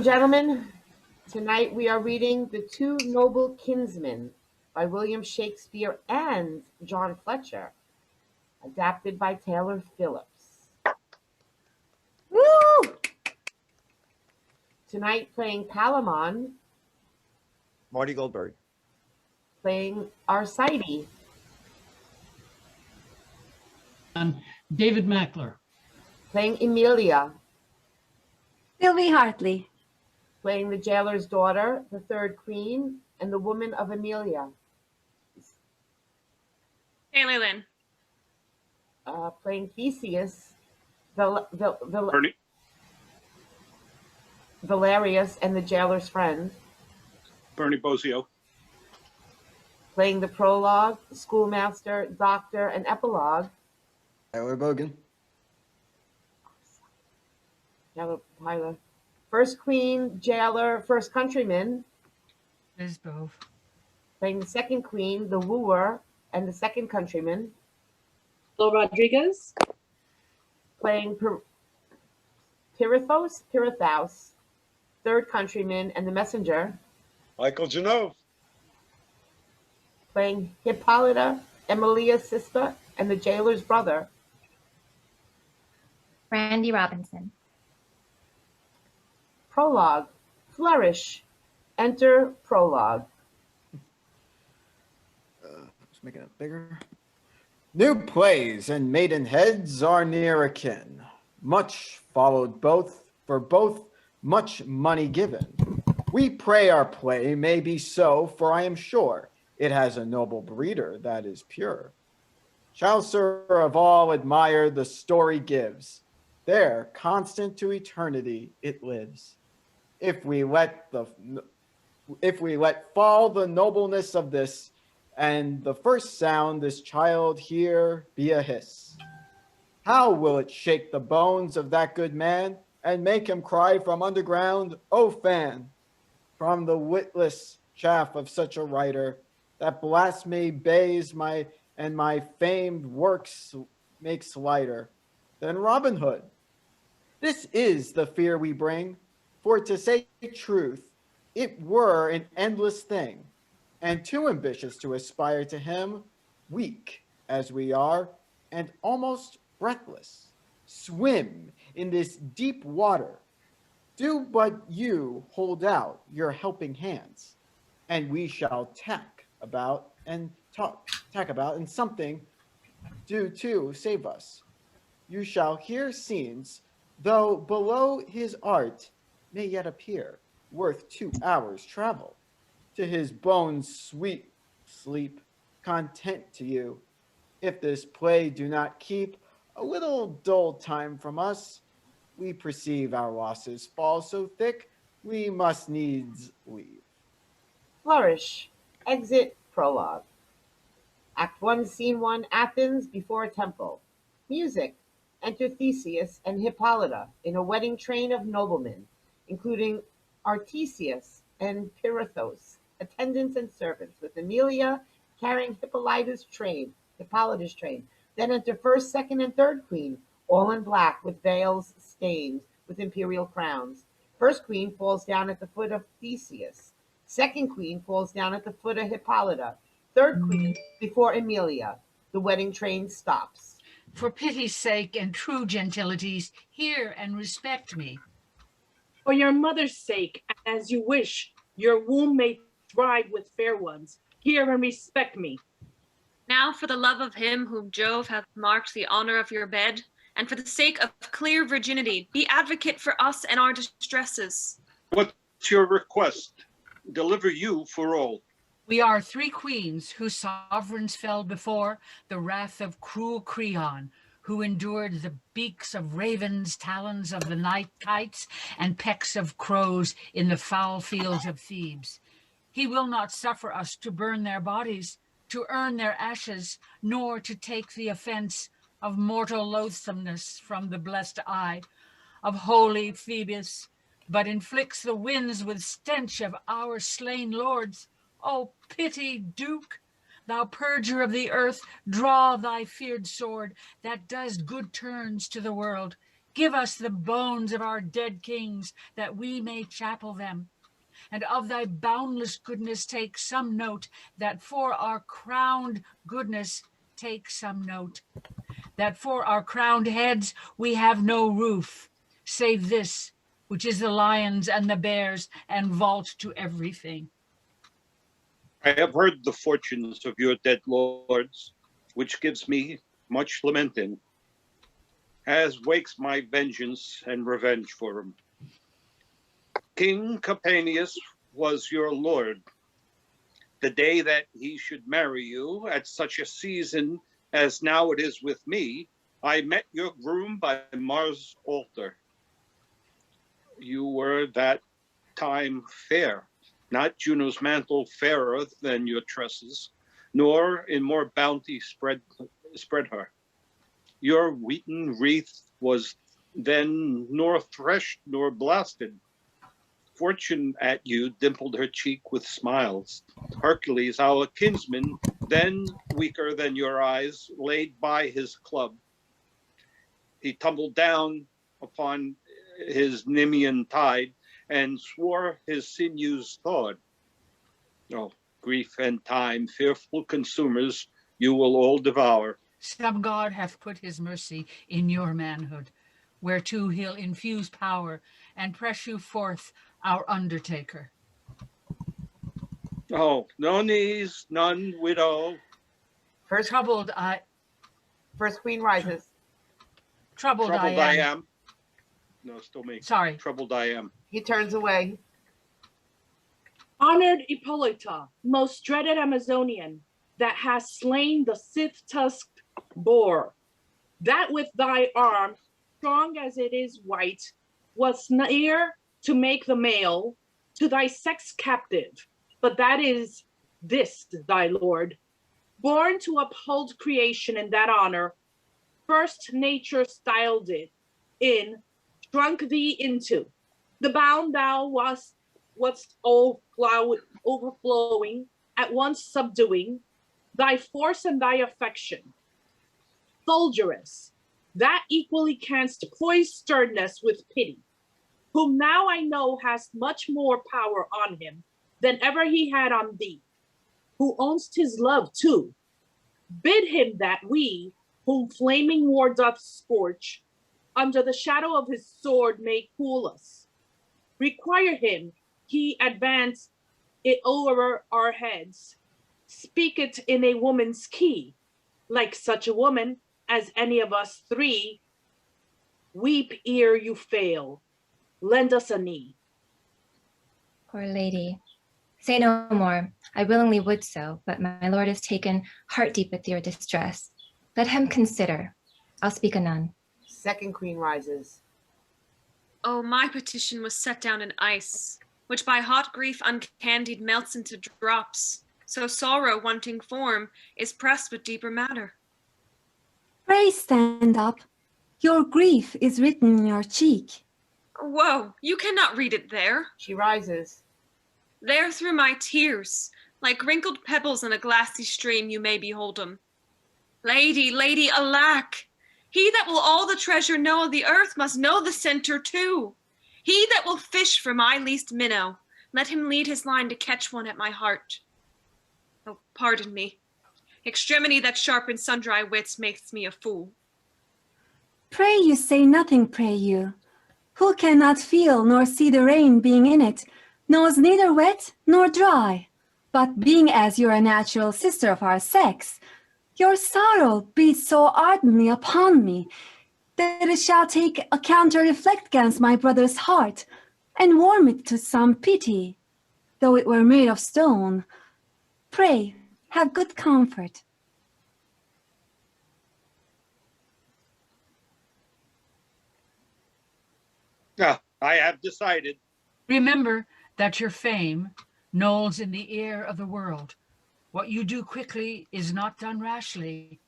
Gentlemen, tonight we are reading The Two Noble Kinsmen by William Shakespeare and John Fletcher, adapted by Taylor Phillips. Woo! Tonight playing Palamon, Marty Goldberg. playing Arcite, And David Mackler. playing Emilia, Sylvie Hartley. playing the jailer's daughter, the third queen, and the woman of Emilia, Haley Lynn. playing Theseus, Bernie. Valerius, and the jailer's friend, Bernie Bozio. playing the prologue, schoolmaster, doctor, and epilogue, Tyler Bogan. Tyler. First queen, jailer, first countryman, Liz Bove. playing the second queen, the wooer, and the second countryman, Lo Rodriguez. playing Pirithous, third countryman, and the messenger, Michael Genove. playing Hippolyta, Emilia's sister, and the jailer's brother, Randy Robinson. prologue, flourish, enter prologue. Let's make it bigger. New plays and maidenheads are near akin. Much followed both, for both much money given. We pray our play may be so, for I am sure it has a noble breeder that is pure. Shall Sir of all admire the story gives. There, constant to eternity, it lives. If we let fall the nobleness of this, and the first sound this child hear be a hiss, how will it shake the bones of that good man, and make him cry from underground, "O fan!" From the witless chaff of such a writer, that blasphemy bays my famed works makes lighter than Robin Hood. This is the fear we bring, for to say truth, it were an endless thing, and too ambitious to aspire to him, weak as we are, and almost breathless, swim in this deep water. Do but you hold out your helping hands, and we shall tack about and something do to save us. You shall hear scenes, though below his art may yet appear, worth 2 hours' travel. To his bones sweet sleep, content to you. If this play do not keep a little dull time from us, we perceive our losses fall so thick, we must needs leave. Flourish, exit prologue. Act 1, Scene 1, Athens before a temple. Music, enter Theseus and Hippolyta in a wedding train of noblemen, including Artesius and Pirithous, attendants and servants, with Emilia carrying Hippolyta's train. Then enter first, second, and third queen, all in black, with veils stained with imperial crowns. First queen falls down at the foot of Theseus. Second queen falls down at the foot of Hippolyta. Third queen before Emilia. The wedding train stops. For pity's sake and true gentilities, hear and respect me. For your mother's sake, and as you wish, your womb may thrive with fair ones. Hear and respect me. Now for the love of him whom Jove hath marked the honor of your bed, and for the sake of clear virginity, be advocate for us and our distresses. What's your request? Deliver you for all. We are 3 queens whose sovereigns fell before the wrath of cruel Creon, who endured the beaks of ravens, talons of the night kites, and pecks of crows in the foul fields of Thebes. He will not suffer us to burn their bodies, to earn their ashes, nor to take the offense of mortal loathsomeness from the blessed eye of holy Phoebus, but inflicts the winds with stench of our slain lords. O pity, Duke! Thou purger of the earth, draw thy feared sword that does good turns to the world. Give us the bones of our dead kings, that we may chapel them. And of thy boundless goodness take some note, that for our crowned goodness take some note, that for our crowned heads we have no roof, save this, which is the lions and the bears, and vault to everything. I have heard the fortunes of your dead lords, which gives me much lamenting, as wakes my vengeance and revenge for him. King Capaneus was your lord. The day that he should marry you at such a season as now it is with me, I met your groom by Mars' altar. You were that time fair, not Juno's mantle fairer than your tresses, nor in more bounty spread her. Your wheaten wreath was then nor threshed nor blasted. Fortune at you dimpled her cheek with smiles. Hercules, our kinsman, then weaker than your eyes, laid by his club. He tumbled down upon his Nemean tide and swore his sinews thawed. Oh, grief and time, fearful consumers, you will all devour. Some God hath put his mercy in your manhood, whereto he'll infuse power and press you forth our undertaker. Oh, no knees, none widow. First queen rises. Troubled I I am. am. No, still me. Sorry. Troubled I am. He turns away. Honored Hippolyta, most dreaded Amazonian, that has slain the sith-tusked boar, that with thy arm, strong as it is white, was near to make the male to thy sex captive, but that is this thy lord, born to uphold creation in that honor, first nature styled it in, shrunk thee into, the bound thou wast overflowing, at once subduing, thy force and thy affection. Soldieress, that equally canst poise sternness with pity, whom now I know has much more power on him than ever he had on thee, who own'st his love too. Bid him that we, whom flaming war doth scorch, under the shadow of his sword may cool us. Require him he advance it over our heads, speak it in a woman's key, like such a woman as any of us three. Weep ere you fail, lend us a knee. Poor lady, say no more. I willingly would so, but my lord is taken heart deep with your distress. Let him consider. I'll speak anon. Second queen rises. Oh, my petition was set down in ice, which by hot grief uncandied melts into drops. So sorrow, wanting form, is pressed with deeper matter. Pray stand up. Your grief is written in your cheek. Whoa, you cannot read it there. She rises. There through my tears, like wrinkled pebbles in a glassy stream, you may behold 'em. Lady, lady, alack! He that will all the treasure know of the earth must know the center too. He that will fish for my least minnow, let him lead his line to catch one at my heart. Oh, pardon me. Extremity that sharpens sundry wits makes me a fool. Pray you say nothing, pray you. Who cannot feel nor see the rain being in it, knows neither wet nor dry. But being as you're a natural sister of our sex, your sorrow beats so ardently upon me, that it shall take a counter-reflect against my brother's heart, and warm it to some pity, though it were made of stone. Pray, have good comfort. I have decided. Remember that your fame knolls in the ear of the world. What you do quickly is not done rashly.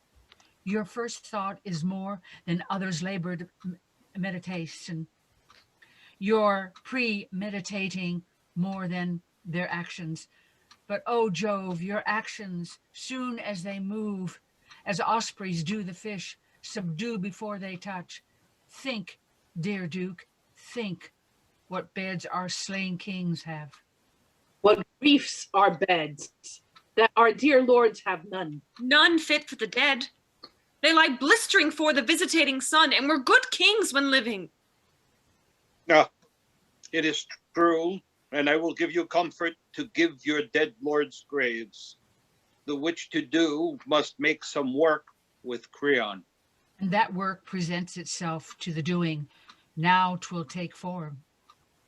Your first thought is more than others' labored meditation. You're premeditating more than their actions. But, oh Jove, your actions, soon as they move, as ospreys do the fish, subdue before they touch. Think Dear Duke, think what beds our slain kings have. What griefs are beds, that our dear lords have none. None fit for the dead. They lie blistering for the visitating sun, and were good kings when living. Ah, it is true, and I will give you comfort to give your dead lords graves. The which to do must make some work with Creon. And that work presents itself to the doing. Now 'twill take form.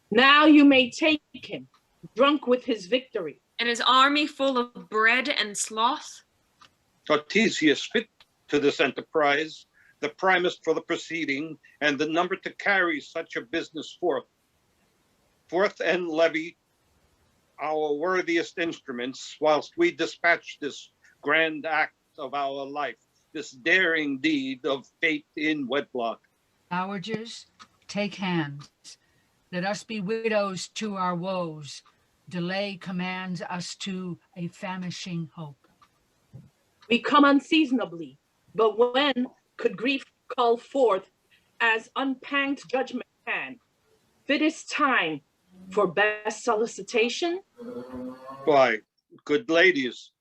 Now you may take him, drunk with his victory. And his army full of bread and sloth. Artesius fit to this enterprise, the primest for the proceeding, and the number to carry such a business forth. Forth and levy our worthiest instruments, whilst we dispatch this grand act of our life, this daring deed of fate in wedlock. Dowagers, take hands. Let us be widows to our woes. Delay commands us to a famishing hope. We come unseasonably, but when could grief call forth as unpanged judgment can? Fittest time for best solicitation? Why, good ladies,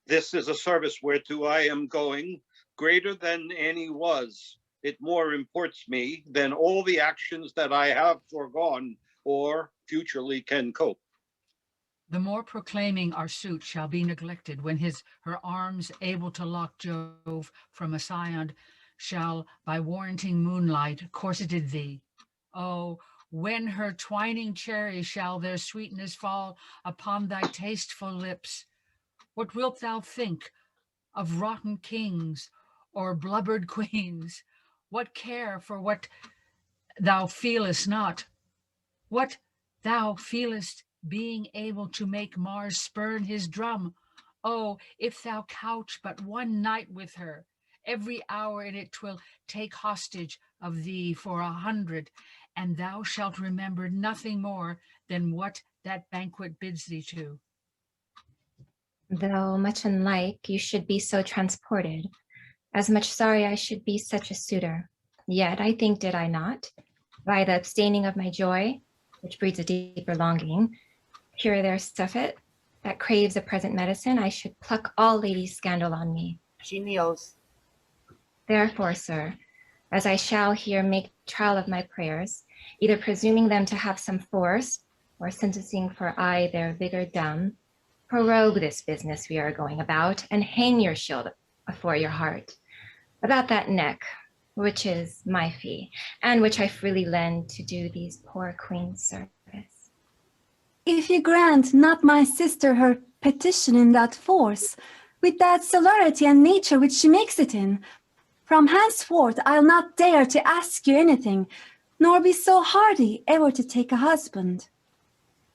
this is a service whereto I am going, greater than any was. It more imports me than all the actions that I have foregone or futurely can cope. The more proclaiming our suit shall be neglected when her arms able to lock Jove from a scion shall by warranting moonlight corseted thee. Oh, when her twining cherries shall their sweetness fall upon thy tasteful lips, what wilt thou think of rotten kings or blubbered queens? What care for what thou feelest not? What thou feelest being able to make Mars spurn his drum? Oh, if thou couch but one night with her, every hour in it 'twill take hostage of thee for 100, and thou shalt remember nothing more than what that banquet bids thee to. Though much unlike you should be so transported, as much sorry I should be such a suitor. Yet I think, did I not, by the abstaining of my joy, which breeds a deeper longing, here there stuffet, that craves a present medicine, I should pluck all ladies' scandal on me. She kneels. Therefore, sir, as I shall here make trial of my prayers, either presuming them to have some force, or sentencing for aye their vigor dumb, prorogue this business we are going about, and hang your shield afore your heart, about that neck, which is my fee, and which I freely lend to do these poor queens service. If you grant not my sister her petition in that force, with that celerity and nature which she makes it in, from henceforth I'll not dare to ask you anything, nor be so hardy ever to take a husband.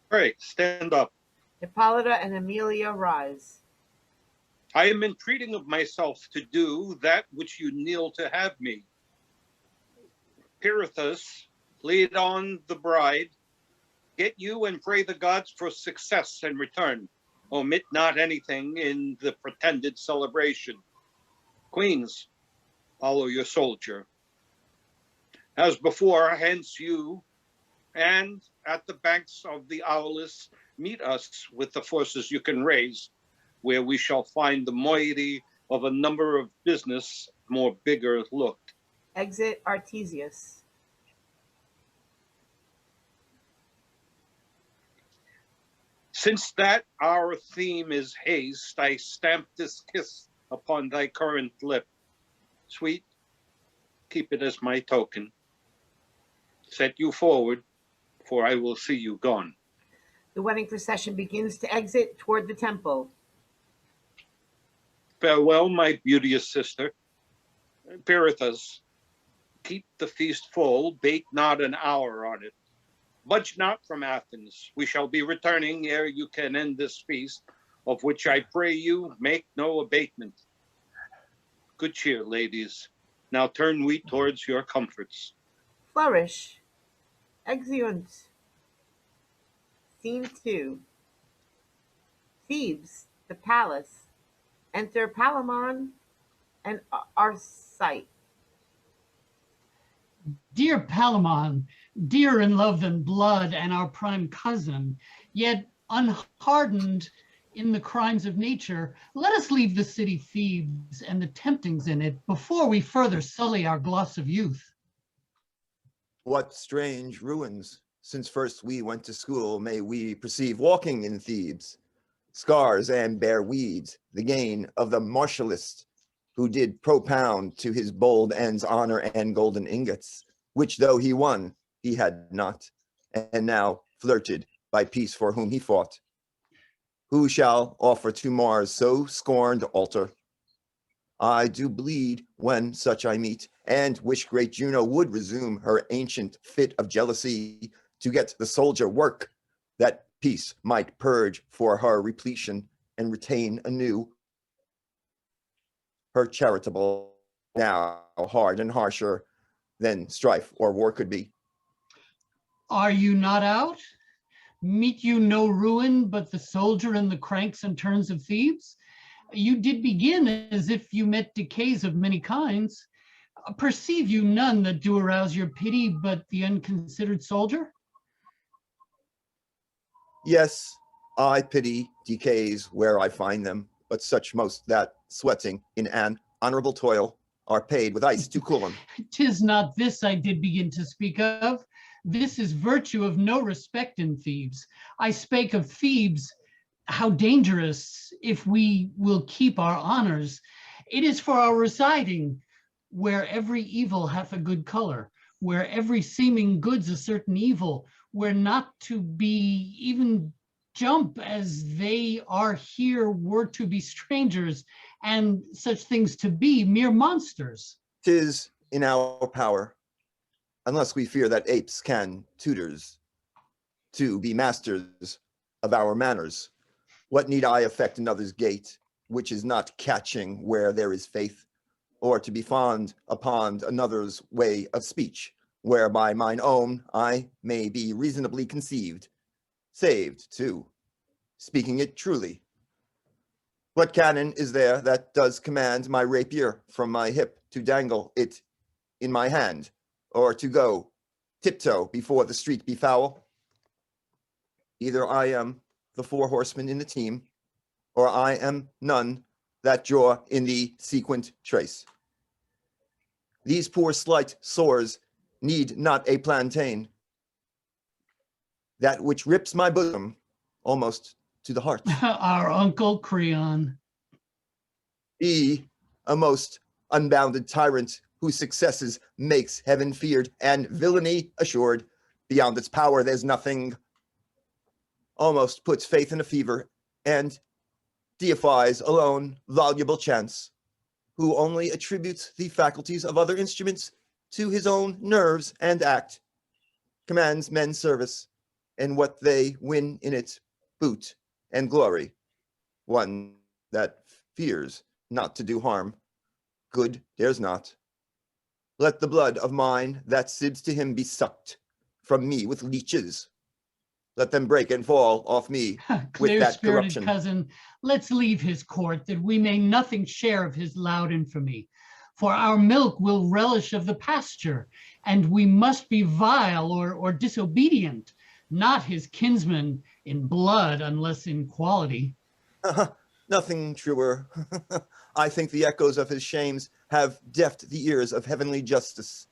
Pray, stand up. Hippolyta and Amelia rise. I am entreating of myself to do that which you kneel to have me. Pirithous, lead on the bride. Get you and pray the gods for success and return. Omit not anything in the pretended celebration. Queens, follow your soldier. As before, hence you, and at the banks of the Aulis, meet us with the forces you can raise, where we shall find the moiety of a number of business more bigger looked. Exit Artesius. Since that our theme is haste, I stamp this kiss upon thy current lip. Sweet, keep it as my token. Set you forward, for I will see you gone. The wedding procession begins to exit toward the temple. Farewell, my beauteous sister. Pirithous, keep the feast full, bate not an hour on it. Budge not from Athens. We shall be returning ere you can end this feast, of which I pray you make no abatement. Good cheer, ladies. Now turn we towards your comforts. Flourish. Exeunt. Scene 2. Thebes, the palace. Enter Palamon and Arcite. Dear Palamon, dearer in love than blood and our prime cousin, yet unhardened in the crimes of nature, let us leave the city Thebes and the temptings in it before we further sully our gloss of youth. What strange ruins, since first we went to school, may we perceive walking in Thebes, scars and bare weeds, the gain of the martialist, who did propound to his bold ends honor and golden ingots, which though he won, he had not, and now flirted by peace for whom he fought. Who shall offer to Mars so scorned altar? I do bleed when such I meet, and wish great Juno would resume her ancient fit of jealousy to get the soldier work, that peace might purge for her repletion and retain anew her charitable, now hard and harsher than strife or war could be. Are you not out? Meet you no ruin but the soldier and the cranks and turns of Thebes? You did begin as if you met decays of many kinds. Perceive you none that do arouse your pity but the unconsidered soldier? Yes, I pity decays where I find them, but such most that, sweating in an honorable toil, are paid with ice to cool them. 'Tis not this I did begin to speak of. This is virtue of no respect in Thebes. I spake of Thebes, how dangerous if we will keep our honors. It is for our residing, where every evil hath a good color, where every seeming good's a certain evil, where not to be even jump as they are here were to be strangers, and such things to be mere monsters. 'Tis in our power, unless we fear that apes can tutors, to be masters of our manners. What need I affect another's gait, which is not catching where there is faith, or to be fond upon another's way of speech, whereby mine own I may be reasonably conceived, saved too, speaking it truly. What cannon is there that does command my rapier from my hip to dangle it in my hand, or to go tiptoe before the street be foul? Either I am the four horsemen in the team, or I am none that draw in the sequent trace. These poor slight sores need not a plantain, that which rips my bosom almost to the heart. Our Uncle Creon. He, a most unbounded tyrant, whose successes makes heaven feared and villainy assured. Beyond its power there's nothing. Almost puts faith in a fever, and deifies alone voluble chance, who only attributes the faculties of other instruments to his own nerves and act, commands men's service, and what they win in it, boot and glory. One that fears not to do harm, good dares not. Let the blood of mine that sibs to him be sucked from me with leeches. Let them break and fall off me with that Clear-spirited corruption. cousin, let's leave his court, that we may nothing share of his loud infamy. For our milk will relish of the pasture, and we must be vile or disobedient, not his kinsmen in blood, unless in quality. Nothing truer. I think the echoes of his shames have deafened the ears of heavenly justice.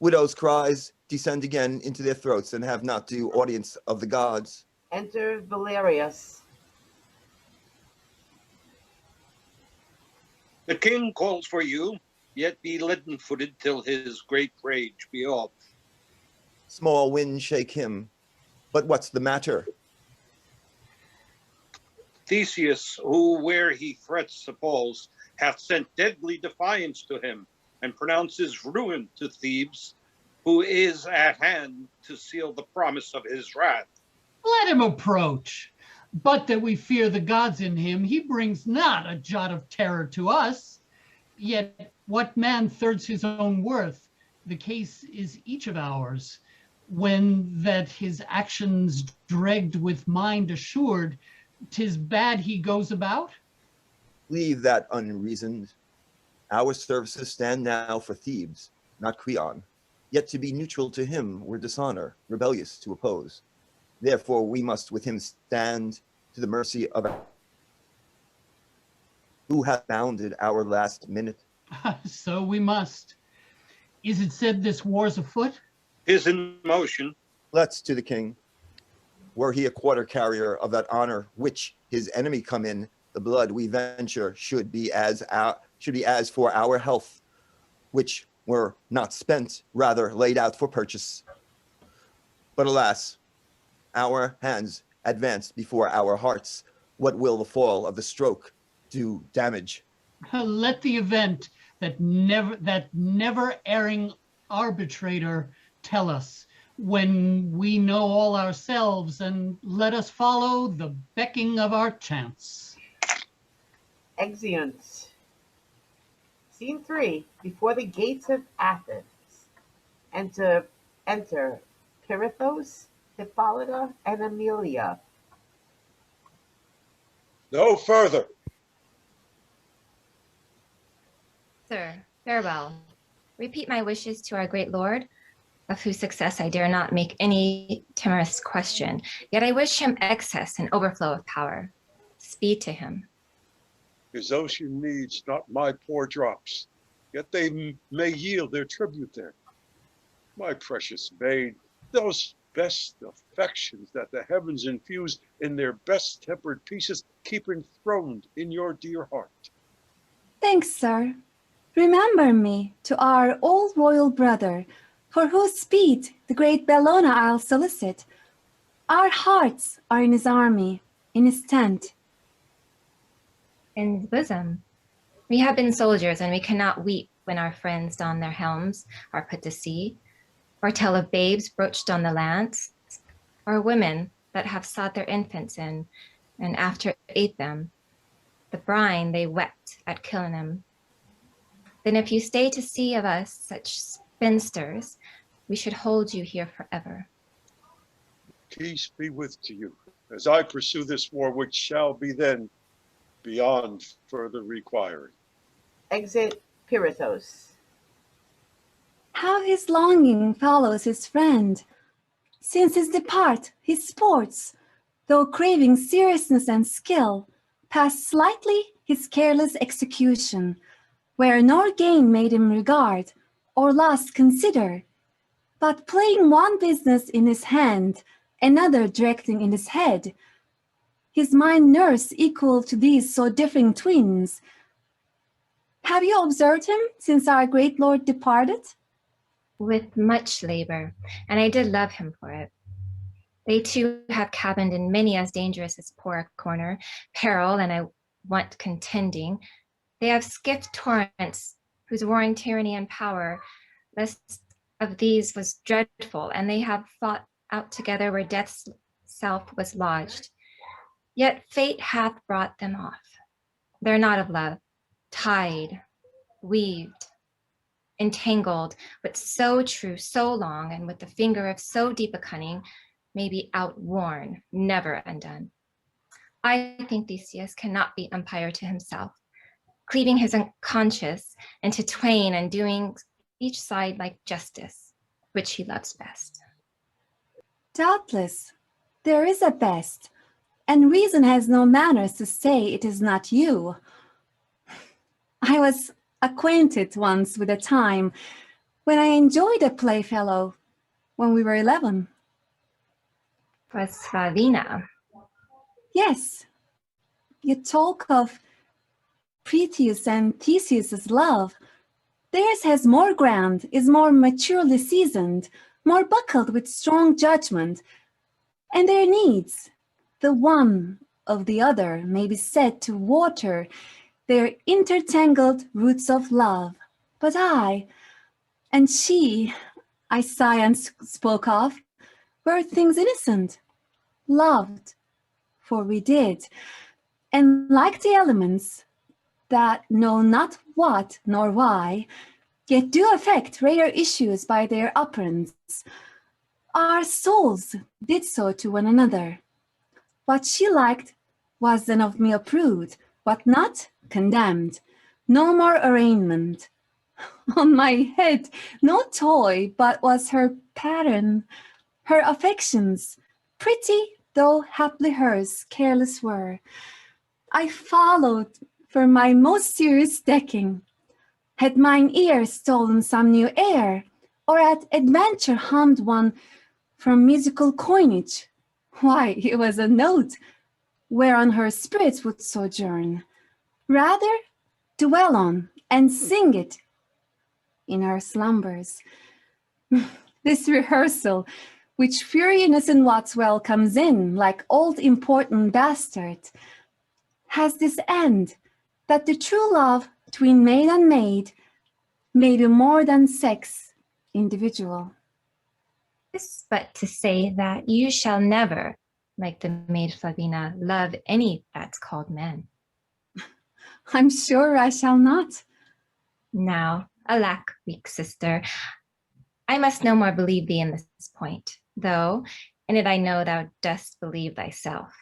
Widows' cries descend again into their throats and have not due audience of the gods. Enter Valerius. The king calls for you, yet be leaden-footed till his great rage be off. Small winds shake him, but what's the matter? Theseus, who where he threats appalls, hath sent deadly defiance to him, and pronounces ruin to Thebes, who is at hand to seal the promise of his wrath. Let him approach. But that we fear the gods in him, he brings not a jot of terror to us. Yet what man thirds his own worth? The case is each of ours. When that his actions dregged with mind assured, 'tis bad he goes about? Leave that unreasoned. Our services stand now for Thebes, not Creon. Yet to be neutral to him were dishonor, rebellious to oppose. Therefore we must with him stand to the mercy of who hath bounded our last minute. So we must. Is it said this war's afoot? Is in motion. Let's to the king. Were he a quarter carrier of that honor which his enemy come in, the blood we venture should be as for our health, which were not spent, rather laid out for purchase. But alas, our hands advanced before our hearts. What will the fall of the stroke do damage? Let the event that never erring arbitrator tell us, when we know all ourselves, and let us follow the becking of our chance. Exeunt. Scene 3. Before the gates of Athens. Enter Pirithous, Hippolyta, and Amelia. No further. Sir, farewell. Repeat my wishes to our great lord, of whose success I dare not make any timorous question. Yet I wish him excess and overflow of power. Speed to him. His ocean needs not my poor drops, yet they may yield their tribute there. My precious maid, those best affections that the heavens infuse in their best tempered pieces, keep enthroned in your dear heart. Thanks, sir. Remember me to our old royal brother, for whose speed the great Bellona I'll solicit. Our hearts are in his army, in his tent. In his bosom. We have been soldiers, and we cannot weep when our friends don their helms, are put to sea, or tell of babes broached on the lance, or women that have sought their infants in, and after ate them, the brine they wept at killing. Then if you stay to see of us such spinsters, we should hold you here forever. Peace be with to you, as I pursue this war, which shall be then beyond further requiring. Exit Pirithous. How his longing follows his friend. Since his depart, his sports, though craving seriousness and skill, passed slightly his careless execution, where nor gain made him regard, or loss consider, but playing one business in his hand, another directing in his head, his mind nurse equal to these so differing twins. Have you observed him since our great lord departed? With much labor, and I did love him for it. They too have cabined in many as dangerous as poor corner, peril and I want contending. They have skiffed torrents whose warring tyranny and power, lest of these was dreadful, and they have fought out together where death's self was lodged. Yet fate hath brought them off. They're not of love, tied, weaved, entangled, but so true, so long, and with the finger of so deep a cunning, may be outworn, never undone. I think Theseus cannot be umpire to himself, cleaving his unconscious into twain and doing each side like justice, which he loves best. Doubtless, there is a best, and reason has no manners to say it is not you. I was acquainted once with a time when I enjoyed a playfellow when we were 11. Was Flavina. Yes, you talk of Proteus and Theseus's love. Theirs has more ground, is more maturely seasoned, more buckled with strong judgment, and their needs, the one of the other, may be said to water their intertangled roots of love. But I, and she, I sigh and spoke of, were things innocent, loved, for we did, and like the elements that know not what nor why, yet do affect rare issues by their operance, our souls did so to one another. What she liked was then of me approved, what not, condemned. No more arraignment. On my head, no toy, but was her pattern, her affections, pretty though haply hers careless were. I followed for my most serious decking. Had mine ear stolen some new air, or at adventure hummed one from musical coinage? Why, it was a note whereon her spirits would sojourn. Rather dwell on and sing it in her slumbers. This rehearsal, which Furious and Watswell comes in like old important bastard, has this end, that the true love between maid and maid may be more than sex individual. This but to say that you shall never, like the maid Flavina, love any that's called man. I'm sure I shall not. Now, alack, weak sister, I must no more believe thee in this point, though in it I know thou dost believe thyself.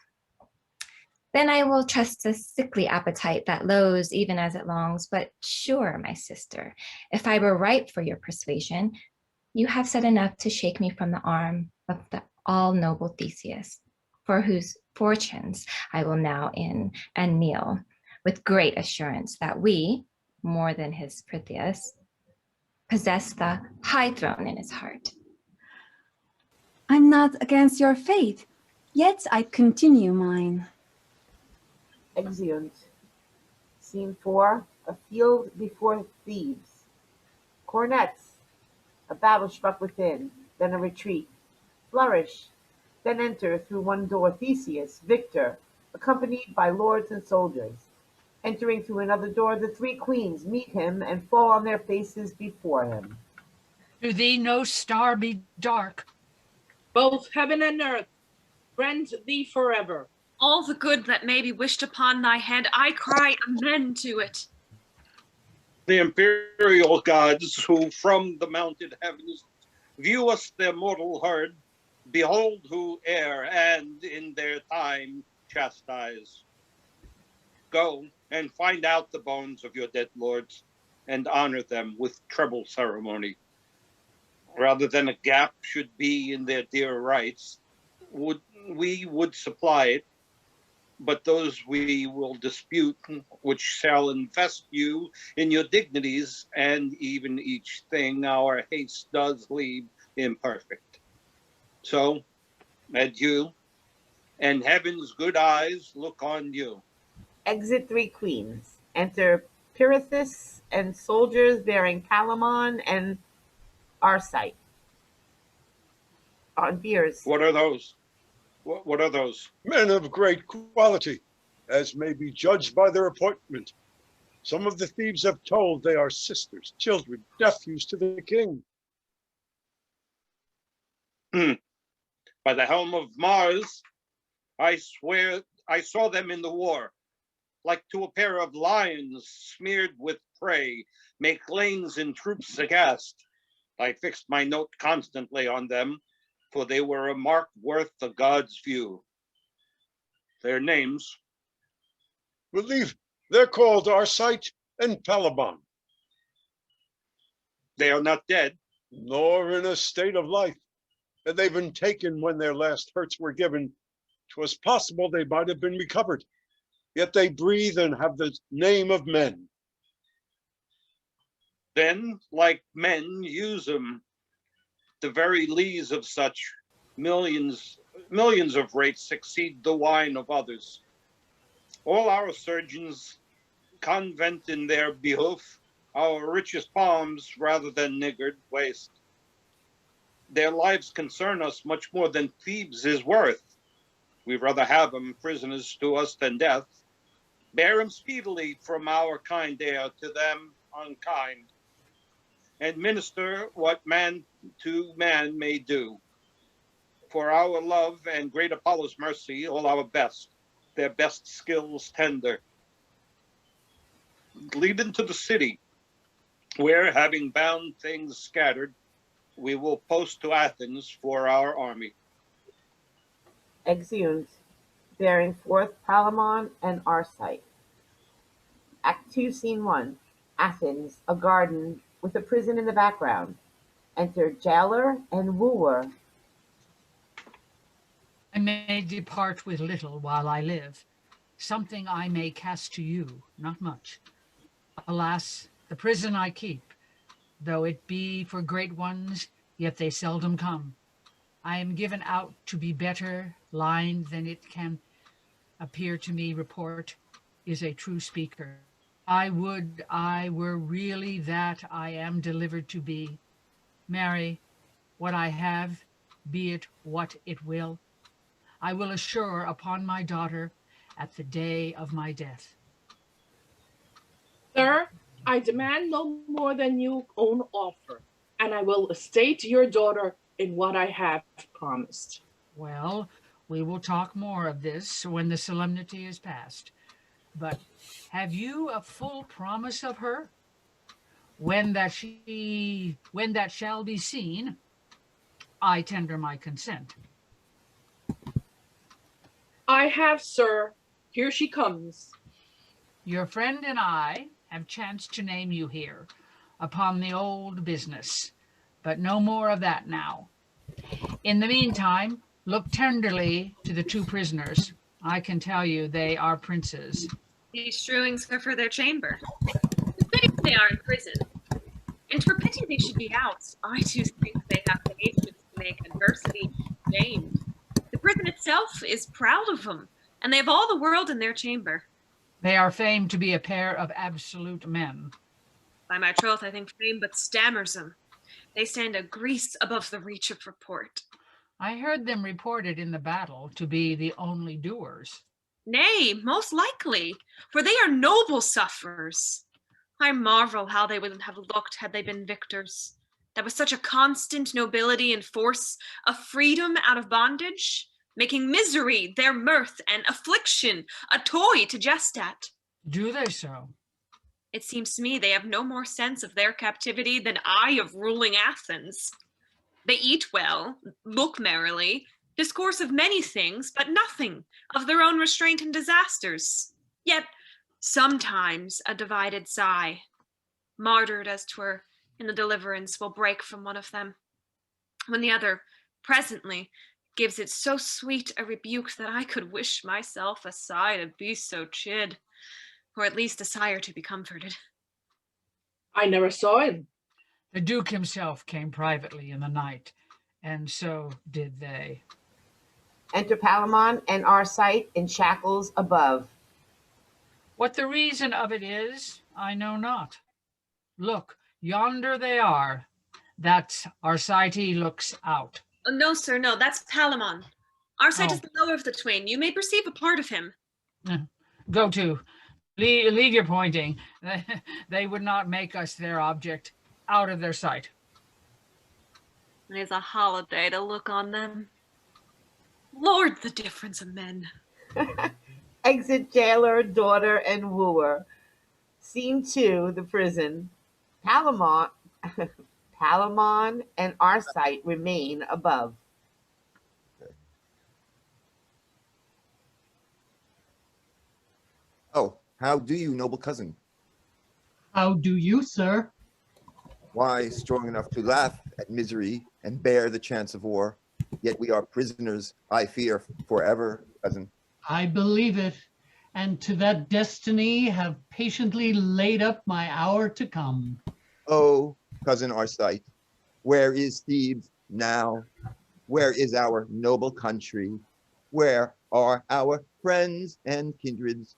Then I will trust a sickly appetite that lows even as it longs. But sure, my sister, if I were ripe for your persuasion, you have said enough to shake me from the arm of the all-noble Theseus, for whose fortunes I will now in and kneel, with great assurance that we, more than his Pythias, possess the high throne in his heart. I'm not against your faith, yet I continue mine. Exeunt. Scene 4. A field before Thebes. Cornets. A battle struck within, then a retreat. Flourish. Then enter through one door Theseus, victor, accompanied by lords and soldiers. Entering through another door, the three queens meet him and fall on their faces before him. To thee no star be dark. Both heaven and earth grant thee forever. All the good that may be wished upon thy head, I cry amen to it. The imperial gods who from the mounted heavens view us their mortal herd, behold who err and in their time chastise. Go and find out the bones of your dead lords and honor them with treble ceremony. Rather than a gap should be in their dear rights, we would supply it, but those we will dispute, which shall invest you in your dignities, and even each thing our haste does leave imperfect. So, adieu, and heaven's good eyes look on you. Exit three queens. Enter Pirithous and soldiers bearing Palamon and Arcite on biers. What are those? What are those? Men of great quality, as may be judged by their appointment. Some of the thieves have told they are sisters, children, nephews to the king. By the helm of Mars, I swear I saw them in the war, like to a pair of lions smeared with prey, make lanes in troops aghast. I fixed my note constantly on them, for they were a mark worth the gods' view. Their names? Believe they're called Arcite and Palamon. They are not dead. Nor in a state of life. And they've been taken when their last hurts were given. 'Twas possible they might have been recovered. Yet they breathe and have the name of men. Then, like men, use them. The very lees of such millions of rates exceed the wine of others. All our surgeons convent in their behoof, our richest palms rather than niggard waste. Their lives concern us much more than Thebes is worth. We'd rather have them prisoners to us than death. Bear them speedily from our kind heir to them unkind, and minister what man to man may do. For our love and great Apollo's mercy, all our best, their best skills tender. Lead into the city, where, having bound things scattered, we will post to Athens for our army. Exeunt. Bearing forth Palamon and Arcite. Act 2, Scene 1. Athens, a garden with a prison in the background. Enter jailer and wooer. I may depart with little while I live. Something I may cast to you, not much. Alas, the prison I keep, though it be for great ones, yet they seldom come. I am given out to be better lined than it can appear to me report is a true speaker. I would I were really that I am delivered to be. Marry, what I have, be it what it will, I will assure upon my daughter at the day of my death. Sir, I demand no more than you own offer, and I will estate your daughter in what I have promised. Well, we will talk more of this when the solemnity is past. But have you a full promise of her? When that shall be seen, I tender my consent. I have, sir. Here she comes. Your friend and I have chanced to name you here upon the old business, but no more of that now. In the meantime, look tenderly to the two prisoners. I can tell you they are princes. These strewings are for their chamber. It's pity they are in prison. And for pity they should be out. I do think they have patience to make adversity shamed. The prison itself is proud of them, and they have all the world in their chamber. They are famed to be a pair of absolute men. By my troth, I think fame but stammers them. They stand a grease above the reach of report. I heard them reported in the battle to be the only doers. Nay, most likely, for they are noble sufferers. I marvel how they would have looked had they been victors. That was such a constant nobility and force of freedom out of bondage, making misery their mirth and affliction a toy to jest at. Do they so? It seems to me they have no more sense of their captivity than I of ruling Athens. They eat well, look merrily, discourse of many things, but nothing of their own restraint and disasters. Yet sometimes a divided sigh, martyred as 'twere in the deliverance, will break from one of them, when the other presently gives it so sweet a rebuke that I could wish myself a sigh to be so chid, or at least a sire to be comforted. I never saw him. The Duke himself came privately in the night, and so did they. Enter Palamon and Arcite in shackles above. What the reason of it is, I know not. Look, yonder they are. That Arcite looks out. Oh, no, sir, no, that's Palamon. Arcite Oh. is the lower of the twain. You may perceive a part of him. Go to. Leave your pointing. They would not make us their object. Out of their sight. It is a holiday to look on them. Lord, the difference of men. Exit jailer, daughter, and wooer. Scene 2, the prison. Palamon and Arcite remain above. Oh, how do you, noble cousin? How do you, sir? Why, strong enough to laugh at misery and bear the chance of war, yet we are prisoners, I fear, forever, cousin. I believe it, and to that destiny have patiently laid up my hour to come. Oh, cousin Arcite, where is Thebes now? Where is our noble country? Where are our friends and kindreds?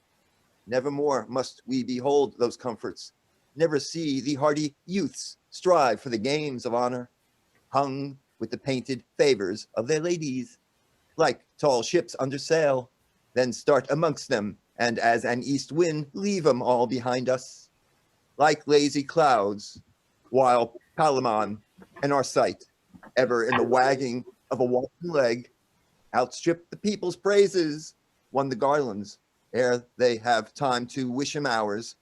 Nevermore must we behold those comforts, never see the hardy youths strive for the games of honor, hung with the painted favors of their ladies, like tall ships under sail, then start amongst them, and as an east wind leave 'em all behind us, like lazy clouds, while Palamon and Arcite, ever in the wagging of a walking leg, outstrip the people's praises, won the garlands, ere they have time to wish 'em ours.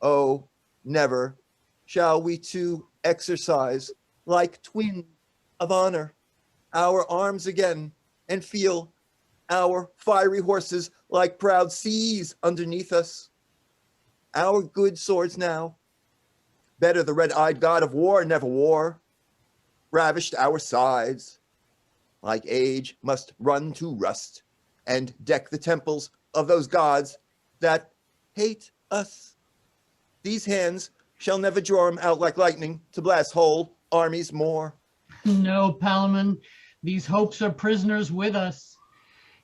Oh, never shall we two exercise like twins of honor our arms again, and feel our fiery horses like proud seas underneath us. Our good swords now better the red-eyed god of war never wore, ravished our sides. Like age must run to rust, and deck the temples of those gods that hate us. These hands shall never draw him out like lightning to blast whole armies more. No, Palamon, these hopes are prisoners with us.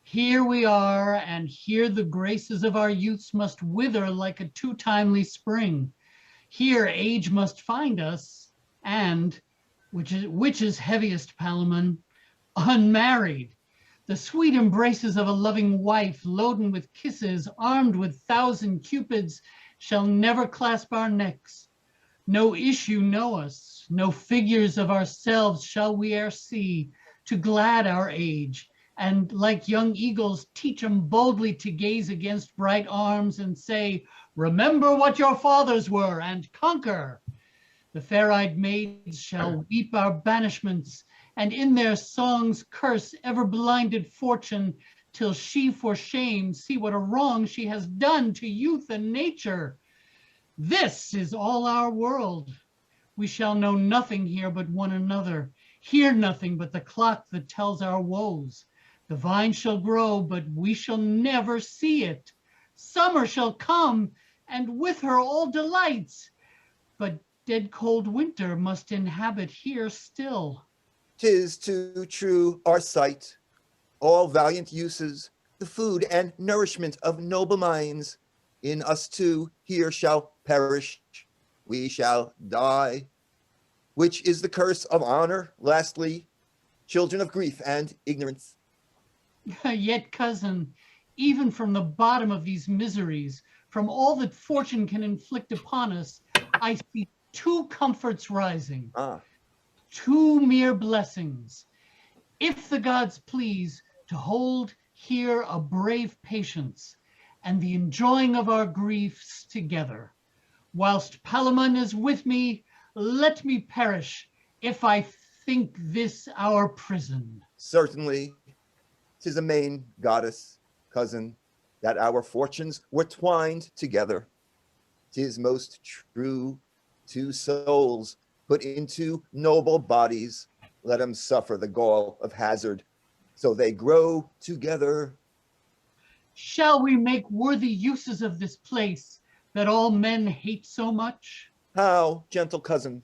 Here we are, and here the graces of our youths must wither like a too timely spring. Here age must find us, and, which is heaviest, Palamon, unmarried. The sweet embraces of a loving wife, loaden with kisses, armed with 1,000 cupids, shall never clasp our necks. No issue know us, no figures of ourselves shall we e'er see, to glad our age, and like young eagles teach 'em boldly to gaze against bright arms and say, remember what your fathers were, and conquer. The fair-eyed maids shall weep our banishments, and in their songs curse ever-blinded fortune, till she for shame see what a wrong she has done to youth and nature. This is all our world. We shall know nothing here but one another, hear nothing but the clock that tells our woes. The vine shall grow, but we shall never see it. Summer shall come, and with her all delights, but dead cold winter must inhabit here still. 'Tis too true our sight, all valiant uses, the food and nourishment of noble minds, in us too here shall perish, we shall die, which is the curse of honor, lastly, children of grief and ignorance. Yet, cousin, even from the bottom of these miseries, from all that fortune can inflict upon us, I see two comforts rising, two mere blessings. If the gods please to hold here a brave patience, and the enjoying of our griefs together. Whilst Palamon is with me, let me perish, if I think this our prison. Certainly, 'tis a main goddess, cousin, that our fortunes were twined together. 'Tis most true, two souls put into noble bodies, let 'em suffer the gall of hazard, so they grow together. Shall we make worthy uses of this place that all men hate so much? How, gentle cousin?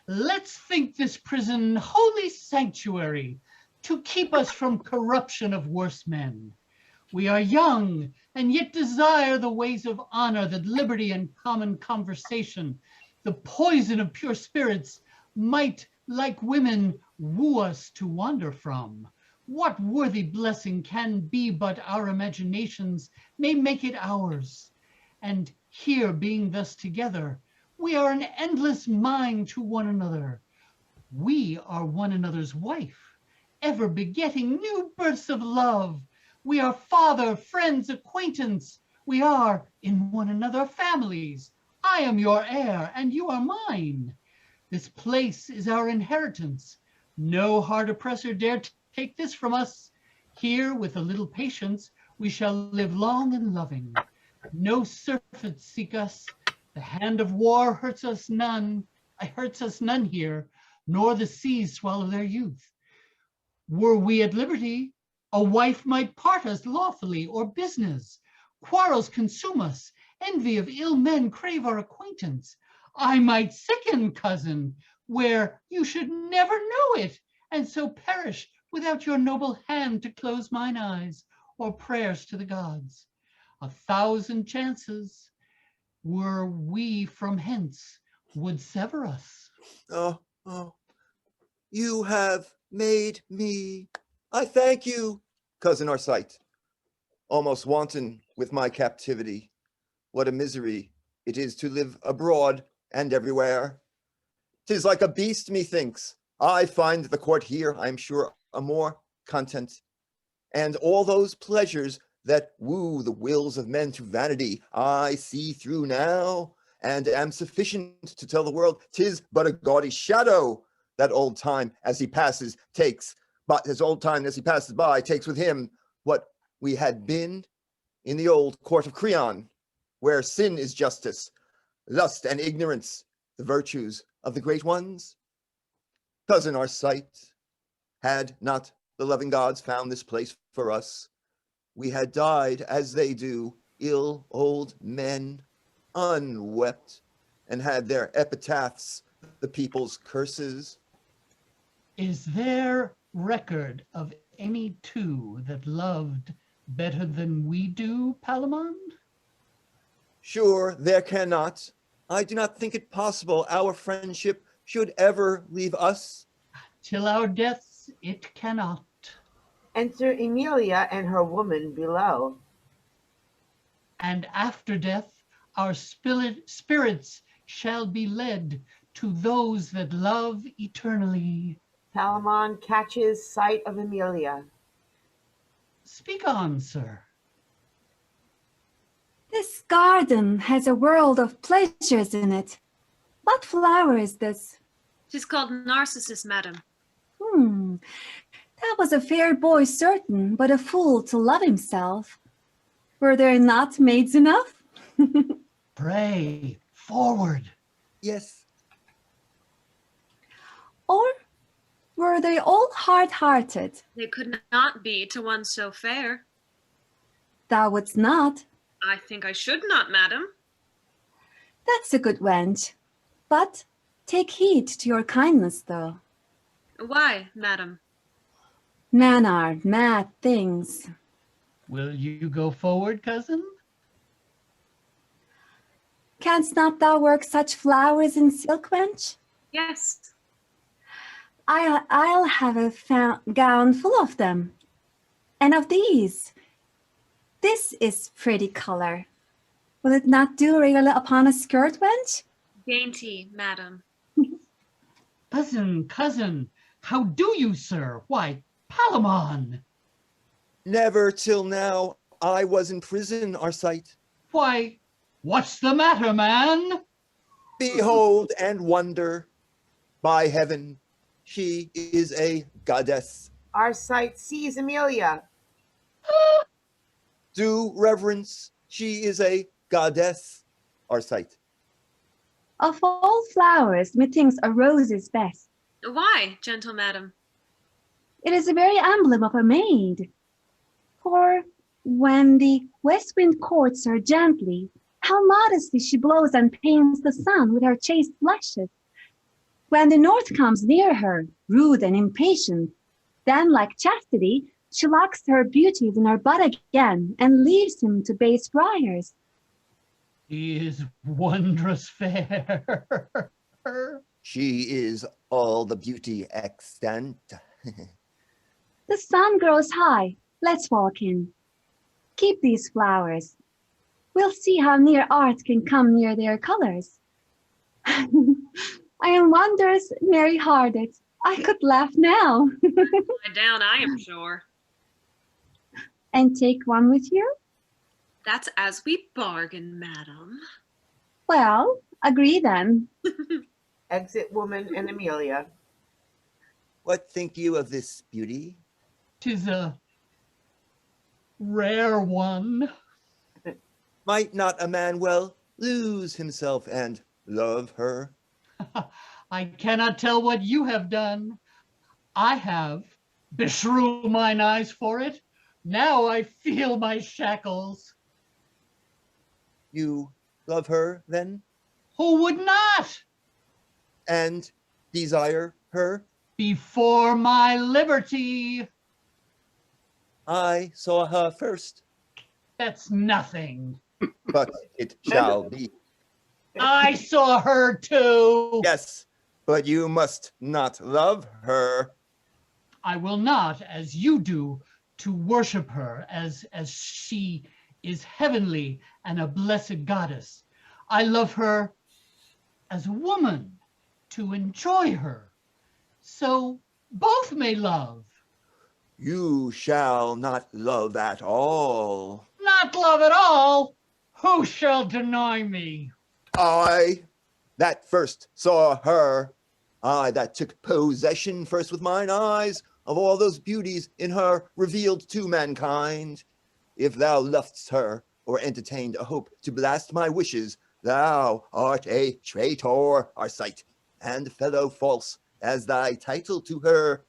Let's think this prison holy sanctuary to keep us from corruption of worse men. We are young, and yet desire the ways of honor, that liberty and common conversation, the poison of pure spirits, might, like women, woo us to wander from. What worthy blessing can be but our imaginations may make it ours? And here, being thus together, we are an endless mind to one another. We are one another's wife, ever begetting new births of love. We are father, friends, acquaintance. We are in one another families. I am your heir, and you are mine. This place is our inheritance. No hard oppressor dare take this from us. Here, with a little patience, we shall live long and loving. No surfeits seek us. The hand of war hurts us none here, nor the seas swallow their youth. Were we at liberty, a wife might part us lawfully, or business. Quarrels consume us. Envy of ill men crave our acquaintance. I might sicken, cousin, where you should never know it, and so perish without your noble hand to close mine eyes, or prayers to the gods. 1,000 chances, were we from hence, would sever us. Oh, you have made me, I thank you, cousin Arcite, almost wanton with my captivity. What a misery it is to live abroad and everywhere. 'Tis like a beast, methinks. I find the court here, I'm sure, a more content, and all those pleasures that woo the wills of men to vanity, I see through now, and am sufficient to tell the world 'tis but a gaudy shadow that old time as he passes takes, but his old time as he passes by takes with him what we had been in the old court of Creon, where sin is justice, lust and ignorance, the virtues of the great ones? Cousin Arcite, had not the loving gods found this place for us, we had died as they do, ill old men, unwept, and had their epitaphs the people's curses. Is there record of any two that loved better than we do, Palamon? Sure, there cannot. I do not think it possible our friendship should ever leave us. Till our deaths it cannot. Enter Emilia and her woman below. And after death our spirits shall be led to those that love eternally. Palamon catches sight of Emilia. Speak on, sir. This garden has a world of pleasures in it. What flower is this? 'Tis called Narcissus, madam. That was a fair boy certain, but a fool to love himself. Were there not maids enough? Pray, forward. Yes. Or were they all hard-hearted? They could not be to one so fair. Thou wouldst not. I think I should not, madam. That's a good wench. But take heed to your kindness, though. Why, madam? Men are mad things. Will you go forward, cousin? Canst not thou work such flowers in silk, wench? Yes. I'll have a gown full of them. And of these. This is pretty color. Will it not do regularly upon a skirt, wench? Dainty, madam. Cousin, how do you, sir? Why, Palamon! Never till now I was in prison, Arcite. Why, what's the matter, man? Behold and wonder. By heaven, she is a goddess. Arcite sees Emilia. Do reverence, she is a goddess, Arcite. Of all flowers, methinks a rose is best. Why, gentle madam? It is the very emblem of a maid. For when the west wind courts her gently, how modestly she blows and paints the sun with her chaste blushes. When the north comes near her, rude and impatient, then like chastity, she locks her beauties in her bud again and leaves him to base briars. He is wondrous fair. She is all the beauty extant. The sun grows high. Let's walk in. Keep these flowers. We'll see how near art can come near their colors. I am wondrous merry-hearted. I could laugh now. Lie down, I am sure. And take one with you? That's as we bargain, madam. Well, agree then. Exit woman and Emilia. What think you of this beauty? 'Tis a rare one. Might not a man well lose himself and love her? I cannot tell what you have done. I have beshrew mine eyes for it. Now I feel my shackles. You love her, then? Who would not? And desire her? Before my liberty. I saw her first, That's nothing. but it shall be. I saw her too. Yes, but you must not love her. I will not, as you do, to worship her as she is heavenly and a blessed goddess. I love her as a woman, to enjoy her, so both may love. You shall not love at all. Not love at all? Who shall deny me? I, that first saw her, I that took possession first with mine eyes of all those beauties in her revealed to mankind. If thou lovest her, or entertained a hope to blast my wishes, Thou art a traitor, Arcite, and fellow false as thy title to her.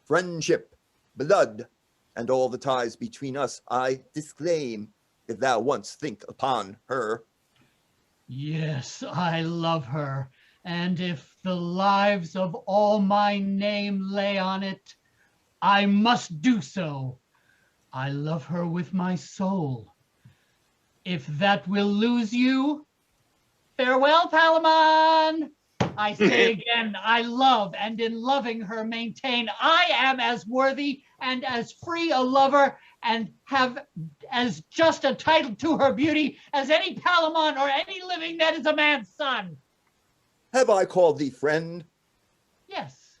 Friendship, blood, and all the ties between us I disclaim, if thou once think upon her. Yes, I love her, and if the lives of all my name lay on it, I must do so. I love her with my soul. If that will lose you, farewell, Palamon. I say again, I love, and in loving her maintain I am as worthy and as free a lover and have as just a title to her beauty as any Palamon or any living that is a man's son. Have I called thee friend? Yes,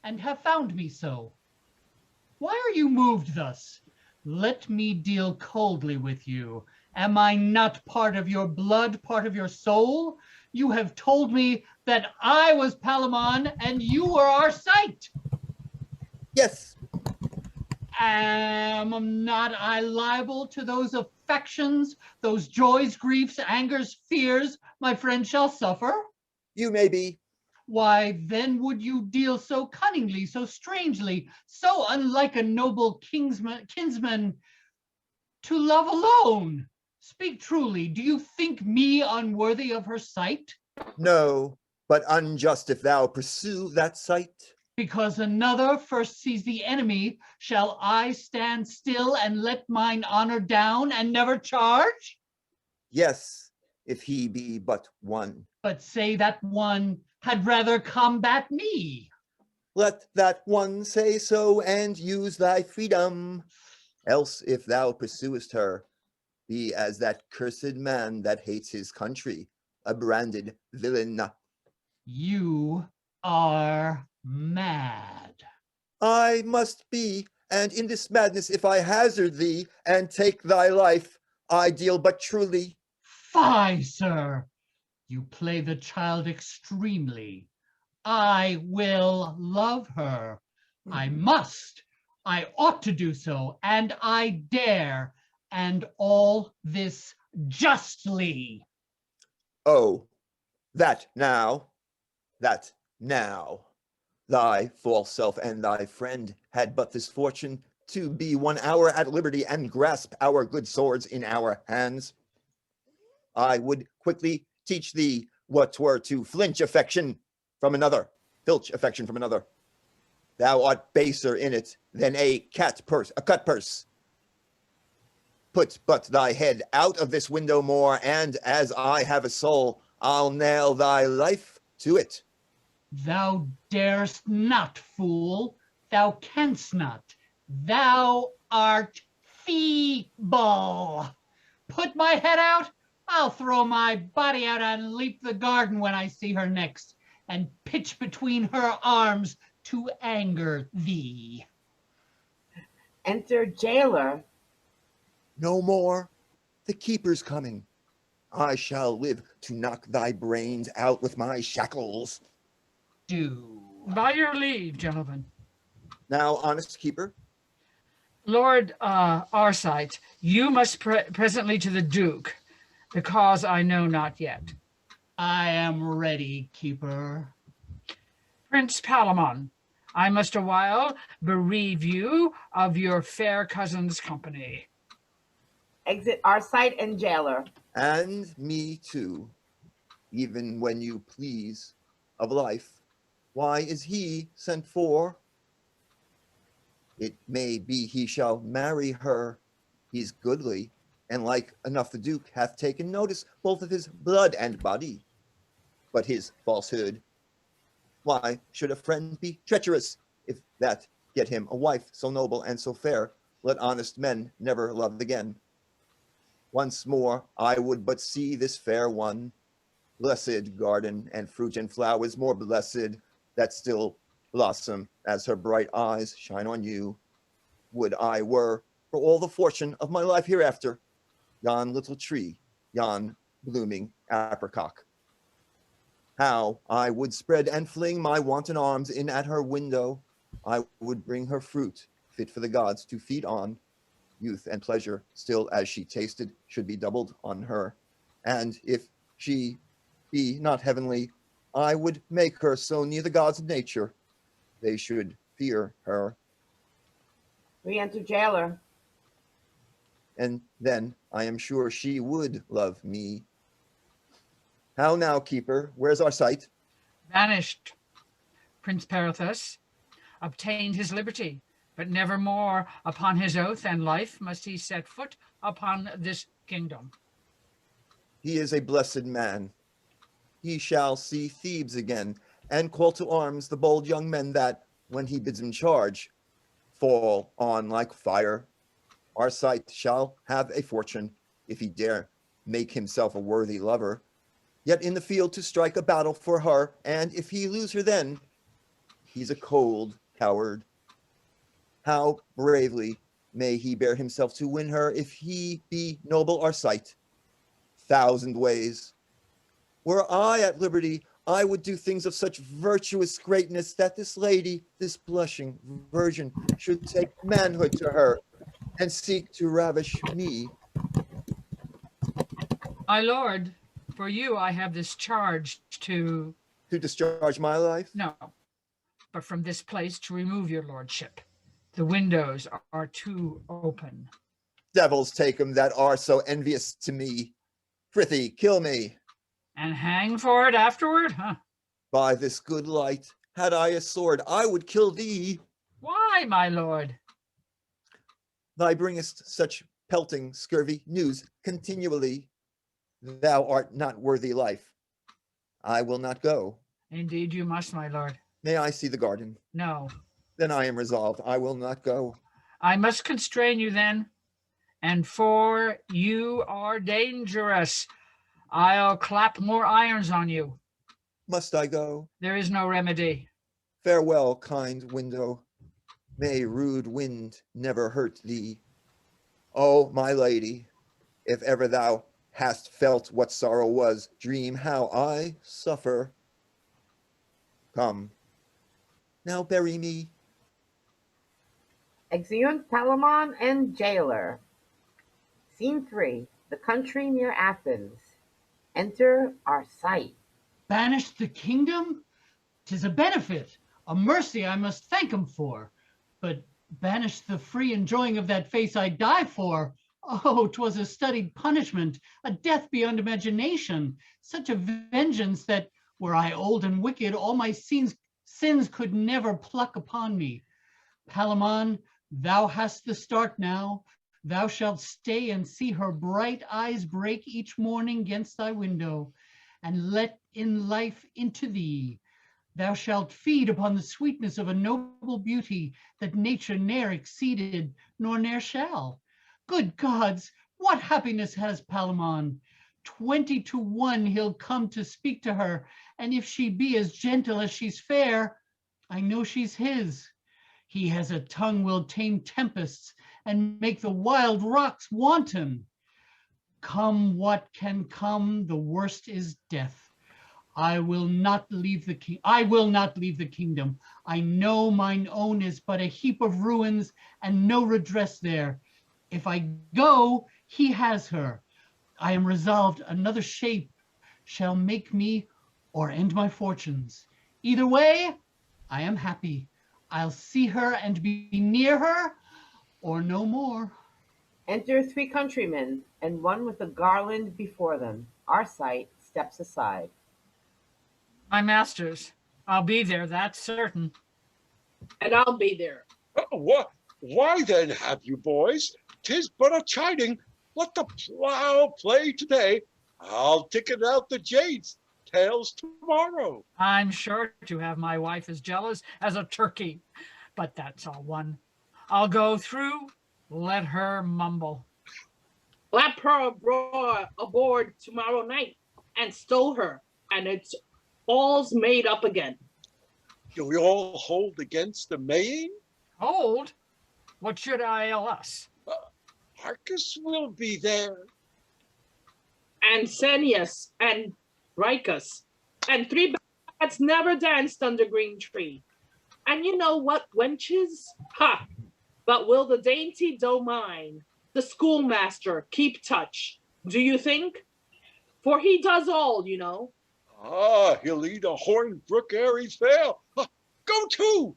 and have found me so. Why are you moved thus? Let me deal coldly with you. Am I not part of your blood, part of your soul? You have told me that I was Palamon and you were Arcite. Yes. Am not I liable to those affections, those joys, griefs, angers, fears my friend shall suffer? You may be. Why, then would you deal so cunningly, so strangely, so unlike a noble kinsman to love alone? Speak truly, do you think me unworthy of her sight? No, but unjust if thou pursue that sight. Because another first sees the enemy, shall I stand still and let mine honor down and never charge? Yes, if he be but one. But say that one had rather combat me. Let that one say so and use thy freedom. Else, if thou pursuest her, be as that cursed man that hates his country, a branded villain. You are mad. I must be, and in this madness, if I hazard thee and take thy life, I deal but truly. Fie, sir. You play the child extremely. I will love her. I must. I ought to do so, and I dare, and all this justly. Oh, that now. Thy false self and thy friend had but this fortune to be 1 hour at liberty and grasp our good swords in our hands. I would quickly teach thee what 'twere to filch affection from another. Thou art baser in it than a cut purse. Put but thy head out of this window more, and as I have a soul, I'll nail thy life to it. Thou darest not, fool. Thou canst not. Thou art feeble. Put my head out, I'll throw my body out and leap the garden when I see her next, and pitch between her arms to anger thee. Enter jailer. No more. The keeper's coming. I shall live to knock thy brains out with my shackles. Do. By your leave, gentlemen. Now, honest keeper. Lord Arcite, you must presently to the Duke, the cause I know not yet. I am ready, keeper. Prince Palamon, I must awhile bereave you of your fair cousin's company. Exit Arcite and jailer. And me too, even when you please, of life. Why is he sent for? It may be he shall marry her. He's goodly, and like enough the Duke hath taken notice both of his blood and body. But his falsehood, why should a friend be treacherous? If that get him a wife so noble and so fair, let honest men never love again. Once more I would but see this fair one, blessed garden and fruit and flowers more blessed, that still blossom as her bright eyes shine on you. Would I were, for all the fortune of my life hereafter, yon little tree, yon blooming apricot. How I would spread and fling my wanton arms in at her window. I would bring her fruit, fit for the gods to feed on. Youth and pleasure, still as she tasted, should be doubled on her. And if she be not heavenly, I would make her so near the gods of nature, they should fear her. Re-enter jailer. And then I am sure she would love me. How now, keeper? Where's our sight? Banished. Prince Perithous obtained his liberty, but never more upon his oath and life must he set foot upon this kingdom. He is a blessed man. He shall see Thebes again, and call to arms the bold young men that, when he bids them charge, fall on like fire. Our sight shall have a fortune, if he dare make himself a worthy lover, yet in the field to strike a battle for her, and if he lose her then, he's a cold coward. How bravely may he bear himself to win her, if he be noble our sight? 1,000 ways. Were I at liberty, I would do things of such virtuous greatness that this lady, this blushing virgin, should take manhood to her and seek to ravish me. My lord, for you I have this charge to... To discharge my life? No, but from this place to remove your lordship. The windows are too open. Devils take 'em that are so envious to me. Prithee, kill me. And hang for it afterward, huh? By this good light, had I a sword, I would kill thee. Why, my lord? Thou bringest such pelting, scurvy news continually. Thou art not worthy life. I will not go. Indeed you must, my lord. May I see the garden? No. Then I am resolved. I will not go. I must constrain you then, and for you are dangerous. I'll clap more irons on you. Must I go? There is no remedy. Farewell, kind window. May rude wind never hurt thee. Oh, my lady, if ever thou hast felt what sorrow was, dream how I suffer. Come, now bury me. Exeunt Palamon and jailer. Scene 3. The country near Athens. Enter Arcite. Banished the kingdom? 'Tis a benefit, a mercy I must thank him for. But banished the free enjoying of that face I'd die for. Oh, 'twas a studied punishment, a death beyond imagination, such a vengeance that, were I old and wicked, all my sins could never pluck upon me. Palamon, thou hast the start now. Thou shalt stay and see her bright eyes break each morning against thy window, and let in life into thee. Thou shalt feed upon the sweetness of a noble beauty that nature ne'er exceeded, nor ne'er shall. Good gods, what happiness has Palamon! 20 to 1 he'll come to speak to her, and if she be as gentle as she's fair, I know she's his. He has a tongue will tame tempests and make the wild rocks wanton. Come what can come, the worst is death. I will not leave the kingdom. I know mine own is but a heap of ruins and no redress there. If I go, he has her. I am resolved another shape shall make me or end my fortunes. Either way, I am happy. I'll see her and be near her, or no more. Enter 3 countrymen, and one with a garland before them. Arcite steps aside. My masters, I'll be there, that's certain. And I'll be there. Oh, what? Why then have you, boys? 'Tis but a chiding. Let the plow play today. I'll ticket out the jade's tails tomorrow. I'm sure to have my wife as jealous as a turkey, but that's all one. I'll go through, let her mumble. Clap her aboard tomorrow night and stow her, and it's all's made up again. Do we all hold against the Maying? Hold? What should I else? Arcus will be there. And Senius and Ricus and 3 bats never danced under green tree. And you know what, wenches? Ha! But will the dainty doe mine, the schoolmaster, keep touch? Do you think? for he does all, you know. Ah, he'll eat a horned brook ere he fail. Go to!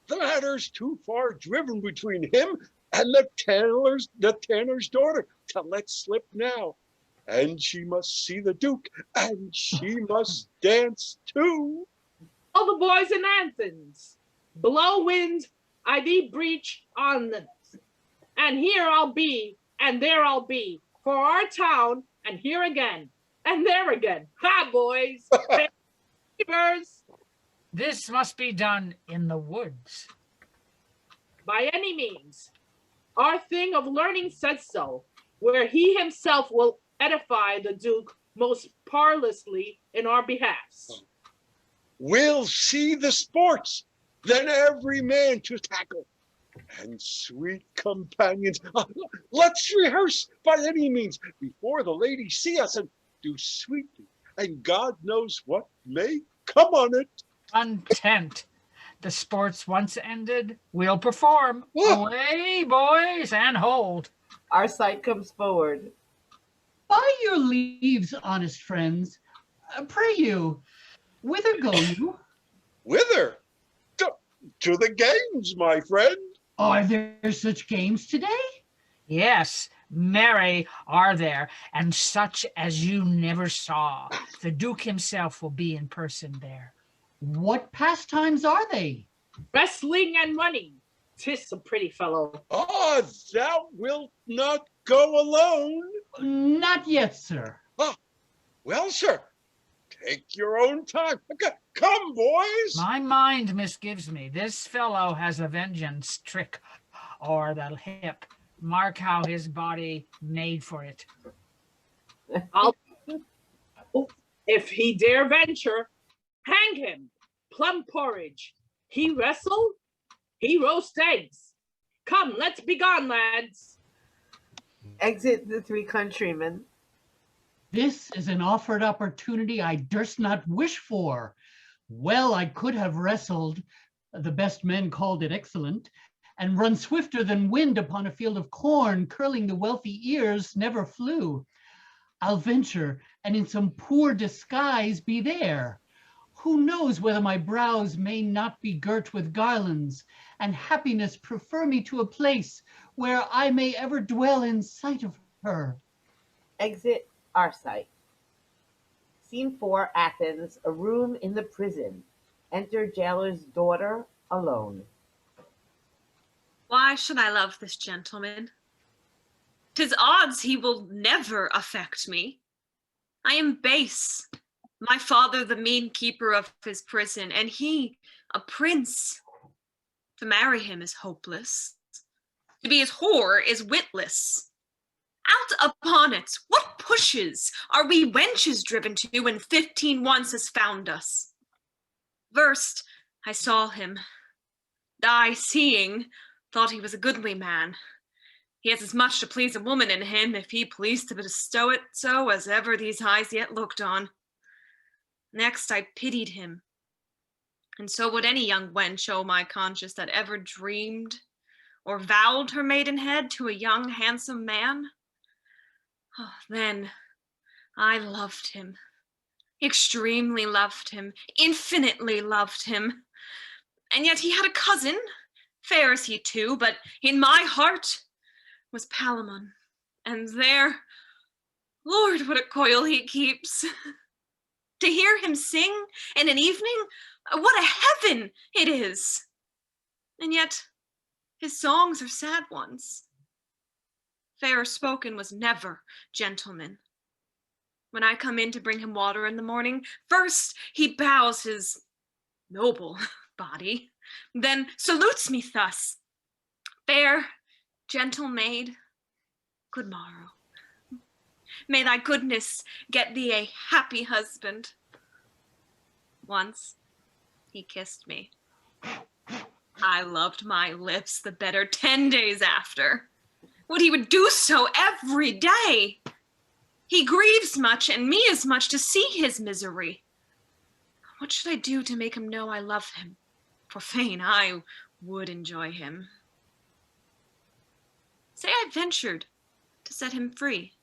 The matter's too far driven between him and the tanner's daughter to let slip now. And she must see the Duke, and she must dance too. All the boys in Athens, blow wind, I be breach on them. And here I'll be, and there I'll be, for our town, and here again, and there again. Ha, boys! Beavers! This must be done in the woods. By any means. Our thing of learning said so, where he himself will edify the Duke most parlously in our behalfs. We'll see the sports, then every man to tackle. And sweet companions, let's rehearse by any means before the ladies see us and do sweetly, and God knows what may come on it. Content. The sports once ended, we'll perform. Away, boys, and hold. Arcite comes forward. By your leaves, honest friends, pray you, whither go you? Whither? To the games, my friend. Are there such games today? Yes, merry are there, and such as you never saw. The Duke himself will be in person there. What pastimes are they? Wrestling and running. 'Tis a pretty fellow. Ah, thou wilt not go alone. Not yet, sir. Well, sir, take your own time. Come, boys. My mind misgives me. This fellow has a vengeance trick o'er the hip. Mark how his body made for it. If he dare venture, hang him. Plum porridge. He wrestle, he roast eggs. Come, let's be gone, lads. Exit the three countrymen. This is an offered opportunity I durst not wish for. Well, I could have wrestled, the best men called it excellent, and run swifter than wind upon a field of corn, curling the wealthy ears never flew. I'll venture, and in some poor disguise be there. Who knows whether my brows may not be girt with garlands, and happiness prefer me to a place where I may ever dwell in sight of her. Exit Arcite. Scene 4, Athens, a room in the prison. Enter jailer's daughter alone. Why should I love this gentleman? 'Tis odds he will never affect me. I am base, my father the mean keeper of his prison, and he a prince. To marry him is hopeless. To be his whore is witless. Out upon it, what pushes are we wenches driven to when 15 once has found us? First I saw him. I, seeing, thought he was a goodly man. He has as much to please a woman in him, if he pleased to bestow it so, as ever these eyes yet looked on. Next I pitied him, and so would any young wench, O my conscience, that ever dreamed or vowed her maidenhead to a young handsome man. Oh, then I loved him, extremely loved him, infinitely loved him. And yet he had a cousin, fair as he too, but in my heart was Palamon. And there, Lord, what a coil he keeps. To hear him sing in an evening, what a heaven it is. And yet his songs are sad ones. Fairer spoken was never gentleman. When I come in to bring him water in the morning, first he bows his noble body, then salutes me thus. Fair, gentle maid, good morrow. May thy goodness get thee a happy husband. Once he kissed me. I loved my lips the better 10 days after. Would he would do so every day. He grieves much, and me as much, to see his misery. What should I do to make him know I love him? For fain I would enjoy him. Say I ventured to set him free.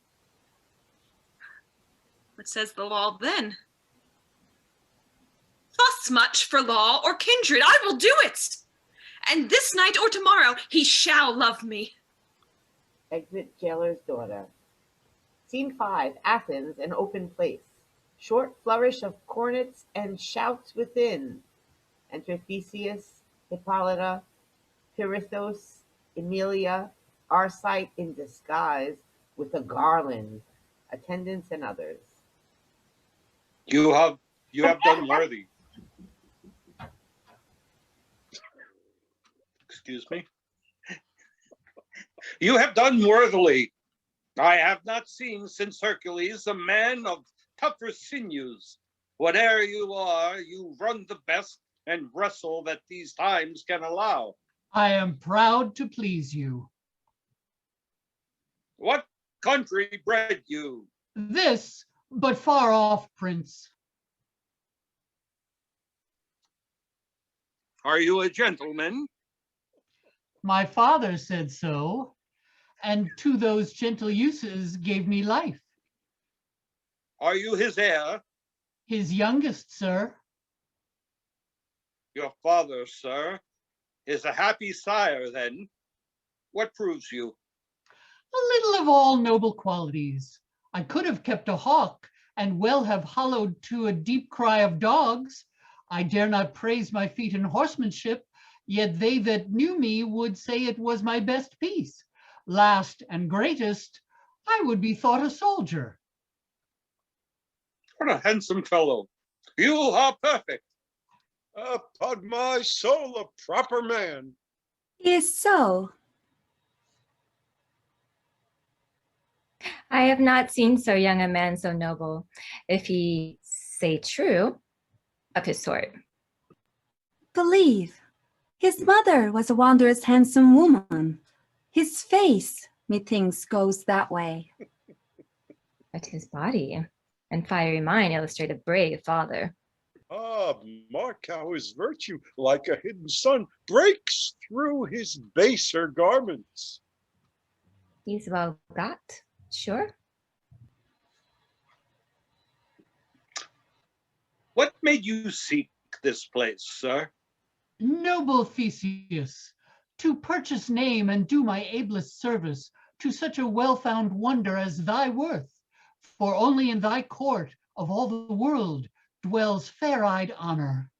What says the law then? Thus much for law or kindred, I will do it. And this night or tomorrow he shall love me. Exit jailer's daughter. Scene 5, Athens, an open place. Short flourish of cornets and shouts within. Enter Theseus, Hippolyta, Pirithous, Emilia, Arcite in disguise with a garland, attendants and others. You have done worthy. Excuse me. You have done worthily. I have not seen since Hercules a man of tougher sinews. Whate'er you are, you run the best and wrestle that these times can allow. I am proud to please you. What country bred you? This, but far off, Prince. Are you a gentleman? My father said so, and to those gentle uses gave me life. Are you his heir? His youngest, sir. Your father, sir, is a happy sire then. What proves you? A little of all noble qualities. I could have kept a hawk, and well have hollowed to a deep cry of dogs. I dare not praise my feat in horsemanship, yet they that knew me would say it was my best piece. Last and greatest, I would be thought a soldier. What a handsome fellow. You are perfect. Upon my soul, a proper man. He is so. I have not seen so young a man so noble, if he say true, of his sort. Believe. His mother was a wondrous handsome woman. His face, methinks, goes that way. But his body and fiery mind illustrate a brave father. Ah, mark how his virtue, like a hidden sun, breaks through his baser garments. He's well got, sure. What made you seek this place, sir? Noble Theseus, to purchase name and do my ablest service to such a well-found wonder as thy worth, for only in thy court of all the world dwells fair-eyed honor.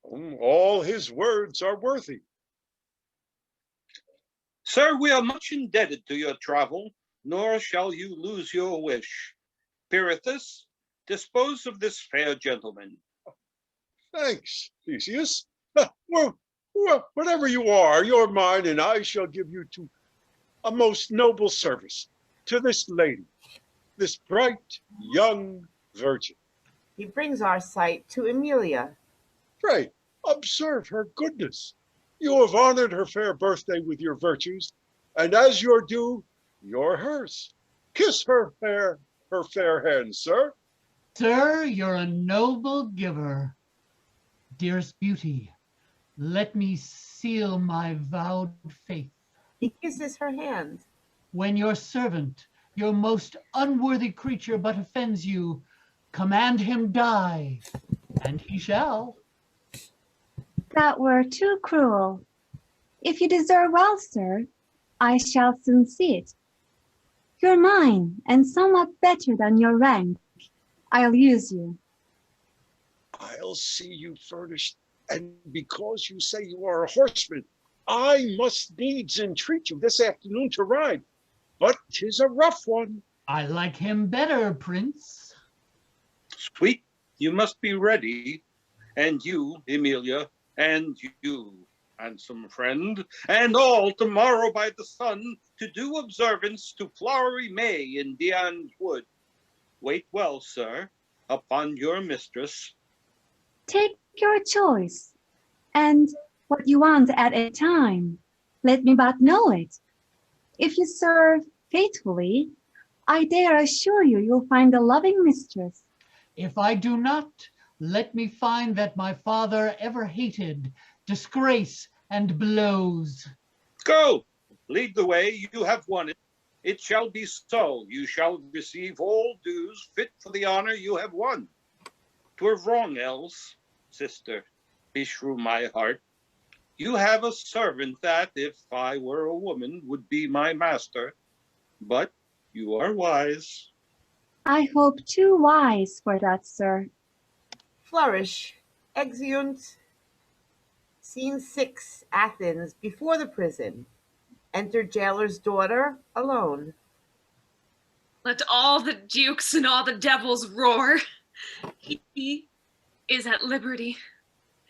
All his words are worthy. Sir, we are much indebted to your travel, nor shall you lose your wish. Pirithous, dispose of this fair gentleman. Thanks, Theseus. Well, whatever you are, you're mine, and I shall give you to a most noble service to this lady, this bright young virgin. He brings our sight to Emilia. Pray, observe her goodness. You have honored her fair birthday with your virtues, and as your due, you're hers. Kiss her fair hand, sir. Sir, you're a noble giver. Dearest beauty, let me seal my vowed faith. He kisses her hand. When your servant, your most unworthy creature but offends you, command him die, and he shall. That were too cruel. If you deserve well, sir, I shall soon see it. You're mine, and somewhat better than your rank. I'll use you. I'll see you furnished, and because you say you are a horseman, I must needs entreat you this afternoon to ride, but 'tis a rough one. I like him better, Prince. Sweet, you must be ready, and you, Emilia, and you, handsome friend, and all tomorrow by the sun to do observance to flowery May in Dian's wood. Wait well, sir, upon your mistress. Take your choice, and what you want at a time. Let me but know it. If you serve faithfully, I dare assure you you'll find a loving mistress. If I do not, let me find that my father ever hated disgrace and blows. Go, lead the way, you have won it. It shall be so. You shall receive all dues fit for the honor you have won. 'Twere wrong else, sister, beshrew my heart. You have a servant that, if I were a woman, would be my master. But you are wise. I hope too wise for that, sir. Flourish. Exeunt. Scene 6. Athens. Before the prison. Enter jailer's daughter, alone. Let all the dukes and all the devils roar. He is at liberty.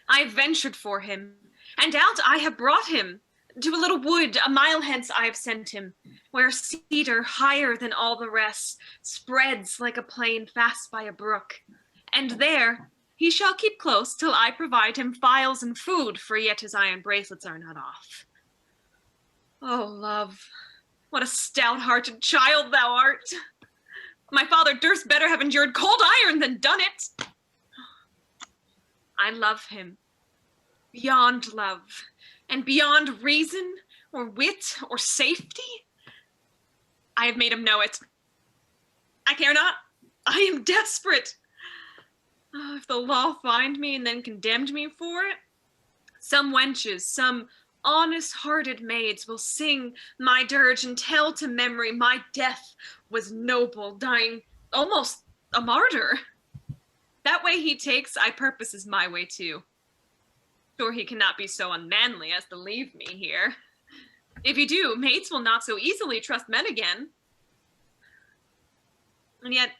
I have ventured for him, and out I have brought him. To a little wood a mile hence I have sent him, where a cedar higher than all the rest spreads like a plain fast by a brook. And there he shall keep close till I provide him files and food, for yet his iron bracelets are not off. Oh, love, what a stout-hearted child thou art! My father durst better have endured cold iron than done it. I love him, beyond love, and beyond reason, or wit, or safety. I have made him know it. I care not. I am desperate. Oh, if the law find me and then condemned me for it, some wenches, some honest-hearted maids will sing my dirge and tell to memory my death was noble, dying almost a martyr. That way he takes, I purpose is my way too. Sure he cannot be so unmanly as to leave me here. If he do, mates will not so easily trust men again. And yet,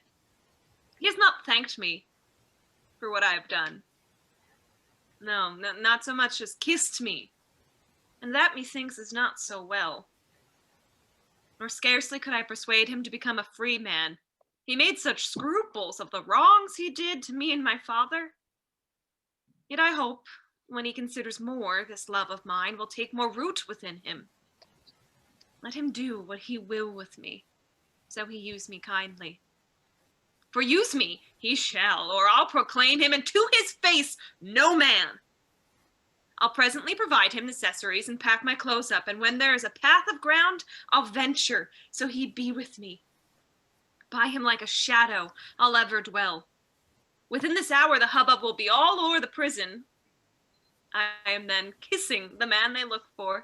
he has not thanked me for what I have done. No, not so much as kissed me. And that, methinks, is not so well. Nor scarcely could I persuade him to become a free man. He made such scruples of the wrongs he did to me and my father. Yet I hope, when he considers more, this love of mine will take more root within him. Let him do what he will with me, so he use me kindly. For use me he shall, or I'll proclaim him, and to his face no man. I'll presently provide him necessaries and pack my clothes up, and when there is a path of ground, I'll venture, so he be with me. By him like a shadow I'll ever dwell. Within this hour the hubbub will be all o'er the prison. I am then kissing the man they look for.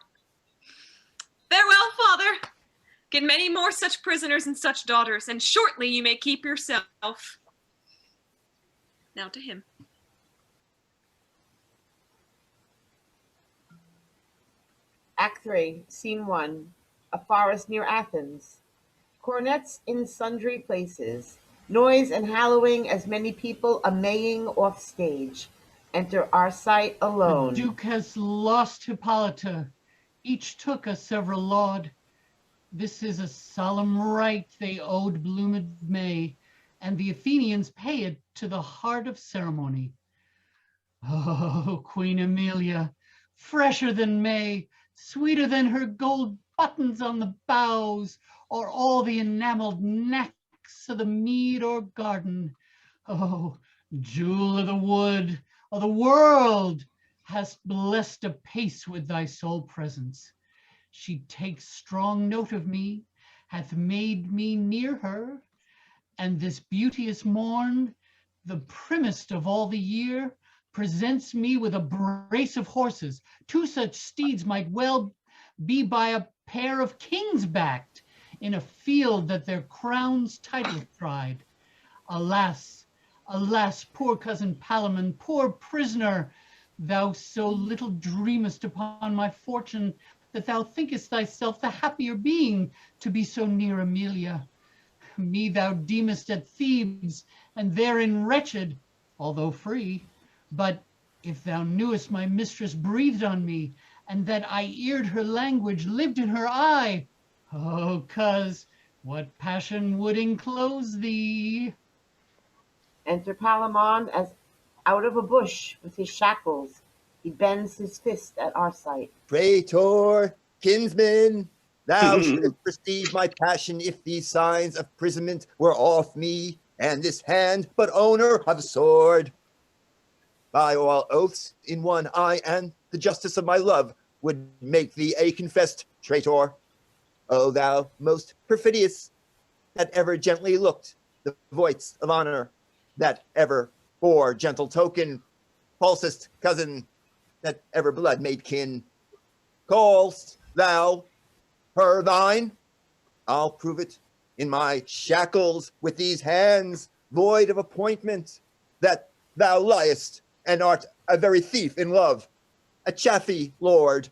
Farewell, father! Get many more such prisoners and such daughters, and shortly you may keep yourself. Now to him. Act 3, Scene 1. A forest near Athens. Cornets in sundry places. Noise and hallowing as many people a-maying off stage. Enter Arcite alone. The Duke has lost Hippolyta. Each took a several laud. This is a solemn rite they owed bloomed May, and the Athenians pay it to the heart of ceremony. Oh, Queen Amelia, fresher than May, sweeter than her gold buttons on the boughs, or all the enameled necks of the mead or garden. Oh, jewel of the wood, of the world, hast blessed apace with thy sole presence. She takes strong note of me, hath made me near her, and this beauteous morn, the primmest of all the year, presents me with a brace of horses. Two such steeds might well be by a pair of kings backed, in a field that their crown's title tried. Alas, alas, poor cousin Palamon, poor prisoner, thou so little dreamest upon my fortune, that thou thinkest thyself the happier being to be so near Amelia. Me thou deemest at Thebes, and therein wretched, although free. But if thou knewest my mistress breathed on me, and that I eared her language, lived in her eye, oh, coz, what passion would enclose thee? Enter Palamon as out of a bush with his shackles. He bends his fist at Arcite. Traitor, kinsman, thou shouldst perceive my passion if these signs of imprisonment were off me, and this hand but owner of a sword. By all oaths in one eye and the justice of my love would make thee a confessed traitor. O thou most perfidious, that ever gently looked the voice of honor, that ever bore gentle token, falsest cousin, that ever blood made kin. Call'st thou her thine? I'll prove it in my shackles with these hands void of appointment, that thou liest and art a very thief in love, a chaffy lord,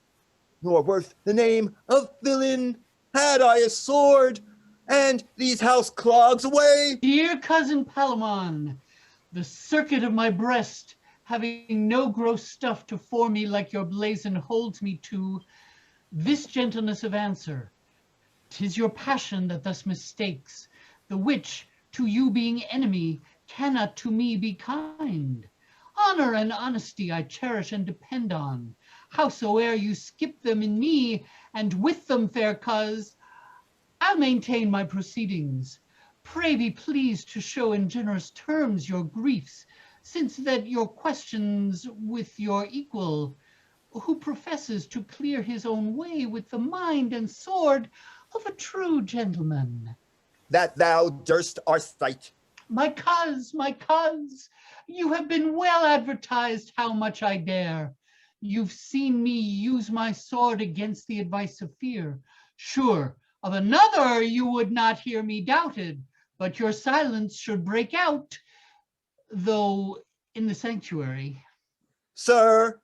nor worth the name of villain. Had I a sword and these house clogs away. Dear cousin Palamon, the circuit of my breast, having no gross stuff to form me like your blazon holds me to, this gentleness of answer, 'tis your passion that thus mistakes, the which, to you being enemy, cannot to me be kind. Honor and honesty I cherish and depend on, howsoe'er you skip them in me, and with them, fair coz, I'll maintain my proceedings. Pray be pleased to show in generous terms your griefs, since that your questions with your equal, who professes to clear his own way with the mind and sword of a true gentleman. That thou durst our sight. My coz, you have been well advertised how much I dare. You've seen me use my sword against the advice of fear. Sure, of another you would not hear me doubted, but your silence should break out, though in the sanctuary. Sir,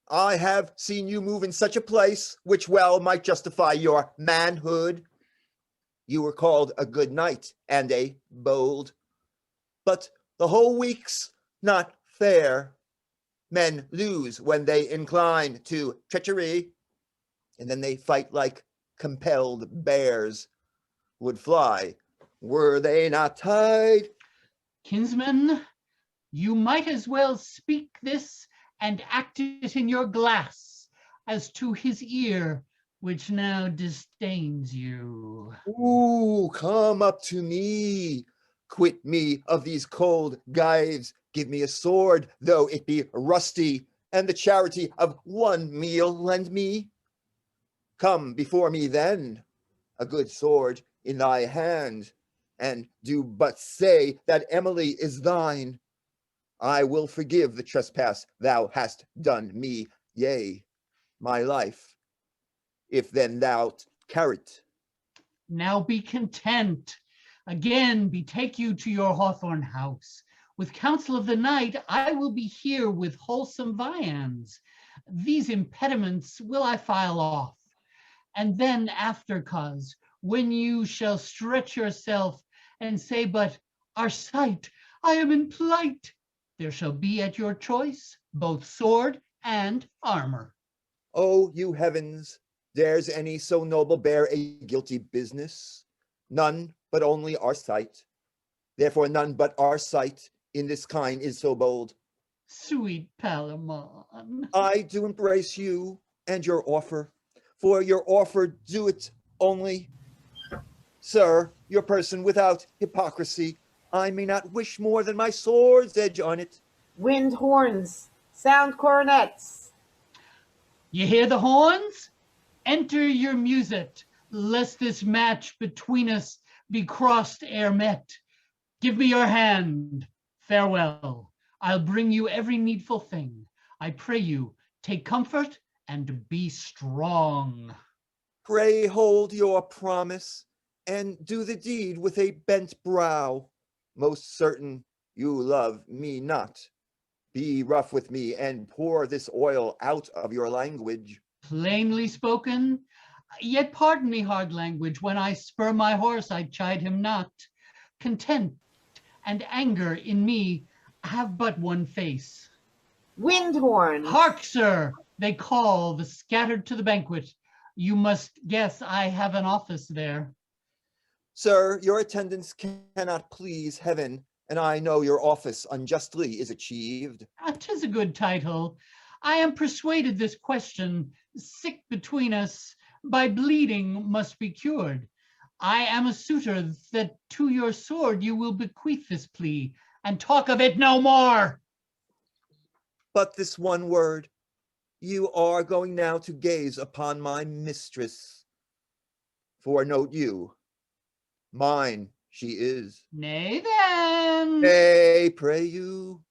I have seen you move in such a place, which well might justify your manhood. You were called a good knight and a bold, but the whole week's not fair. Men lose when they incline to treachery, and then they fight like compelled bears would fly, were they not tied. Kinsman, you might as well speak this and act it in your glass as to his ear, which now disdains you. Ooh, come up to me. Quit me of these cold gyves. Give me a sword, though it be rusty, and the charity of one meal lend me. Come before me then, a good sword in thy hand, and do but say that Emily is thine. I will forgive the trespass thou hast done me, yea, my life, if then thou'lt carry't. Now be content. Again betake you to your hawthorn house. With counsel of the night, I will be here with wholesome viands. These impediments will I file off. And then after cause, when you shall stretch yourself and say but, our sight, I am in plight, there shall be at your choice both sword and armor. O you heavens, dares any so noble bear a guilty business? None, but only our sight. Therefore none but our sight in this kind is so bold. Sweet Palamon. I do embrace you and your offer, for your offer do it only. Sir, your person without hypocrisy, I may not wish more than my sword's edge on it. Wind horns, sound cornets. You hear the horns? Enter your muset, lest this match between us be crossed ere met. Give me your hand. Farewell. I'll bring you every needful thing. I pray you, take comfort and be strong. Pray hold your promise and do the deed with a bent brow. Most certain you love me not. Be rough with me and pour this oil out of your language. Plainly spoken, yet pardon me hard language. When I spur my horse, I chide him not. Content and anger in me have but one face. Wind horns. Hark, sir, they call the scattered to the banquet. You must guess I have an office there. Sir, your attendance cannot please heaven, and I know your office unjustly is achieved. 'Tis a good title. I am persuaded this question, sick between us, by bleeding must be cured. I am a suitor that to your sword you will bequeath this plea, and talk of it no more. But this one word, you are going now to gaze upon my mistress. For note you, mine she is. Nay then. Nay, pray you,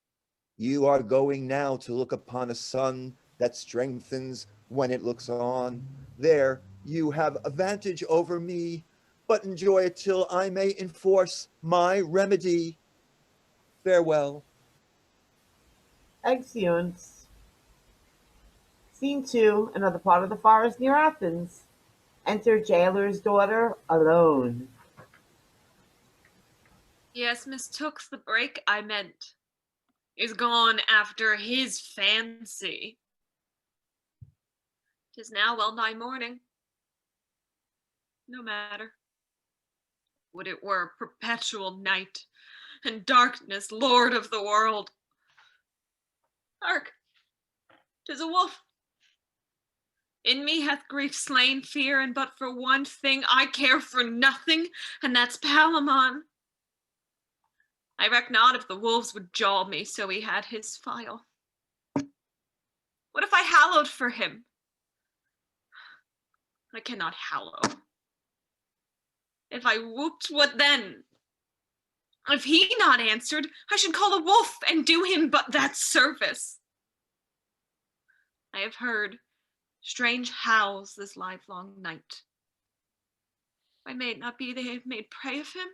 you are going now to look upon a sun that strengthens when it looks on. There you have a vantage over me, but enjoy it till I may enforce my remedy. Farewell. Exeunt. Scene 2, another part of the forest near Athens. Enter jailer's daughter alone. Yes, mistook the break I meant. Is gone after his fancy. 'Tis now well nigh morning. No matter. Would it were perpetual night, and darkness lord of the world. Hark! 'Tis a wolf. In me hath grief slain fear, and but for one thing I care for nothing, and that's Palamon. I reck not if the wolves would jaw me, so he had his file. What if I hallowed for him? I cannot hallow. If I whooped, what then? If he not answered, I should call a wolf and do him but that service. I have heard strange howls this livelong night. Why may it not be they have made prey of him?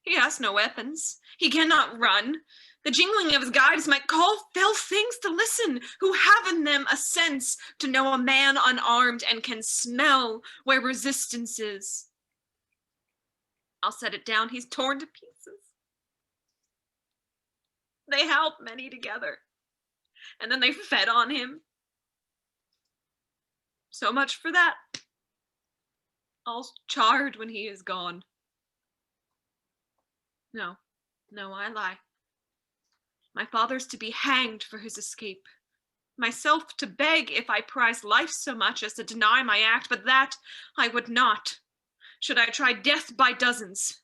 He has no weapons. He cannot run. The jingling of his guides might call fell things to listen, who have in them a sense to know a man unarmed and can smell where resistance is. I'll set it down, he's torn to pieces. They howled many together, and then they fed on him. So much for that. All's charred when he is gone. No, I lie. My father's to be hanged for his escape. Myself to beg if I prize life so much as to deny my act, but that I would not, should I try death by dozens.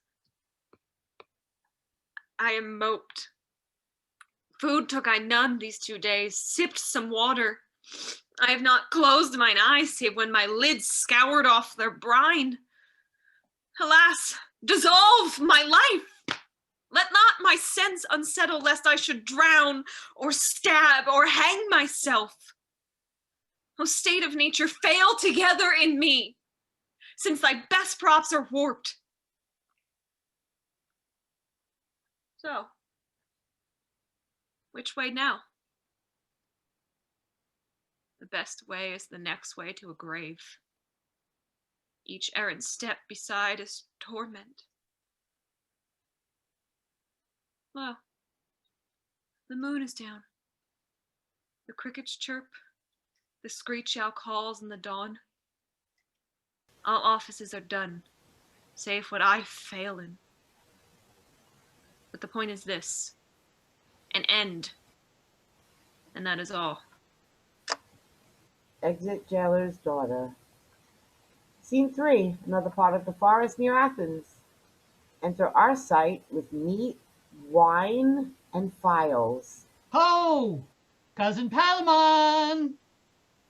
I am moped. Food took I none these 2 days, sipped some water. I have not closed mine eyes save when my lids scoured off their brine. Alas, dissolve my life! Let not my sense unsettle, lest I should drown, or stab, or hang myself. O state of nature, fail together in me, since thy best props are warped. So, which way now? The best way is the next way to a grave. Each errant step beside is torment. Lo, the moon is down. The crickets chirp, the screech owl calls in the dawn. All offices are done, save what I fail in. But the point is this, an end, and that is all. Exit jailer's daughter. Scene 3, another part of the forest near Athens. Enter Arcite with meat, wine, and files. Ho! Cousin Palamon!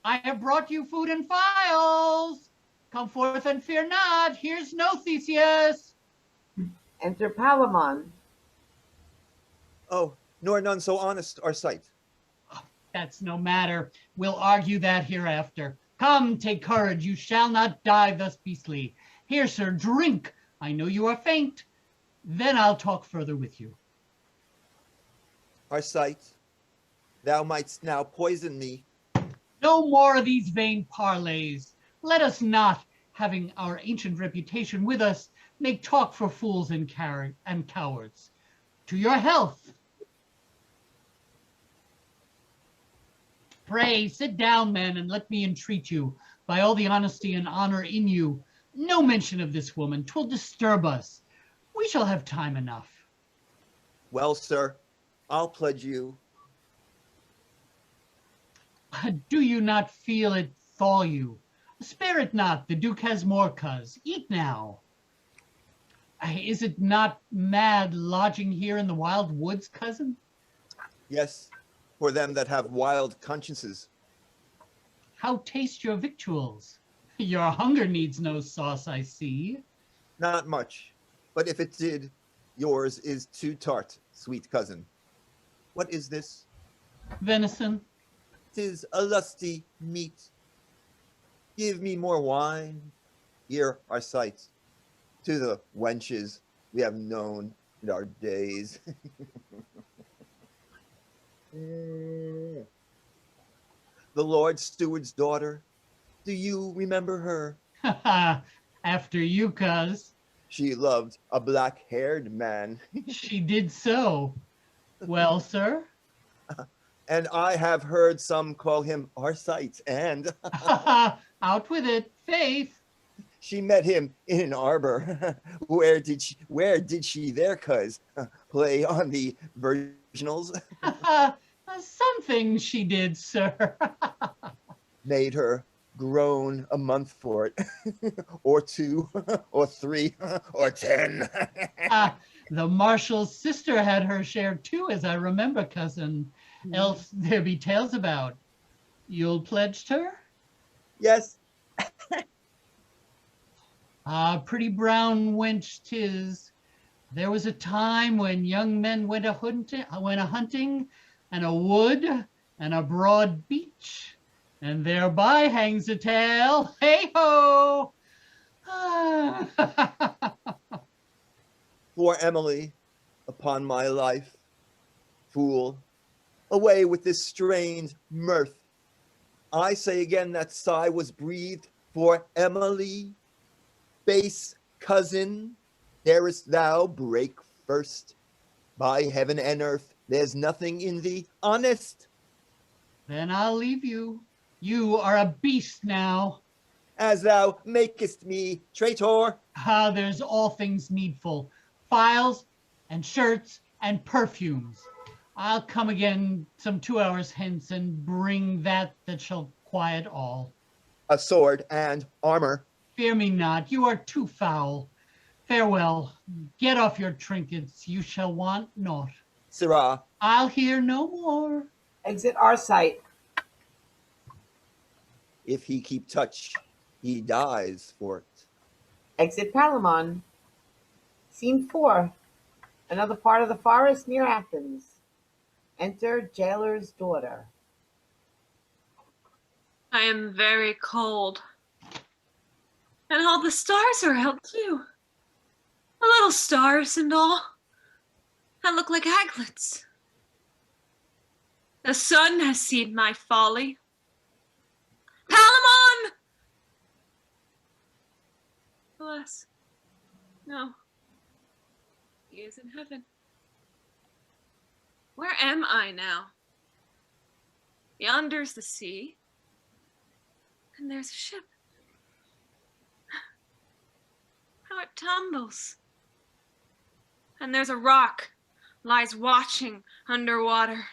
I have brought you food and files. Come forth and fear not. Here's no Theseus. Enter Palamon. Oh, nor none so honest our sight. That's no matter. We'll argue that hereafter. Come, take courage. You shall not die thus beastly. Here, sir, drink. I know you are faint. Then I'll talk further with you. Our sight, thou mightst now poison me. No more of these vain parleys. Let us not, having our ancient reputation with us, make talk for fools and cowards. To your health. Pray, sit down, men, and let me entreat you, by all the honesty and honor in you, no mention of this woman. 'Twill disturb us. We shall have time enough. Well, sir, I'll pledge you. Do you not feel it thaw you? Spare it not, the Duke has more, cuz. Eat now. Is it not mad lodging here in the wild woods, cousin? Yes, for them that have wild consciences. How taste your victuals? Your hunger needs no sauce, I see. Not much, but if it did, yours is too tart, sweet cousin. What is this? Venison. 'Tis a lusty meat. Give me more wine. Here are sights to the wenches we have known in our days. The Lord Steward's daughter, do you remember her? After you, cuz. She loved a black-haired man. She did so. Well, sir? And I have heard some call him Arcite, and Out with it, Faith. she met him in an arbor. Where did she there, cuz? Play on the virginals? Something she did, sir. Made her groan a month for it, or 2, or 3, or 10. The marshal's sister had her share too, as I remember, cousin. Else there be tales about. You'll pledged her? Yes. Pretty brown wench 'tis. There was a time when young men went a hunting, and a wood, and a broad beach, and thereby hangs a tale. Hey ho! For Emily, upon my life, fool, away with this strange mirth. I say again that sigh was breathed for Emily. Base cousin, darest thou break first? By heaven and earth, there's nothing in thee honest. Then I'll leave you. You are a beast now. As thou makest me, traitor. There's all things needful. Files and shirts and perfumes. I'll come again some 2 hours hence and bring that shall quiet all. A sword and armor. Fear me not, you are too foul. Farewell, get off your trinkets, you shall want naught. Sirrah. I'll hear no more. Exit Arcite. If he keep touch, he dies for it. Exit Palamon. Scene 4. Another part of the forest near Athens. Enter jailer's daughter. I am very cold. And all the stars are out too. The little stars and all. I look like aglets. The sun has seen my folly. Palamon! Alas, no. He is in heaven. Where am I now? Yonder's the sea. And there's a ship. How it tumbles. And there's a rock lies watching underwater.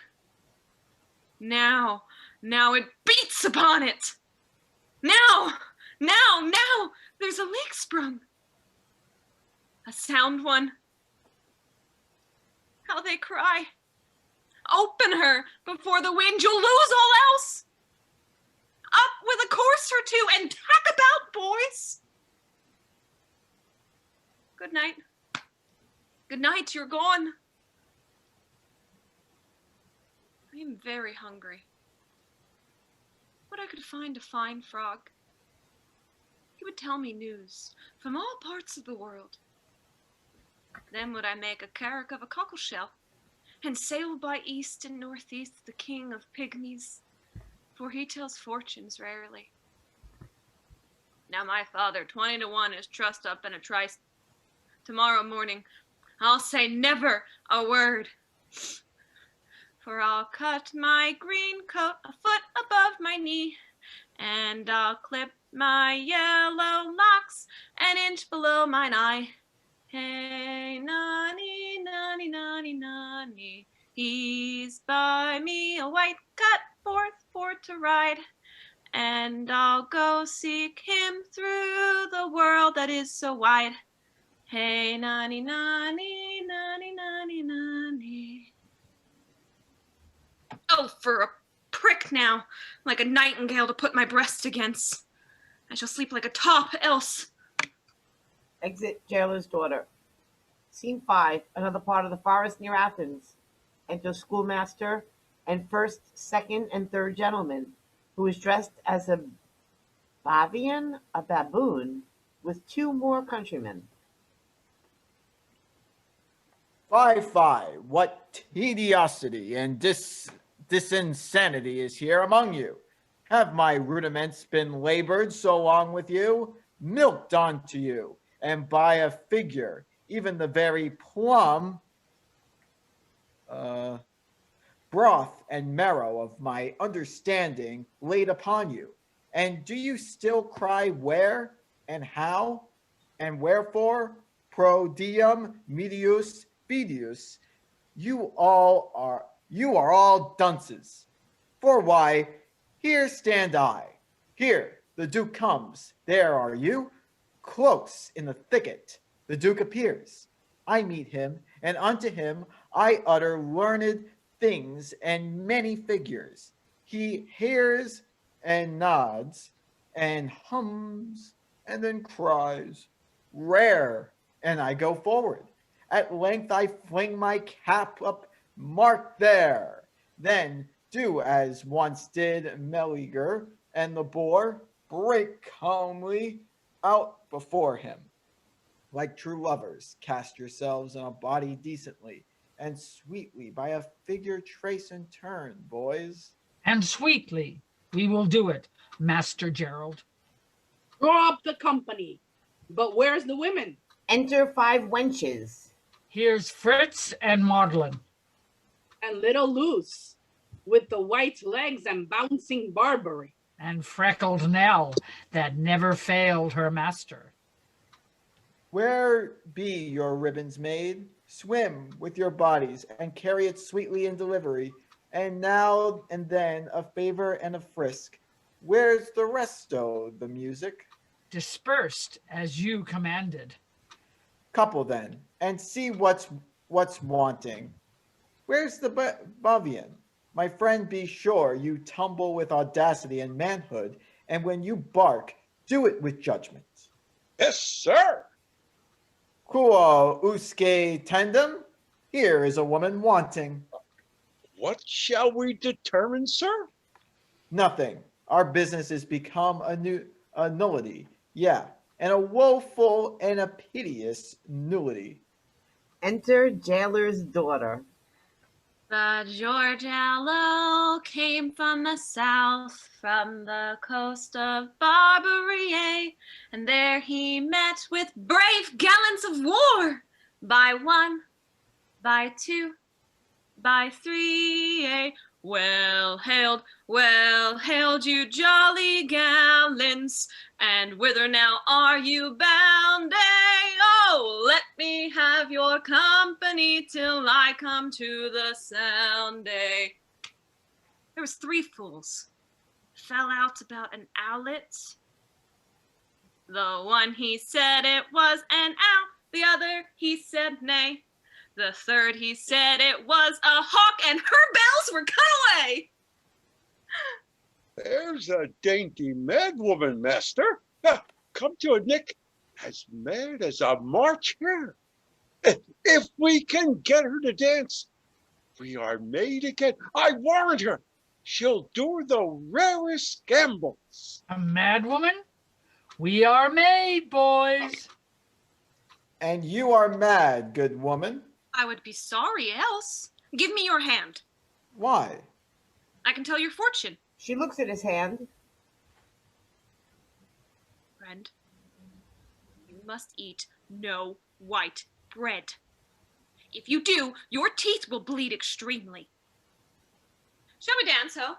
Now it beats upon it. Now, there's a leak sprung. A sound one. How they cry. Open her before the wind, you'll lose all else. Up with a course or two and tack about, boys. Good night. Good night, you're gone. I am very hungry. Would I could find a fine frog. He would tell me news from all parts of the world. Then would I make a carrack of a cockleshell and sail by east and northeast the king of pygmies, for he tells fortunes rarely. Now my father, 20 to 1, is trussed up in a trice. Tomorrow morning, I'll say never a word, for I'll cut my green coat a foot above my knee, and I'll clip my yellow locks an inch below mine eye. Hey, nani, nani, nani, nani, he's by me a white cut forth for to ride, and I'll go seek him through the world that is so wide. Hey, nani, nani, nani, nani, nani. Oh, for a prick now, like a nightingale to put my breast against. I shall sleep like a top, else. Exit Jailer's Daughter. Scene 5, another part of the forest near Athens. Enter schoolmaster and first, second, and third gentlemen, who is dressed as a baboon, with two more countrymen. Fie, what tediosity and disinsanity is here among you? Have my rudiments been labored so long with you, milked onto you, and by a figure, even the very plum, broth and marrow of my understanding laid upon you? And do you still cry where and how and wherefore? Pro diem medius fidius. You are all dunces. For why, here stand I. Here the Duke comes. There are you. Close in the thicket the Duke appears. I meet him, and unto him I utter learned things and many figures. He hears and nods and hums and then cries, rare, and I go forward. At length I fling my cap up, mark there. Then do as once did Meleager and the boar, break calmly out before him. Like true lovers, cast yourselves on a body decently, and sweetly by a figure trace and turn, boys. And sweetly we will do it, Master Gerald. Draw up the company. But where's the women? Enter 5 wenches. Here's Fritz and Maudlin. And little Luce, with the white legs and bouncing Barbary. And freckled Nell, that never failed her master. Where be your ribbons made? Swim with your bodies and carry it sweetly in delivery. And now and then a favor and a frisk. Where's the resto, the music? Dispersed as you commanded. Couple then, and see what's wanting. Where's the Bavian? My friend, be sure you tumble with audacity and manhood, and when you bark, do it with judgment. Yes, sir. Quo usque tandem? Here is a woman wanting. What shall we determine, sir? Nothing. Our business is become a nullity. Yeah, and a woeful and a piteous nullity. Enter Jailer's Daughter. The Georgiello came from the south, from the coast of Barbary, eh? And there he met with brave gallants of war, by 1, by 2, by 3, eh? Well hailed, you jolly gallants, and whither now are you bound, eh? Oh, let me have your company till I come to the sound, eh? There was 3 fools, fell out about an owlet. The one he said it was an owl, the other he said nay. The third he said it was a hawk, and her bells were cut away. There's a dainty mad woman, master. Ah, come to it, Nick. As mad as a March hare. If we can get her to dance, we are made again. I warrant her. She'll do the rarest gambols. A mad woman? We are made, boys. And you are mad, good woman. I would be sorry else. Give me your hand. Why? I can tell your fortune. She looks at his hand. Friend, you must eat no white bread. If you do, your teeth will bleed extremely. Shall we dance, ho?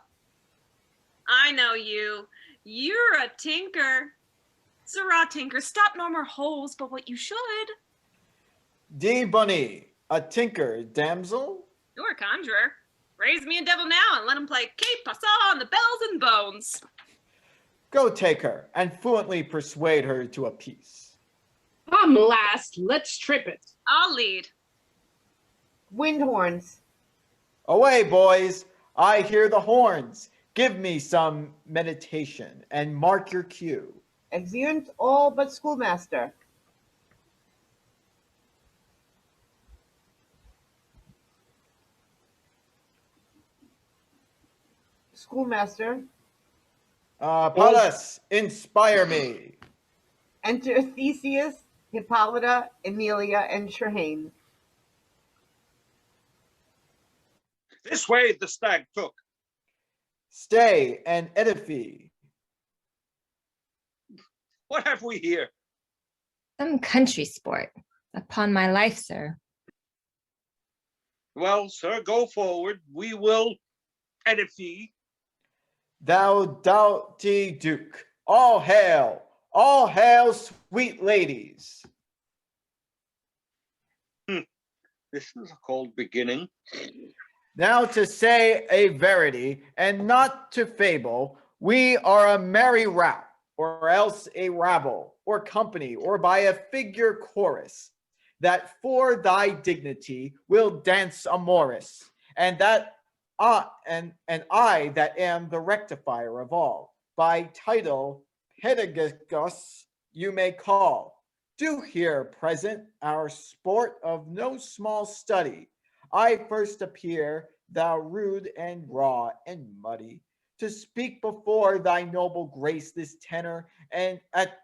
I know you. You're a tinker. Sirrah, tinker, stop no more holes but what you should. D. Bunny, a tinker, damsel? You're a conjurer. Raise me a devil now and let him play Que Pasa on the bells and bones. Go take her and fluently persuade her to a peace. Come, last, let's trip it. I'll lead. Wind horns. Away, boys. I hear the horns. Give me some meditation and mark your cue. Exeunt all but schoolmaster. Schoolmaster. Pallas, inspire me. Enter Theseus, Hippolyta, Emilia, and Trahane. This way the stag took. Stay and edify. What have we here? Some country sport. Upon my life, sir. Well, sir, go forward. We will edify. Thou doughty Duke, all hail, sweet ladies. This is a cold beginning. Now to say a verity, and not to fable, we are a merry rout, or else a rabble, or company, or by a figure chorus, that for thy dignity will dance a morris, and that and I that am the rectifier of all, by title pedagogos you may call. Do here present our sport of no small study. I first appear, thou rude and raw and muddy, to speak before thy noble grace this tenor, and at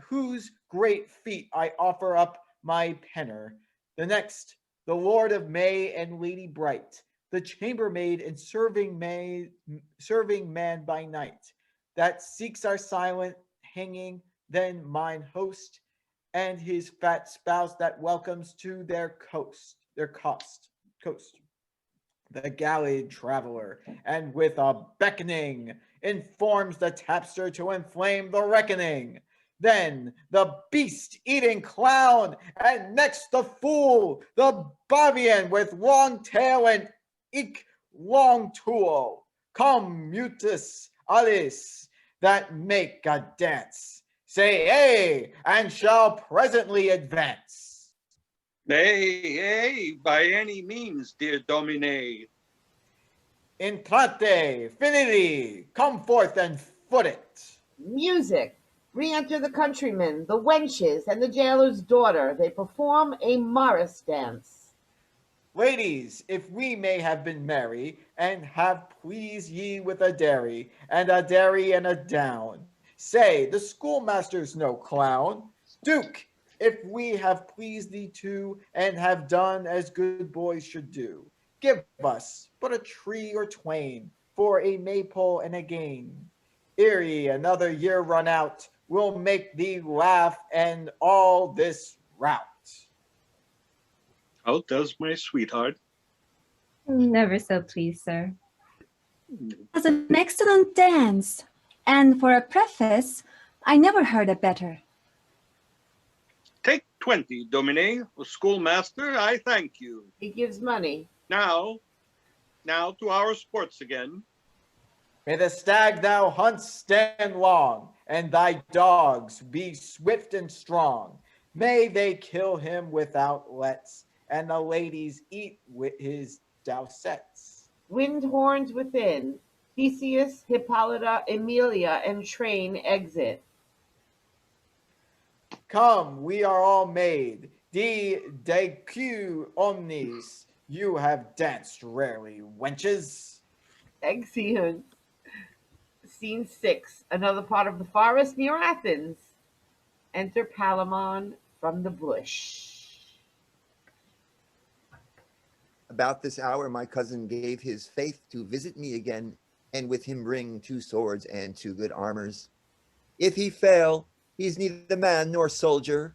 whose great feet I offer up my penner. The next, the Lord of May and Lady Bright, the chambermaid and serving man by night, that seeks our silent hanging, then mine host, and his fat spouse that welcomes to their coast. The gallied traveler, and with a beckoning, informs the tapster to inflame the reckoning. Then the beast-eating clown, and next the fool, the bavian with long tail and eke long tool. Come, mutus alice, that make a dance. Say ay, and shall presently advance. Nay, by any means, dear Domine. Intrate, finity, come forth and foot it. Music. Re-enter the countrymen, the wenches, and the jailer's daughter. They perform a morris dance. Ladies, if we may have been merry, and have pleased ye with a dairy, and a down, say, the schoolmaster's no clown. Duke, if we have pleased thee too, and have done as good boys should do, give us but a tree or twain, for a maypole and a gain. Ere another year run out, we'll make thee laugh and all this rout. How does my sweetheart? Never so pleased, sir. Was an excellent dance, and for a preface, I never heard a better. Take 20, Domine. Schoolmaster, I thank you. He gives money. Now to our sports again. May the stag thou huntst stand long, and thy dogs be swift and strong. May they kill him without lets, and the ladies eat with his dowsets. Wind horns within. Theseus, Hippolyta, Emilia, and Train exit. Come, we are all made. De omnes. You have danced rarely, wenches. Exeunt. Scene 6. Another part of the forest near Athens. Enter Palamon from the bush. About this hour my cousin gave his faith to visit me again, and with him bring 2 swords and 2 good armors. If he fail, he's neither man nor soldier.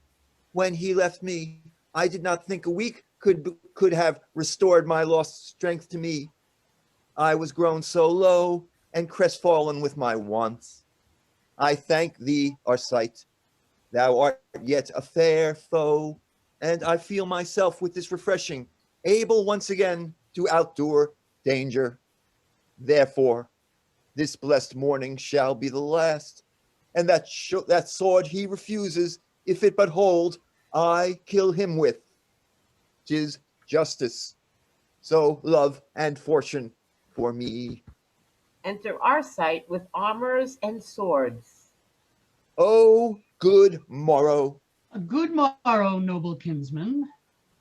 When he left me, I did not think a week could have restored my lost strength to me. I was grown so low and crestfallen with my wants. I thank thee, Arcite. Thou art yet a fair foe, and I feel myself with this refreshing, able once again to outdoor danger. Therefore, this blessed morning shall be the last, and that sword he refuses, if it but hold, I kill him with. 'Tis justice, so love and fortune for me. Enter Arcite with armors and swords. Oh, good morrow. A good morrow, noble kinsman.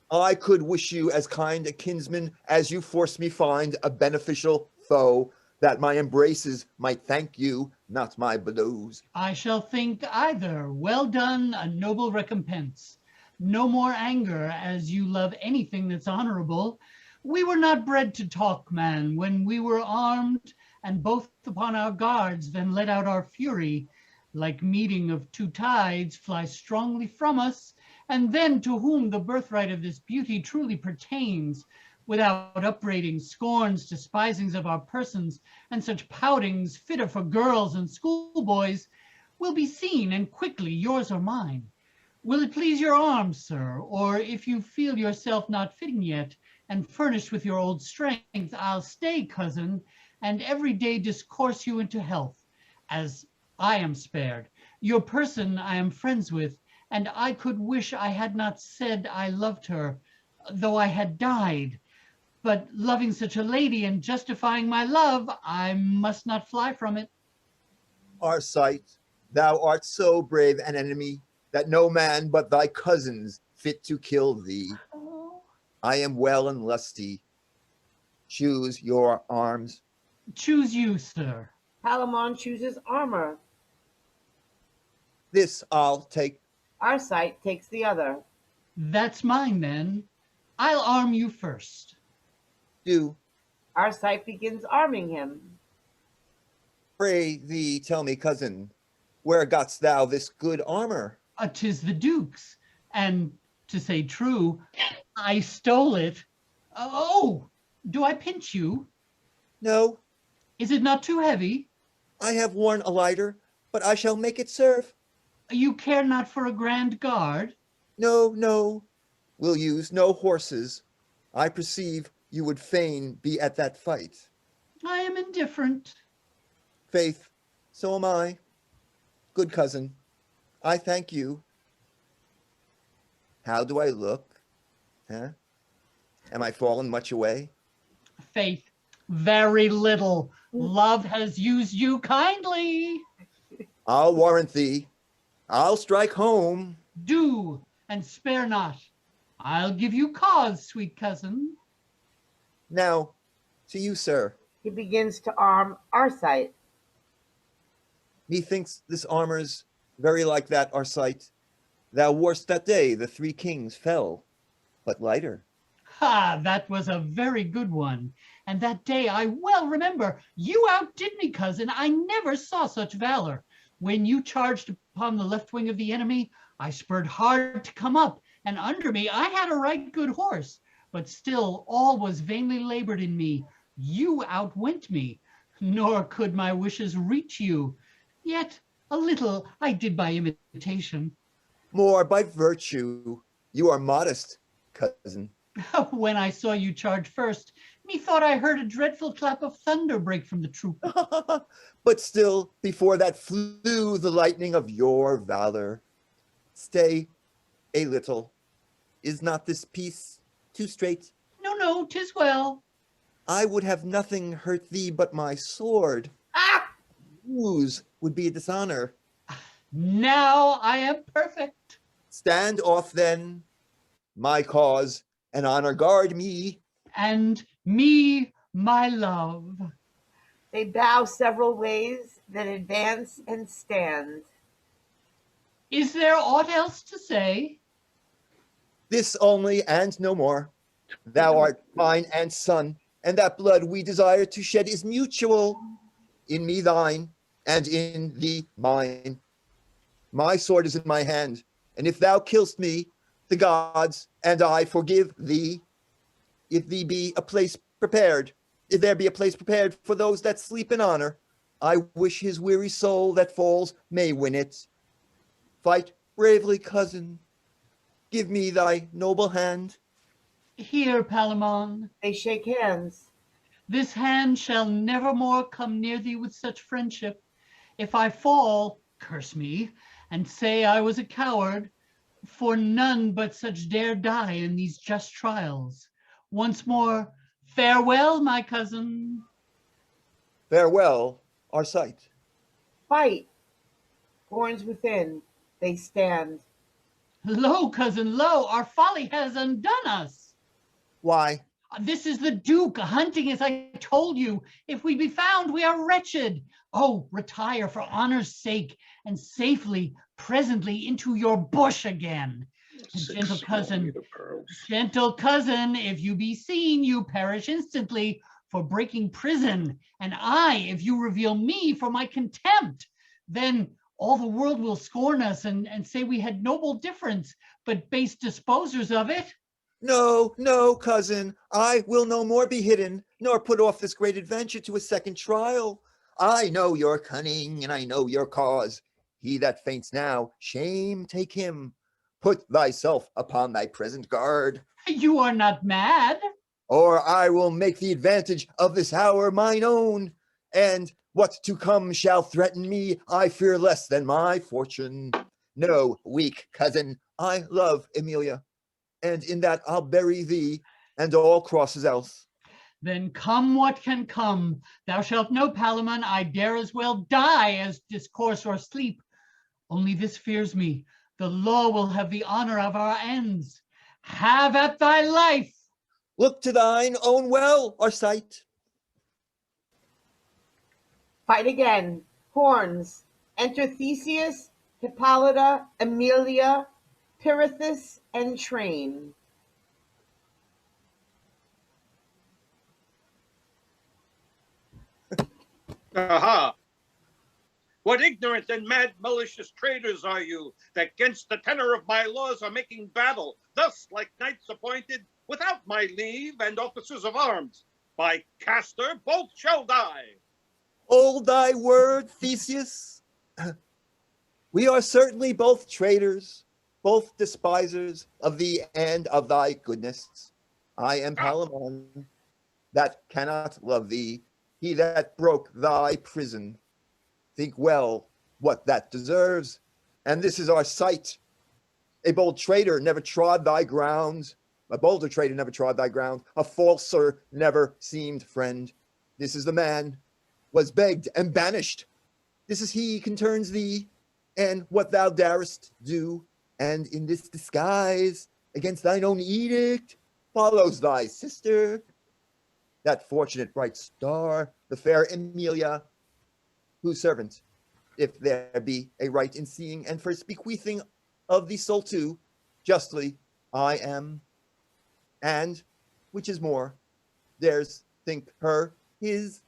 I could wish you as kind a kinsman as you force me find a beneficial foe, that my embraces might thank you, not my blows. I shall think either. Well done, a noble recompense. No more anger, as you love anything that's honorable. We were not bred to talk, man. When we were armed and both upon our guards, then let out our fury, like meeting of two tides, fly strongly from us, and then to whom the birthright of this beauty truly pertains, without upbraiding, scorns, despisings of our persons, and such poutings fitter for girls and schoolboys, will be seen, and quickly, yours or mine. Will it please your arms, sir, or if you feel yourself not fitting yet, and furnished with your old strength, I'll stay, cousin, and every day discourse you into health, as I am spared. Your person I am friends with, and I could wish I had not said I loved her, though I had died. But loving such a lady and justifying my love, I must not fly from it. Arcite, thou art so brave an enemy, that no man but thy cousins fit to kill thee. I am well and lusty. Choose your arms. Choose you, sir. Palamon chooses armor. This I'll take. Arcite takes the other. That's mine, then. I'll arm you first. Do. Arcite begins arming him. Pray thee, tell me, cousin, where gotst thou this good armor? 'Tis the Duke's, and to say true, I stole it. Oh, do I pinch you? No. Is it not too heavy? I have worn a lighter, but I shall make it serve. You care not for a grand guard? No, no. We'll use no horses. I perceive you would fain be at that fight. I am indifferent. Faith, so am I. Good cousin, I thank you. How do I look? Huh? Am I fallen much away? Faith, very little. Love has used you kindly. I'll warrant thee. I'll strike home. Do, and spare not. I'll give you cause, sweet cousin. Now, to you, sir. He begins to arm Arcite. Methinks this armor's very like that Arcite thou worst that day the three kings fell, but lighter. Ha, that was a very good one. And that day I well remember, you outdid me, cousin. I never saw such valor. When you charged upon the left wing of the enemy, I spurred hard to come up, and under me I had a right good horse, but still all was vainly labored in me. You outwent me, nor could my wishes reach you. Yet a little I did by imitation. More by virtue. You are modest, cousin. When I saw you charge first, methought I heard a dreadful clap of thunder break from the troop. But still, before that flew the lightning of your valor. Stay a little. Is not this piece too straight? No, no, 'tis well. I would have nothing hurt thee but my sword. Ah! Lose would be a dishonor. Now I am perfect. Stand off then. My cause and honor guard me. And me, my love. They bow several ways, then advance and stand. Is there aught else to say? This only and no more. Thou art mine and son, and that blood we desire to shed is mutual. In me thine, and in thee mine. My sword is in my hand, and if thou killst me, the gods and I forgive thee. If there be a place prepared for those that sleep in honor, I wish his weary soul that falls may win it. Fight bravely, cousin. Give me thy noble hand. Here, Palamon. They shake hands. This hand shall never more come near thee with such friendship. If I fall, curse me, and say I was a coward, for none but such dare die in these just trials. Once more, farewell, my cousin. Farewell, Arcite. Fight. horns within, they stand. Lo, cousin, lo, our folly has undone us. Why? This is the Duke hunting, as I told you. If we be found, we are wretched. Oh, retire for honor's sake, and safely, presently, into your bush again. Gentle cousin, if you be seen, you perish instantly for breaking prison. And I, if you reveal me, for my contempt. Then all the world will scorn us and say we had noble difference, but base disposers of it. No, no, cousin, I will no more be hidden, nor put off this great adventure to a second trial. I know your cunning, and I know your cause. He that faints now, shame take him. Put thyself upon thy present guard. You are not mad. Or I will make the advantage of this hour mine own, and what to come shall threaten me, I fear less than my fortune. No, weak cousin, I love Emilia, and in that I'll bury thee and all crosses else. Then come what can come. Thou shalt know, Palamon, I dare as well die as discourse or sleep. Only this fears me. The law will have the honor of our ends. Have at thy life. Look to thine own well, Arcite. Fight again. Horns. Enter Theseus, Hippolyta, Emilia, Pirithous, and Train. Aha! What ignorant and mad malicious traitors are you, that gainst the tenor of my laws are making battle, thus like knights appointed, without my leave and officers of arms. By Castor, both shall die. Hold thy word, Theseus. We are certainly both traitors, both despisers of thee and of thy goodness. I am Palamon, that cannot love thee, he that broke thy prison. Think well what that deserves, and this is our sight. A bold traitor never trod thy ground, a bolder traitor never trod thy ground, a falser never seemed friend. This is the man, was begged and banished. This is he concerns thee, and what thou darest do, and in this disguise, against thine own edict, follows thy sister, that fortunate bright star, the fair Emilia, whose servant, if there be a right in seeing and first bequeathing of the soul to, justly I am, and, which is more, dares think her his.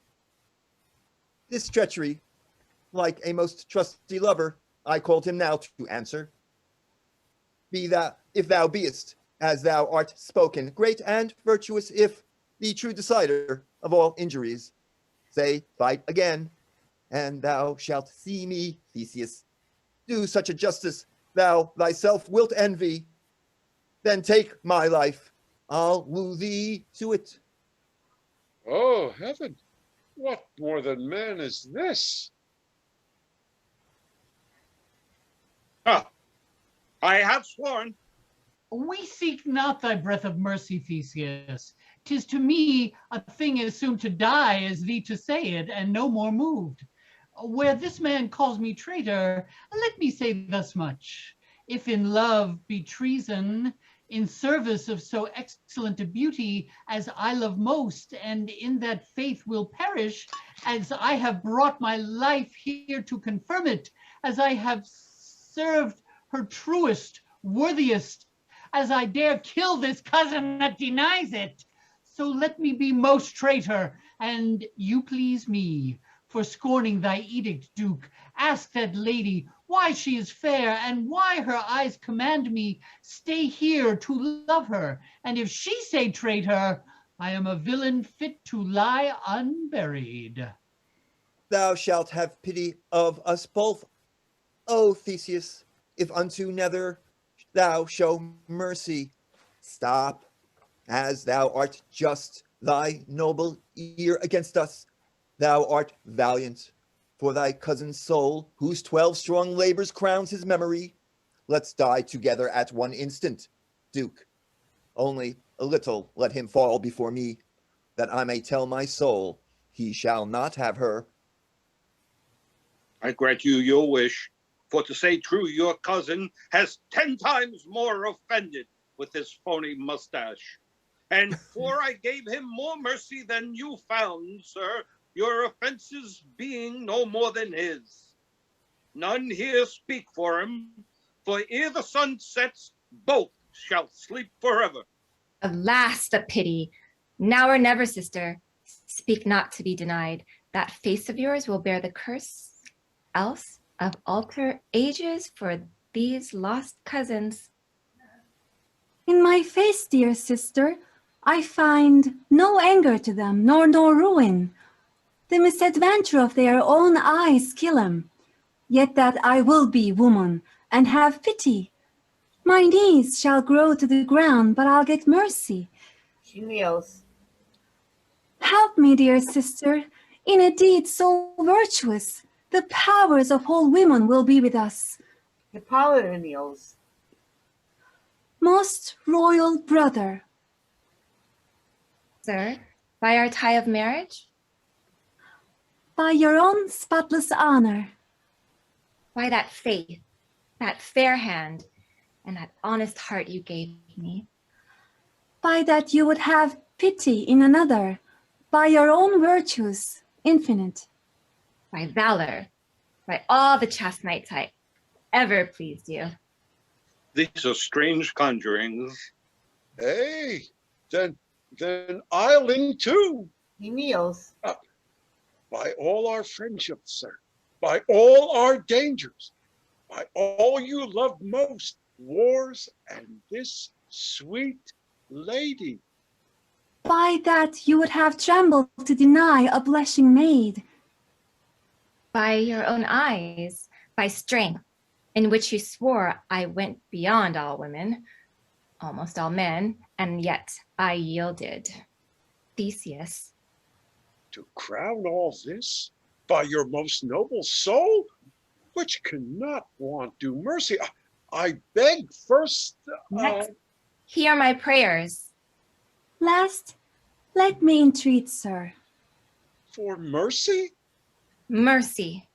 This treachery, like a most trusty lover, I called him now to answer. Be thou, if thou beest, as thou art spoken, great and virtuous, if the true decider of all injuries, say, fight again, and thou shalt see me, Theseus, do such a justice thou thyself wilt envy. Then take my life, I'll woo thee to it. Oh, heaven, what more than man is this? Ah, I have sworn. We seek not thy breath of mercy, Theseus. 'Tis to me a thing as soon to die as thee to say it, and no more moved. Where this man calls me traitor, let me say thus much. If in love be treason, in service of so excellent a beauty as I love most, and in that faith will perish, as I have brought my life here to confirm it, as I have served her truest, worthiest, as I dare kill this cousin that denies it. So let me be most traitor, and you please me. For scorning thy edict, Duke, ask that lady why she is fair, and why her eyes command me stay here to love her. And if she say traitor, I am a villain fit to lie unburied. Thou shalt have pity of us both, O Theseus, if unto nether thou show mercy. Stop, as thou art just, thy noble ear against us. Thou art valiant for thy cousin's soul, whose 12 strong labors crowns his memory. Let's die together at one instant, Duke. Only a little let him fall before me, that I may tell my soul he shall not have her. I grant you your wish. For to say true, your cousin has 10 times more offended with his phony mustache. And for I gave him more mercy than you found, sir, your offenses being no more than his. None here speak for him, for ere the sun sets, both shall sleep forever. Alas, the pity! Now or never, sister. Speak not to be denied. That face of yours will bear the curse, else of alter ages for these lost cousins. In my face, dear sister, I find no anger to them, nor ruin. The misadventure of their own eyes kill 'em. Yet that I will be woman, and have pity. My knees shall grow to the ground, but I'll get mercy. She kneels. Help me, dear sister, in a deed so virtuous. The powers of all women will be with us. Hippolyta kneels. Most royal brother, Sir, by our tie of marriage, by your own spotless honor, by that faith, that fair hand, and that honest heart you gave me, by that you would have pity in another, by your own virtues infinite, by valor, by all the chaste knights I ever pleased you. These are strange conjurings. Hey, then I'll in too. He kneels. By all our friendships, sir, by all our dangers, by all you love most, wars and this sweet lady. by that you would have trembled to deny a blushing maid, by your own eyes, by strength, in which you swore I went beyond all women, almost all men, and yet I yielded. Theseus. To crown all this, by your most noble soul, which cannot want due mercy, I beg first. Next, hear my prayers. last, let me entreat, sir. For mercy? Mercy.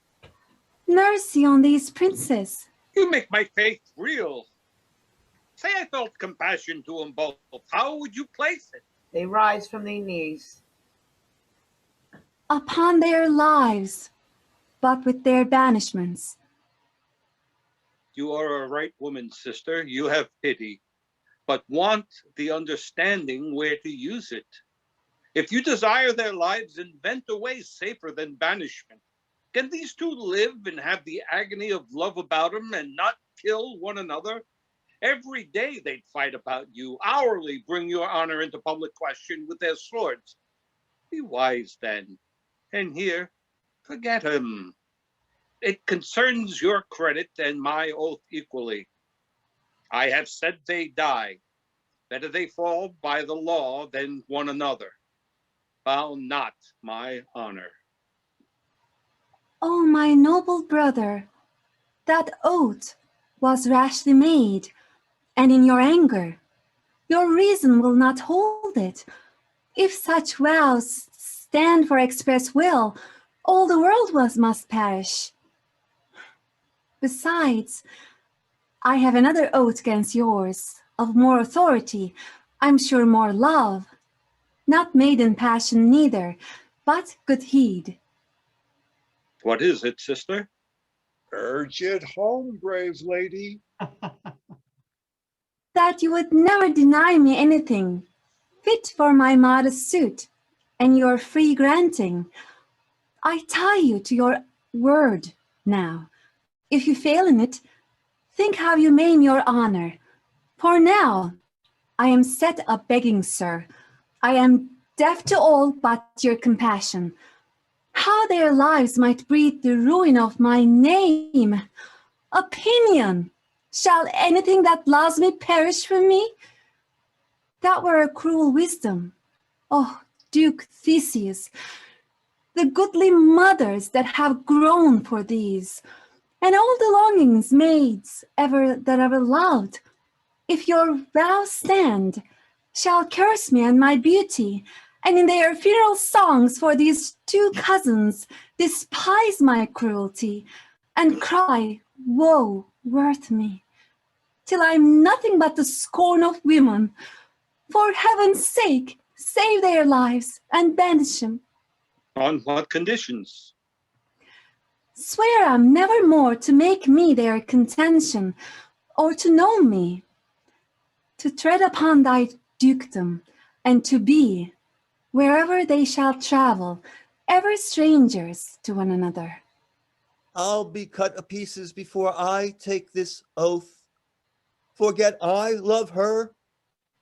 Mercy on these princes. You make my faith real. Say I felt compassion to them both. How would you place it? They rise from their knees. Upon their lives, but with their banishments. You are a right woman, sister. You have pity, but want the understanding where to use it. If you desire their lives, invent a way safer than banishment. Can these two live and have the agony of love about them and not kill one another? Every day they'd fight about you, hourly bring your honor into public question with their swords. Be wise then, and here, forget him. It concerns your credit and my oath equally. I have said they die. Better they fall by the law than one another. Foul not my honor. Oh, my noble brother, that oath was rashly made, and in your anger, your reason will not hold it. If such vows stand for express will, all the world must perish. Besides, I have another oath against yours, of more authority, I'm sure more love, not made in passion neither, but good heed. What is it, sister? Urge it home, brave lady. That you would never deny me anything fit for my modest suit and your free granting. I tie you to your word now. If you fail in it, think how you maim your honor. For now, I am set a begging, sir. I am deaf to all but your compassion. How their lives might breed the ruin of my name. Opinion! Shall anything that loves me perish from me? That were a cruel wisdom. Oh, Duke Theseus, the goodly mothers that have grown for these, and all the longings maids that ever loved, if your vows stand, shall curse me and my beauty, and in their funeral songs for these two cousins despise my cruelty, and cry, woe worth me, till I'm nothing but the scorn of women. For heaven's sake, save their lives and banish them. On what conditions? Swear I'm never more to make me their contention, or to know me, to tread upon thy dukedom, and to be, wherever they shall travel, ever strangers to one another. I'll be cut to pieces before I take this oath. Forget I love her?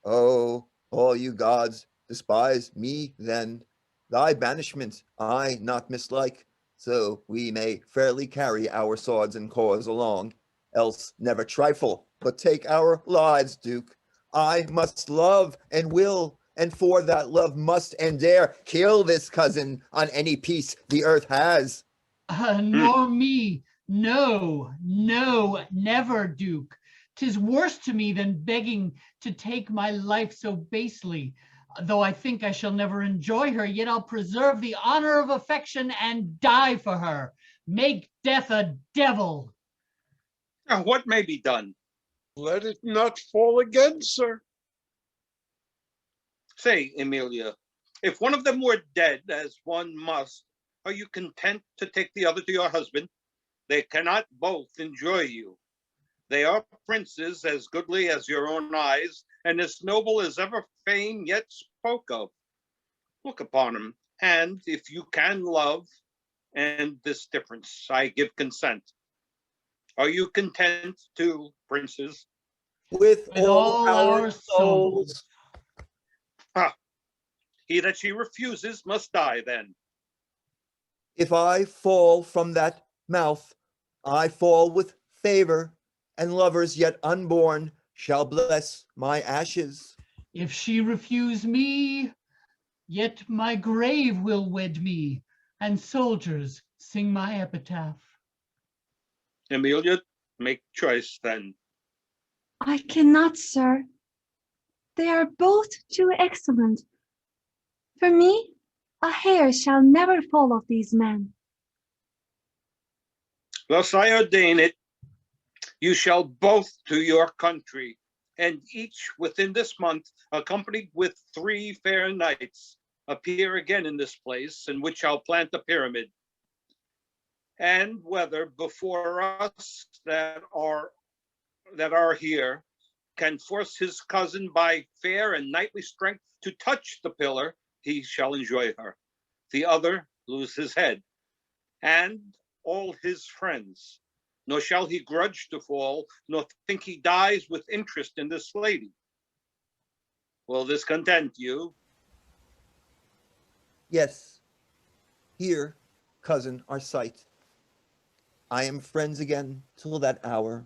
Oh, all you gods, despise me then. Thy banishment I not mislike, so we may fairly carry our swords and cause along. Else never trifle, but take our lives, Duke. I must love and will, and for that love must and dare kill this cousin on any peace the earth has. Nor me. No, no, never, Duke. 'Tis worse to me than begging to take my life so basely. Though I think I shall never enjoy her, yet I'll preserve the honor of affection and die for her. Make death a devil. Now, what may be done? Let it not fall again, sir. Say, Emilia, if one of them were dead, as one must, are you content to take the other to your husband? They cannot both enjoy you. They are princes as goodly as your own eyes, and as noble as ever fame yet spoke of. Look upon them, and if you can love, and this difference I give consent. Are you content to, princes? With With all our souls. Ah, he that she refuses must die then. If I fall from that mouth, I fall with favor, and lovers yet unborn shall bless my ashes. If she refuse me, yet my grave will wed me, and soldiers sing my epitaph. Emilia, make choice then. I cannot, sir. They are both too excellent. For me, a hair shall never fall of these men. Thus I ordain it. You shall both to your country, and each within this month, accompanied with 3 fair knights, appear again in this place, in which I'll plant a pyramid. And whether before us that are here can force his cousin by fair and knightly strength to touch the pillar, he shall enjoy her. The other lose his head, and all his friends. Nor shall he grudge to fall, nor think he dies with interest in this lady. Will this content you? Yes, here, cousin, our sight. I am friends again till that hour.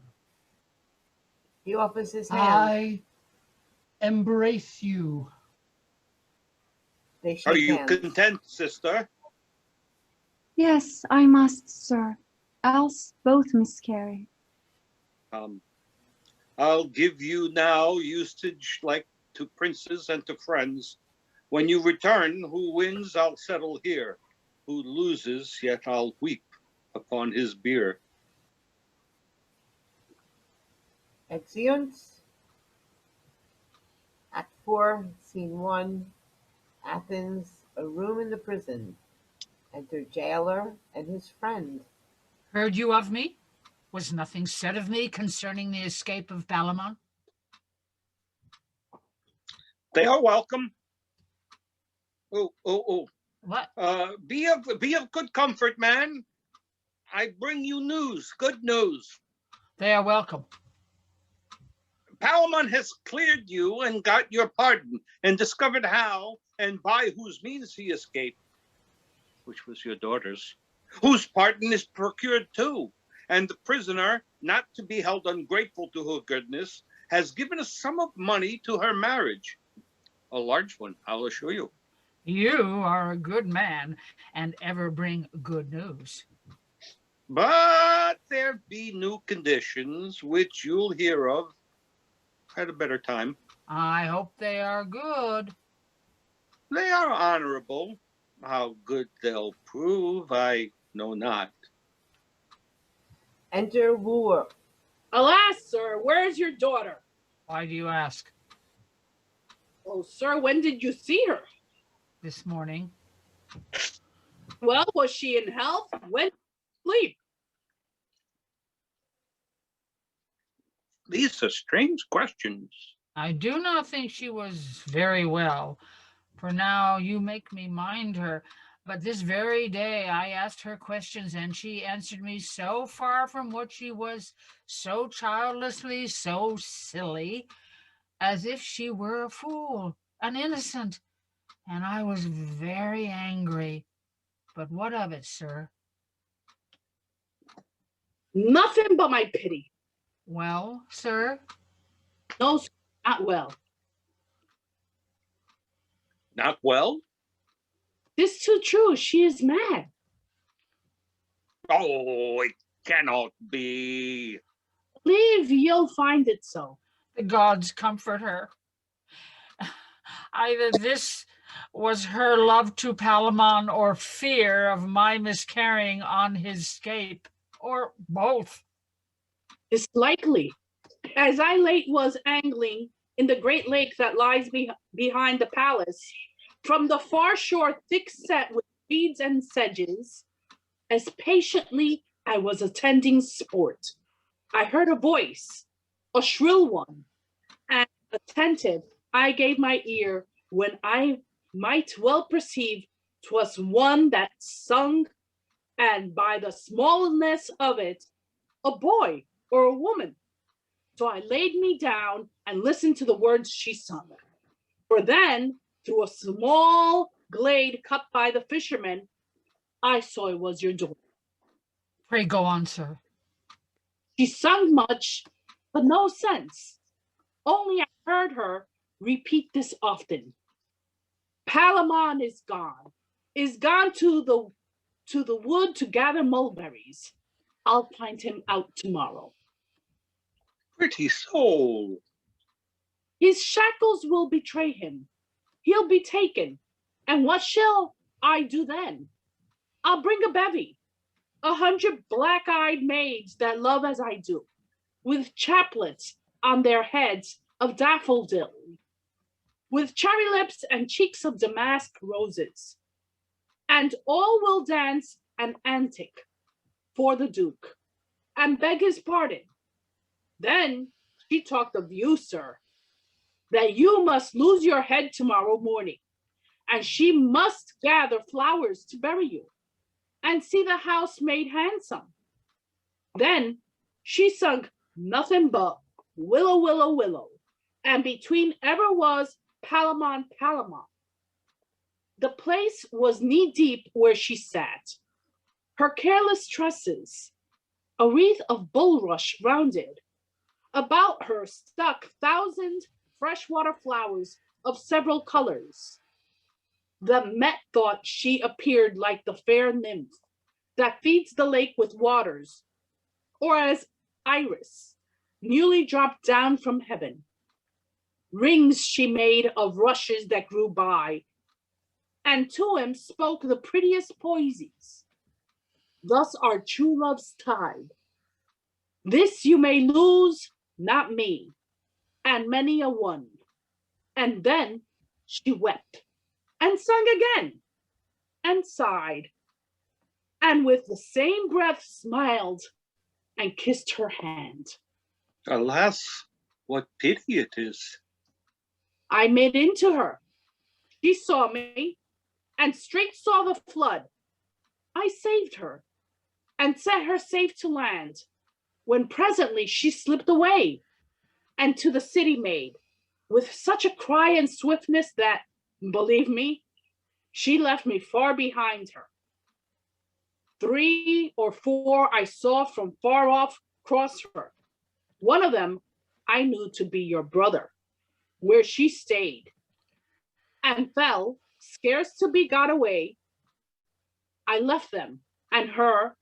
He offers his hand. I embrace you. They shake Are you hands. content, sister? Yes, I must, sir, else both miscarry. I'll give you now usage like to princes and to friends. When you return, who wins, I'll settle here. Who loses, yet I'll weep upon his bier. Exeunt. Act 4, Scene 1, Athens, a room in the prison. Enter jailer and his friend. Heard you of me? Was nothing said of me concerning the escape of Palamon? They are welcome. Oh. What? Be of good comfort, man. I bring you news, good news. They are welcome. Palamon has cleared you and got your pardon, and discovered how and by whose means he escaped, which was your daughter's, whose pardon is procured too. And the prisoner, not to be held ungrateful to her goodness, has given a sum of money to her marriage. A large one, I'll assure you. You are a good man, and ever bring good news. But there be new conditions, which you'll hear of at a better time. I hope they are good. They are honorable. How good they'll prove, I know not. Enter wooer. Alas, sir, where is your daughter? Why do you ask? Oh, sir, when did you see her? This morning. Well, was she in health? When did she sleep? These are strange questions. I do not think she was very well, for now you make me mind her. But this very day I asked her questions, and she answered me so far from what she was, so childlessly, so silly, as if she were a fool, an innocent, and I was very angry. But what of it, sir? Nothing but my pity. Well, sir? No, sir, not well. Not well? This too true. She is mad. Oh, it cannot be. Believe you'll find it so. The gods comfort her. Either this was her love to Palamon or fear of my miscarrying on his escape, or both. It's likely. As I late was angling in the great lake that lies behind the palace, from the far shore thick set with reeds and sedges, as patiently I was attending sport, I heard a voice, a shrill one, and attentive I gave my ear when I might well perceive 'twas one that sung, and by the smallness of it, a boy or a woman. So I laid me down and listened to the words she sung. For then, through a small glade cut by the fishermen, I saw it was your daughter. Pray go on, sir. She sung much, but no sense. Only I heard her repeat this often. Palamon is gone to the wood to gather mulberries. I'll find him out tomorrow. Pretty soul. His shackles will betray him. He'll be taken. And what shall I do then? I'll bring a bevy, 100 black-eyed maids that love as I do, with chaplets on their heads of daffodil, with cherry lips and cheeks of damask roses. And all will dance an antic for the Duke, and beg his pardon. Then she talked of you, sir, that you must lose your head tomorrow morning, and she must gather flowers to bury you, and see the house made handsome. Then she sung nothing but willow, willow, willow, and between ever was Palamon, Palamon. The place was knee-deep where she sat, her careless tresses, a wreath of bulrush rounded. About her stuck 1,000 freshwater flowers of several colors. The Met thought she appeared like the fair nymph that feeds the lake with waters, or as Iris, newly dropped down from heaven. Rings she made of rushes that grew by, and to him spoke the prettiest poesies. Thus our true love's tied. This you may lose, not me, and many a one. And then she wept, and sung again, and sighed, and with the same breath smiled and kissed her hand. Alas, what pity it is. I made into her. She saw me, and straight saw the flood. I saved her, and set her safe to land, when presently she slipped away, and to the city made, with such a cry and swiftness that, believe me, she left me far behind her. 3 or 4 I saw from far off cross her. One of them I knew to be your brother, where she stayed, and fell, scarce to be got away. I left them, and her,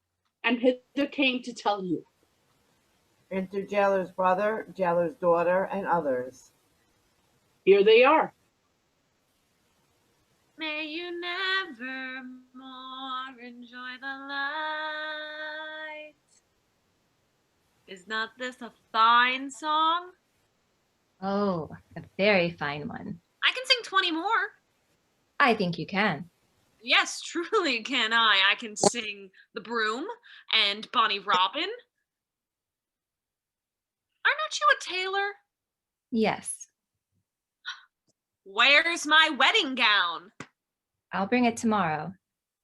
and hither came to tell you. Enter jailer's brother, jailer's daughter, and others. Here they are. May you never more enjoy the light. Is not this a fine song? Oh, a very fine one. I can sing 20 more. I think you can. Yes, truly can I. I can sing The Broom and Bonnie Robin. Are not you a tailor? Yes, Where's my wedding gown? I'll bring it tomorrow.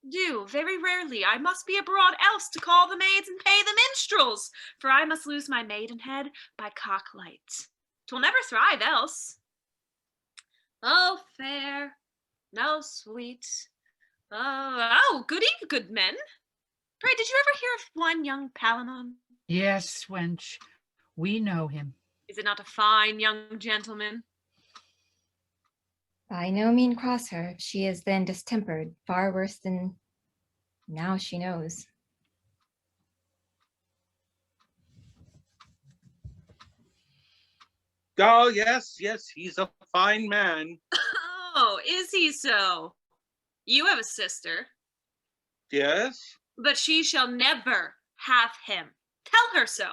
Do, very rarely. I must be abroad else to call the maids and pay the minstrels, for I must lose my maidenhead by cocklight. 'Twill never thrive else. Oh, fair, no sweet. Oh, good eve, good men. Pray, did you ever hear of one young Palamon? Yes, wench, we know him. Is it not a fine young gentleman? By no mean cross her. She is then distempered, far worse than now she knows. Oh, yes, he's a fine man. Oh, is he so? You have a sister, Yes? but she shall never have him. Tell her so.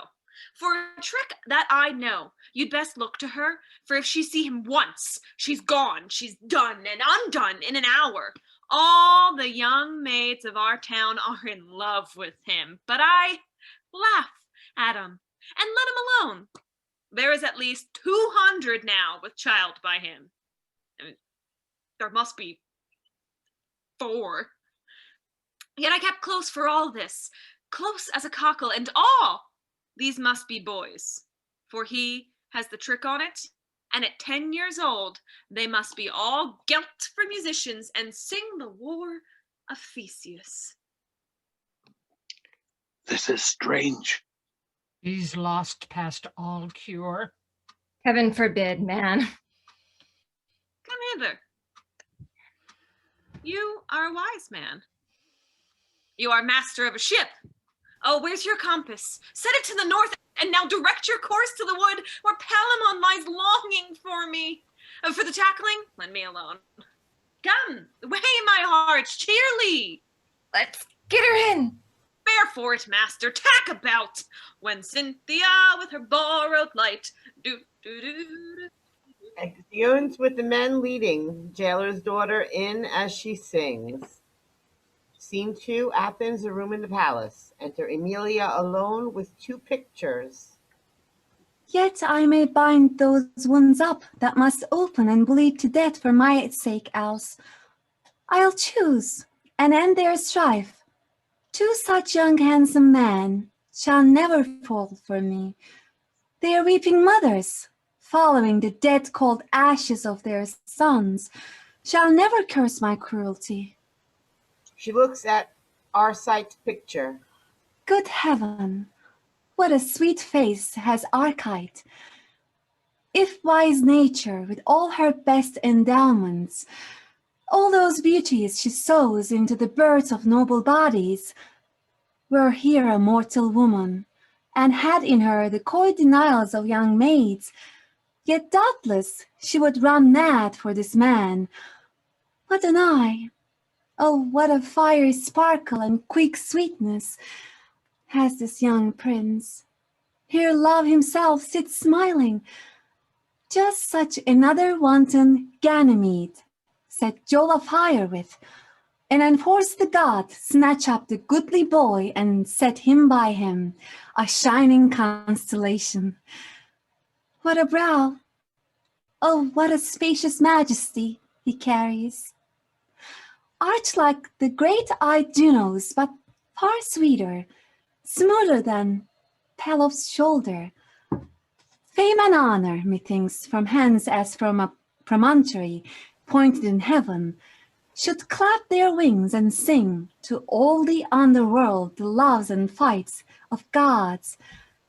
For a trick that I know, you'd best look to her, for if she see him once, she's gone, she's done and undone in an hour. All the young maids of our town are in love with him, but I laugh at him and let him alone. There is at least 200 now with child by him. There must be 4. Yet I kept close for all this, close as a cockle, and all these must be boys, for he has the trick on it, and at 10 years old they must be all gelt for musicians and sing the war of Theseus. This is strange. He's lost past all cure. Heaven forbid, man. Come hither. You are a wise man. You are master of a ship. Oh, where's your compass? Set it to the north, and now direct your course to the wood where Palamon lies longing for me. For the tackling, lend me alone. Come, weigh my hearts cheerly. Let's get her in. Bear for it, master, tack about. When Cynthia with her borrowed light, do. Exeunt with the men leading jailer's daughter in as she sings. Scene 2, Athens, a room in the palace. Enter Emilia alone with 2 pictures. Yet I may bind those wounds up that must open and bleed to death for my sake else. I'll choose and end their strife. 2 such young handsome men shall never fall for me. They are weeping mothers, following the dead cold ashes of their sons, shall never curse my cruelty. She looks at Arcite's picture. Good heaven, what a sweet face has Arcite! If wise nature, with all her best endowments, all those beauties she sows into the birth of noble bodies, were here a mortal woman, and had in her the coy denials of young maids, yet doubtless she would run mad for this man. What an eye! Oh, what a fiery sparkle and quick sweetness has this young prince. Here Love himself sits smiling. Just such another wanton Ganymede set Jove afire with, and enforced the god snatch up the goodly boy and set him by him, a shining constellation. What a brow! Oh, what a spacious majesty he carries! Arch like the great-eyed Juno's, but far sweeter, smoother than Pelop's shoulder. Fame and honor, methinks, from hence as from a promontory pointed in heaven, should clap their wings and sing to all the underworld the loves and fights of gods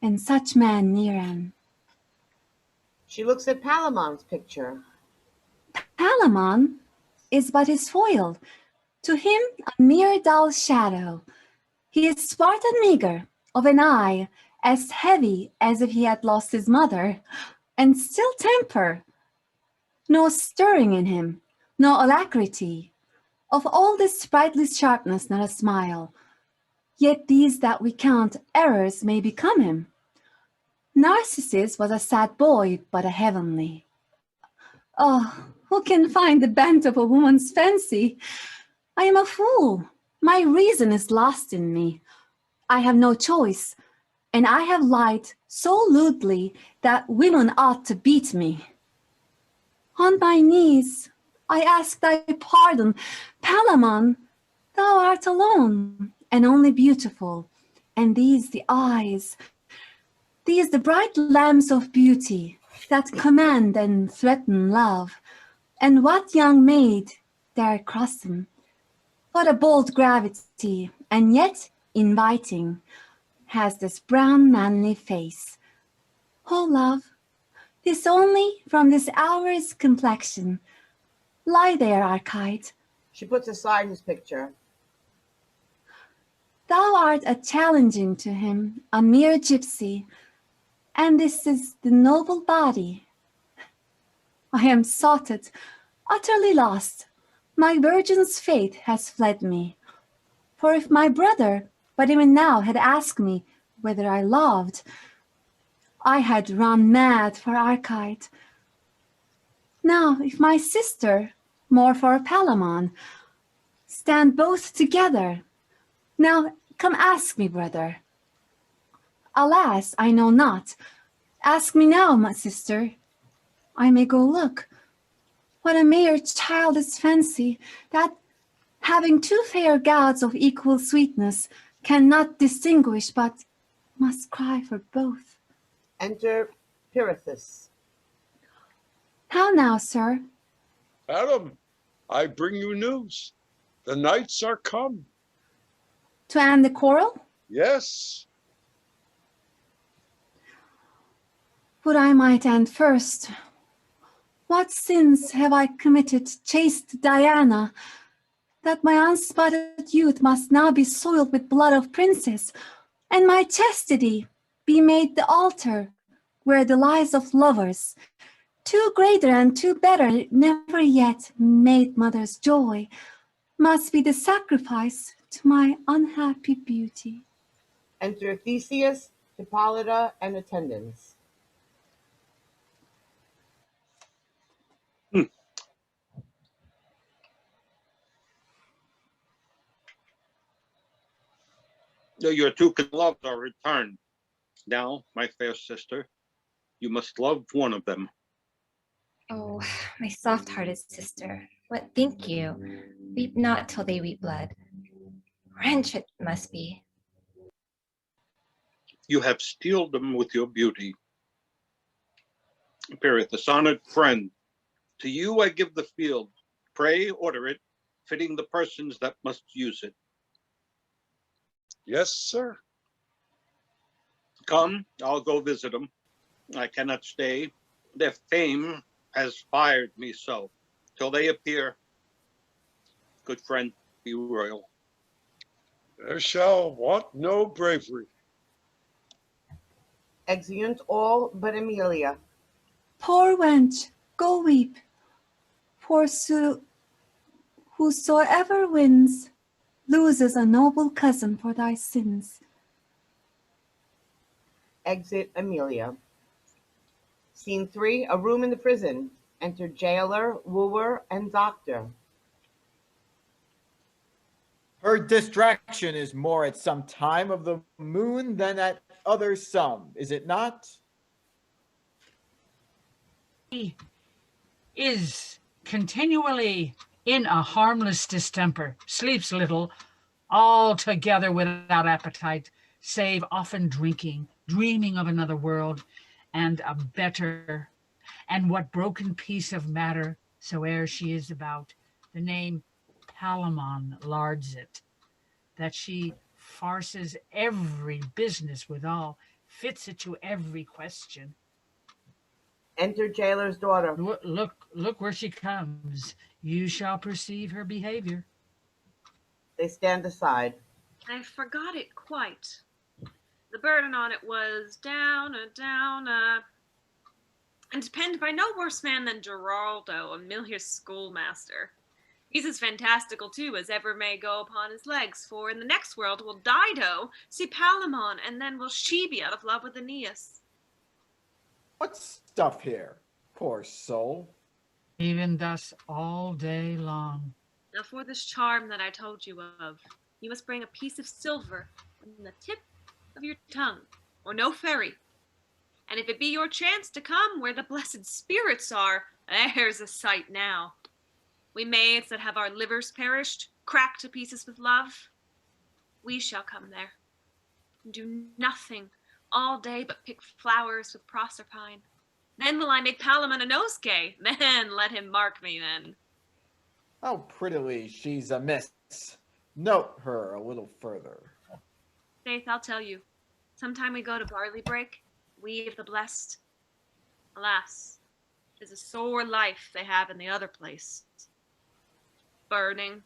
and such men near him. She looks at Palamon's picture. Palamon is but his foil, to him a mere dull shadow. He is swart and meagre, of an eye as heavy as if he had lost his mother, and still temper. No stirring in him, no alacrity. Of all this sprightly sharpness not a smile. Yet these that we count errors may become him. Narcissus was a sad boy, but a heavenly. Oh, who can find the bent of a woman's fancy? I am a fool. My reason is lost in me. I have no choice, and I have lied so lewdly that women ought to beat me. On my knees, I ask thy pardon, Palamon. Thou art alone, and only beautiful, and these the eyes, these the bright lamps of beauty that command and threaten love. And what young maid dare cross them? What a bold gravity, and yet inviting, has this brown manly face. Oh, love, this only from this hour's complexion. Lie there, Archite. She puts aside his picture. Thou art a challenging to him, a mere gypsy, and this is the noble body. I am sotted, utterly lost. My virgin's faith has fled me. For if my brother, but even now, had asked me whether I loved, I had run mad for Archite. Now, if my sister, more for Palamon, stand both together, now come ask me, brother. Alas, I know not. Ask me now, my sister. I may go look. What a mere childish fancy, that having two fair gouts of equal sweetness, cannot distinguish, but must cry for both. Enter Pirithous. How now, sir? Adam, I bring you news. The knights are come. To end the quarrel? Yes. Would I might end first. What sins have I committed, chaste Diana, that my unspotted youth must now be soiled with blood of princes, and my chastity be made the altar where the lives of lovers, too greater and too better, never yet made mother's joy, must be the sacrifice to my unhappy beauty. Enter Theseus, Hippolyta, and attendants. Your two loves are returned. Now, my fair sister, you must love one of them. Oh, my soft-hearted sister, what think you? Weep not till they weep blood. Wrench it must be. You have steeled them with your beauty. Pirithous, honored friend, to you I give the field. Pray order it, fitting the persons that must use it. Yes, sir. Come, I'll go visit them. I cannot stay. Their fame has fired me so. Till they appear, good friend, be royal. There shall want no bravery. Exeunt all but Amelia. Poor wench, go weep. For whosoever wins loses a noble cousin for thy sins. Exit Amelia. Scene 3, a room in the prison. Enter jailer, wooer, and doctor. Her distraction is more at some time of the moon than at other some, is it not? He is continually in a harmless distemper, sleeps little, altogether without appetite, save often drinking, dreaming of another world, and a better, and what broken piece of matter soe'er she is about, the name Palamon lards it, that she farces every business withal, fits it to every question. Enter jailer's daughter. Look where she comes. You shall perceive her behavior. They stand aside. I forgot it quite. The burden on it was down, and penned by no worse man than Geraldo, Amelia's schoolmaster. He's as fantastical too as ever may go upon his legs, for in the next world will Dido see Palamon, and then will she be out of love with Aeneas. What stuff here? Poor soul. Even thus all day long. Now for this charm that I told you of, you must bring a piece of silver in the tip of your tongue, or no fairy. And if it be your chance to come where the blessed spirits are, there's a sight now. We maids that have our livers perished, cracked to pieces with love, we shall come there, and do nothing all day but pick flowers with Proserpine. Then will I make Palamon a nosegay, then let him mark me then. How prettily she's amiss. Note her a little further. Faith, I'll tell you. Sometime we go to barley break, we of the blessed. Alas, 'tis a sore life they have in the other place. Burning,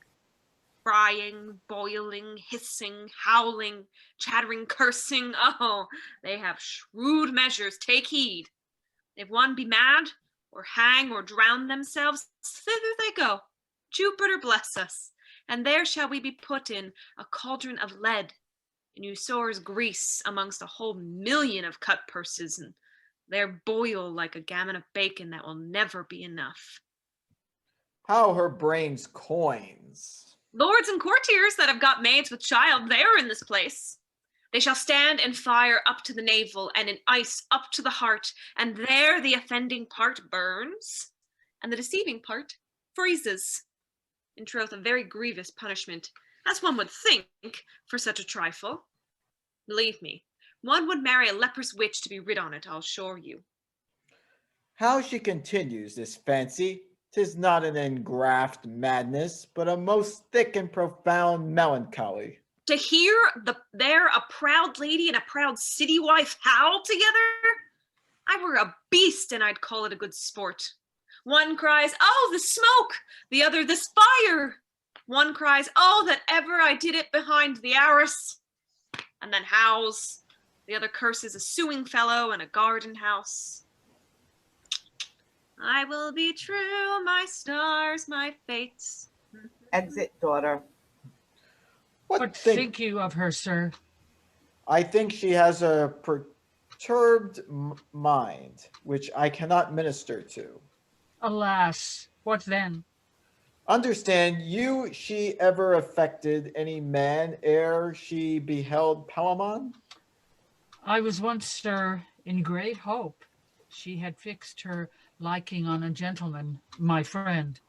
frying, boiling, hissing, howling, chattering, cursing. Oh, they have shrewd measures, take heed. If one be mad, or hang, or drown themselves, thither they go. Jupiter bless us, and there shall we be put in a cauldron of lead, and usurers grease amongst a whole million of cut purses, and there boil like a gammon of bacon that will never be enough. How her brains coins. Lords and courtiers that have got maids with child, they are in this place. They shall stand in fire up to the navel, and in ice up to the heart, and there the offending part burns, and the deceiving part freezes. In troth, a very grievous punishment, as one would think, for such a trifle. Believe me, one would marry a leprous witch to be rid on it, I'll assure you. How she continues this fancy, 'tis not an engraft madness, but a most thick and profound melancholy. To hear there a proud lady and a proud city wife howl together, I were a beast and I'd call it a good sport. One cries, oh, the smoke, the other, this fire. One cries, oh, that ever I did it behind the arras, and then howls. The other curses a suing fellow and a garden house. I will be true, my stars, my fates. Exit daughter. What think you of her, sir? I think she has a perturbed mind, which I cannot minister to. Alas, what then? Understand you, she ever affected any man ere she beheld Palamon? I was once, sir, in great hope she had fixed her liking on a gentleman, my friend.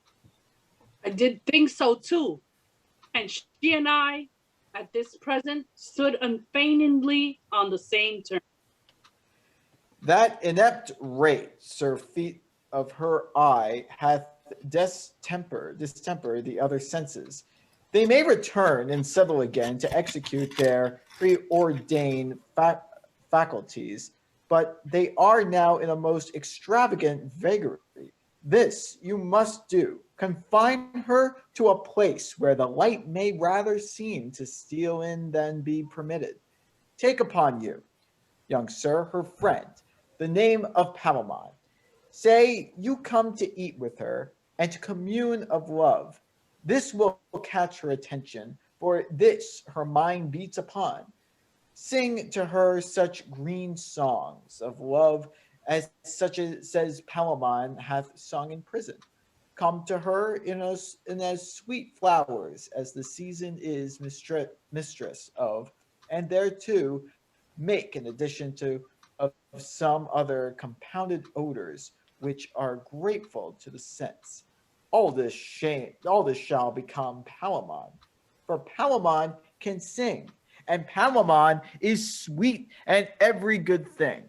I did think so too. And she and I, at this present, stood unfeignedly on the same terms. That inept rate, surfeit of her eye, hath distempered the other senses. They may return and settle again to execute their preordained faculties, but they are now in a most extravagant vagary. This you must do. Confine her to a place where the light may rather seem to steal in than be permitted. Take upon you, young sir, her friend, the name of Palamon. Say you come to eat with her and to commune of love. This will catch her attention, for this her mind beats upon. Sing to her such green songs of love as such as says Palamon hath sung in prison. Come to her in as sweet flowers as the season is mistress of, and thereto make an addition of some other compounded odors which are grateful to the sense. All this shall become Palamon, for Palamon can sing, and Palamon is sweet and every good thing.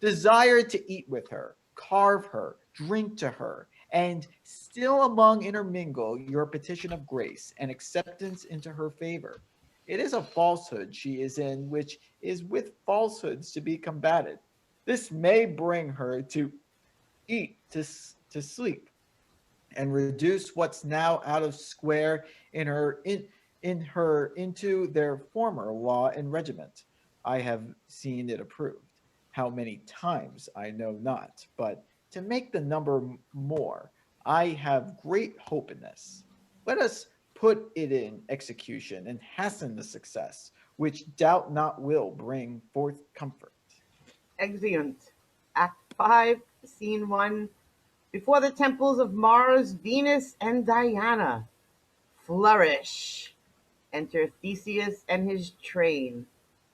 Desire to eat with her, carve her, drink to her, and still among intermingle your petition of grace and acceptance into her favor. It is a falsehood she is in, which is with falsehoods to be combated. This may bring her to eat, to sleep, and reduce what's now out of square in her into their former law and regiment. I have seen it approved. How many times I know not, but to make the number more, I have great hope in this. Let us put it in execution and hasten the success, which doubt not will bring forth comfort. Exeunt. Act 5, Scene 1. Before the temples of Mars, Venus, and Diana. Flourish. Enter Theseus and his train.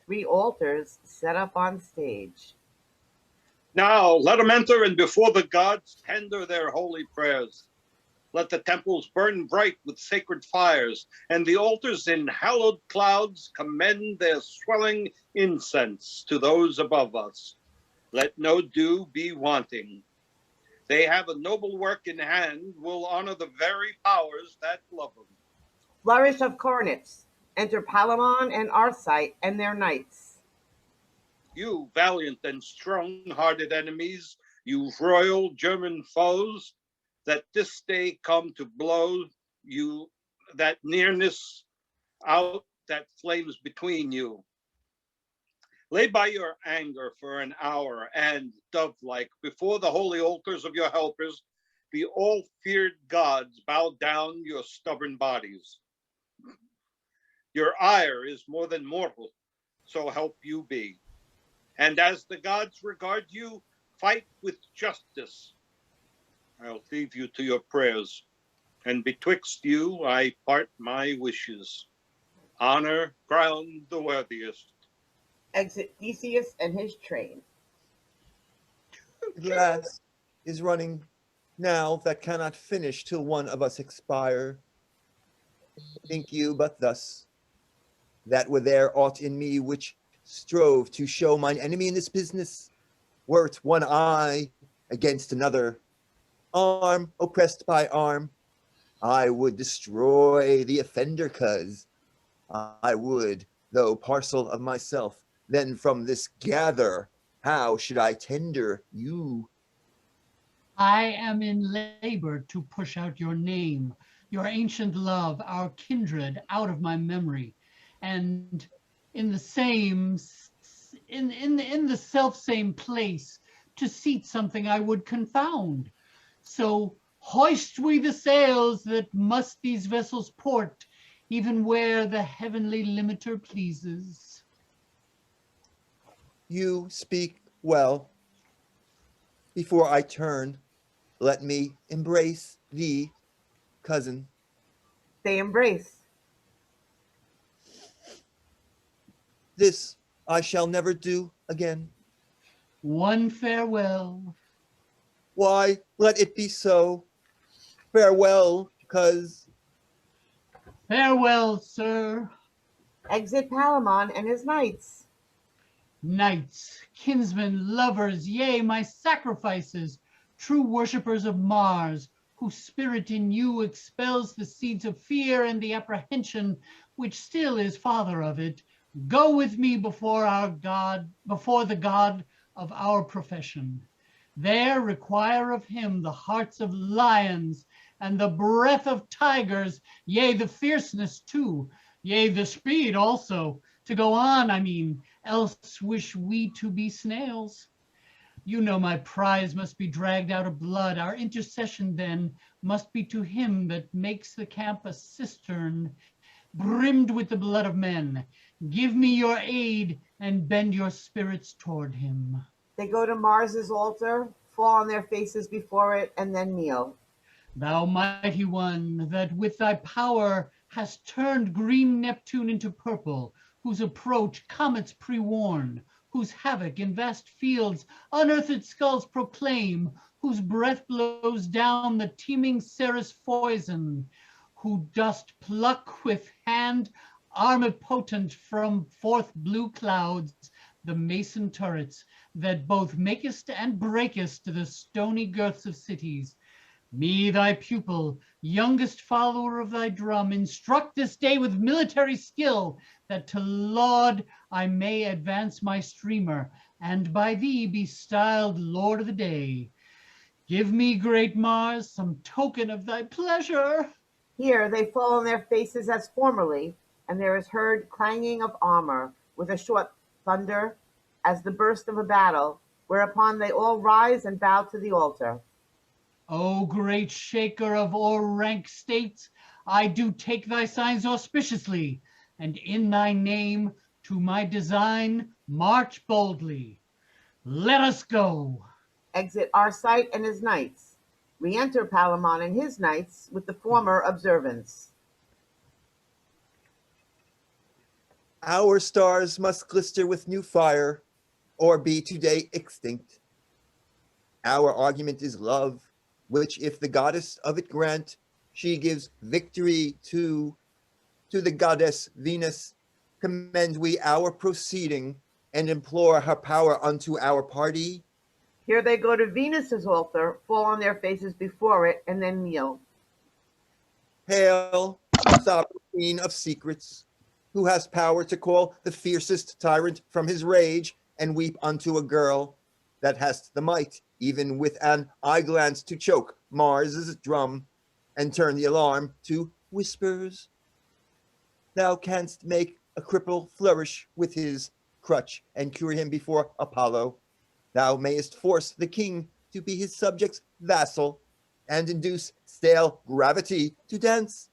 3 altars set up on stage. Now let them enter, and before the gods tender their holy prayers. Let the temples burn bright with sacred fires, and the altars in hallowed clouds commend their swelling incense to those above us. Let no dew be wanting. They have a noble work in hand, will honor the very powers that love them. Flourish of cornets. Enter Palamon and Arcite and their knights. You valiant and strong-hearted enemies, you royal German foes, that this day come to blow you, that nearness out that flames between you. Lay by your anger for an hour, and, dove-like, before the holy altars of your helpers, the all-feared gods bow down your stubborn bodies. Your ire is more than mortal, so help you be. And as the gods regard you, fight with justice. I'll leave you to your prayers, and betwixt you I part my wishes. Honor crown the worthiest. Exit Theseus and his train. The glass is running now that cannot finish till one of us expire. Think you but thus, that were there aught in me which strove to show mine enemy in this business, were it one eye against another, arm oppressed by arm, I would destroy the offender, cause I would, though parcel of myself, then from this gather, how should I tender you? I am in labor to push out your name, your ancient love, our kindred out of my memory, and in the same, in the self same place, to seat something I would confound. So hoist we the sails that must these vessels port, even where the heavenly limiter pleases. You speak well. Before I turn, let me embrace thee, cousin. They embrace. This I shall never do again. One farewell. Why, let it be so. Farewell, cuz. Farewell, sir. Exit Palamon and his knights. Knights, kinsmen, lovers, yea, my sacrifices, true worshippers of Mars, whose spirit in you expels the seeds of fear and the apprehension which still is father of it, go with me before our God, before the God of our profession. There require of him the hearts of lions and the breath of tigers, yea, the fierceness too, yea, the speed also, to go on, I mean, else wish we to be snails. You know my prize must be dragged out of blood. Our intercession then must be to him that makes the camp a cistern brimmed with the blood of men. Give me your aid and bend your spirits toward him. They go to Mars's altar, fall on their faces before it, and then kneel. Thou mighty one, that with thy power hast turned green Neptune into purple, whose approach comets pre-warn, whose havoc in vast fields unearthed skulls proclaim, whose breath blows down the teeming Ceres foison, who dost pluck with hand armipotent from forth blue clouds the mason turrets, that both makest and breakest the stony girths of cities. Me, thy pupil, youngest follower of thy drum, instruct this day with military skill, that to laud I may advance my streamer, and by thee be styled Lord of the Day. Give me, great Mars, some token of thy pleasure. Here they fall on their faces as formerly, and there is heard clanging of armor, with a short thunder, as the burst of a battle, whereupon they all rise and bow to the altar. O great shaker of o'er-rank states, I do take thy signs auspiciously, and in thy name to my design march boldly. Let us go. Exit Arcite and his knights. Re-enter Palamon and his knights with the former observance. Our stars must glister with new fire, or be today extinct. Our argument is love, which if the goddess of it grant, she gives victory to the goddess Venus, commend we our proceeding, and implore her power unto our party. Here they go to Venus's altar, fall on their faces before it, and then kneel. Hail, sovereign queen of secrets, who has power to call the fiercest tyrant from his rage, and weep unto a girl that hast the might, even with an eye glance, to choke Mars's drum, and turn the alarm to whispers. Thou canst make a cripple flourish with his crutch, and cure him before Apollo. Thou mayest force the king to be his subject's vassal, and induce stale gravity to dance.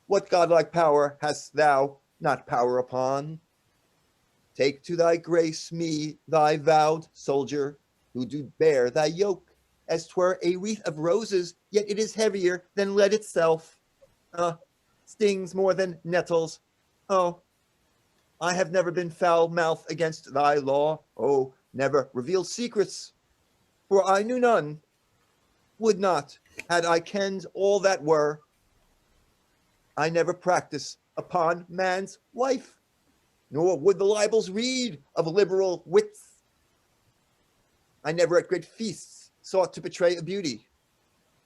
What godlike power hast thou not power upon? Take to thy grace me, thy vowed soldier, who do bear thy yoke, as 'twere a wreath of roses, yet it is heavier than lead itself. Stings more than nettles. Oh, I have never been foul-mouthed against thy law. Oh, never revealed secrets, for I knew none. Would not, had I kenned all that were. I never practice upon man's wife, nor would the libels read of liberal wits. I never at great feasts sought to betray a beauty.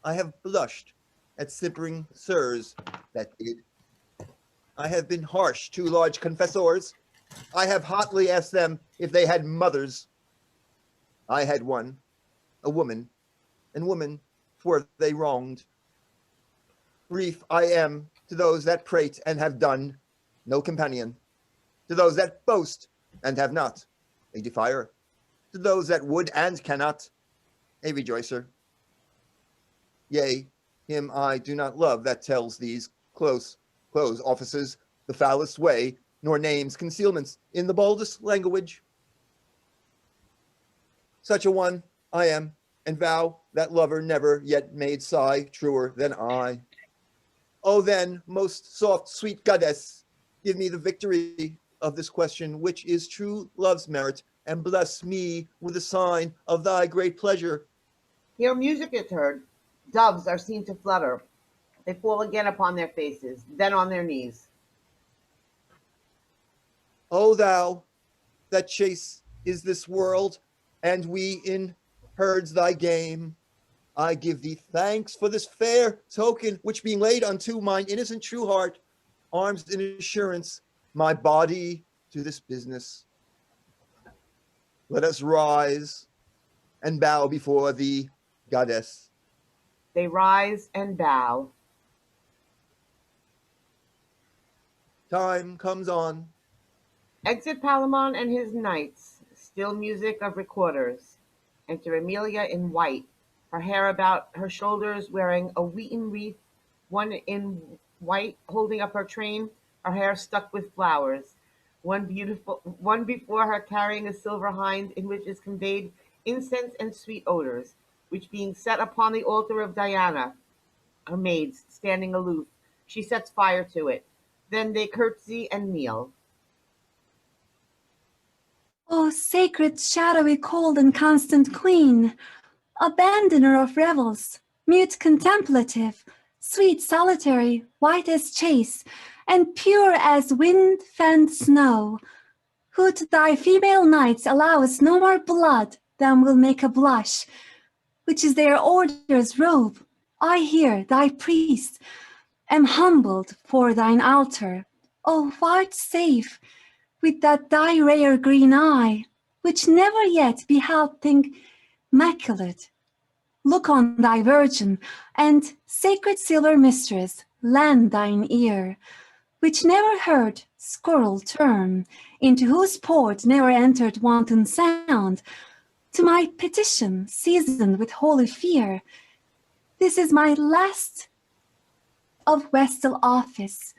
I have blushed at simpering sirs that did. I have been harsh to large confessors. I have hotly asked them if they had mothers. I had one, a woman, and woman, for they wronged. Brief I am to those that prate and have done, no companion. To those that boast and have not, a defier. To those that would and cannot, a rejoicer. Yea, him I do not love that tells these close offices the foulest way, nor names concealments in the boldest language. Such a one I am, and vow that lover never yet made sigh truer than I. O then, most soft, sweet goddess, give me the victory of this question, which is true love's merit, and bless me with a sign of thy great pleasure. Here music is heard. Doves are seen to flutter. They fall again upon their faces, then on their knees. O thou that chase is this world, and we in herds thy game, I give thee thanks for this fair token, which being laid unto mine innocent true heart, arms in assurance my body to this business. Let us rise and bow before thee, goddess. They rise and bow. Time comes on. Exit Palamon and his knights. Still music of recorders. Enter Emilia in white, her hair about her shoulders, wearing a wheaten wreath, one in white holding up her train, her hair stuck with flowers. One before her carrying a silver hind in which is conveyed incense and sweet odors, which being set upon the altar of Diana, her maids standing aloof, she sets fire to it. Then they curtsy and kneel. O sacred, shadowy, cold, and constant queen, abandoner of revels, mute contemplative, sweet solitary, white as chase, and pure as wind-fanned snow, who to thy female knights allowest no more blood than will make a blush, which is their order's robe. I here, thy priest, am humbled for thine altar. O vouchsafe with that thy rare green eye, which never yet beheld thing immaculate, look on thy virgin, and, sacred silver mistress, lend thine ear, which never heard squirrel term, into whose port never entered wanton sound, to my petition seasoned with holy fear. This is my last of vestal office.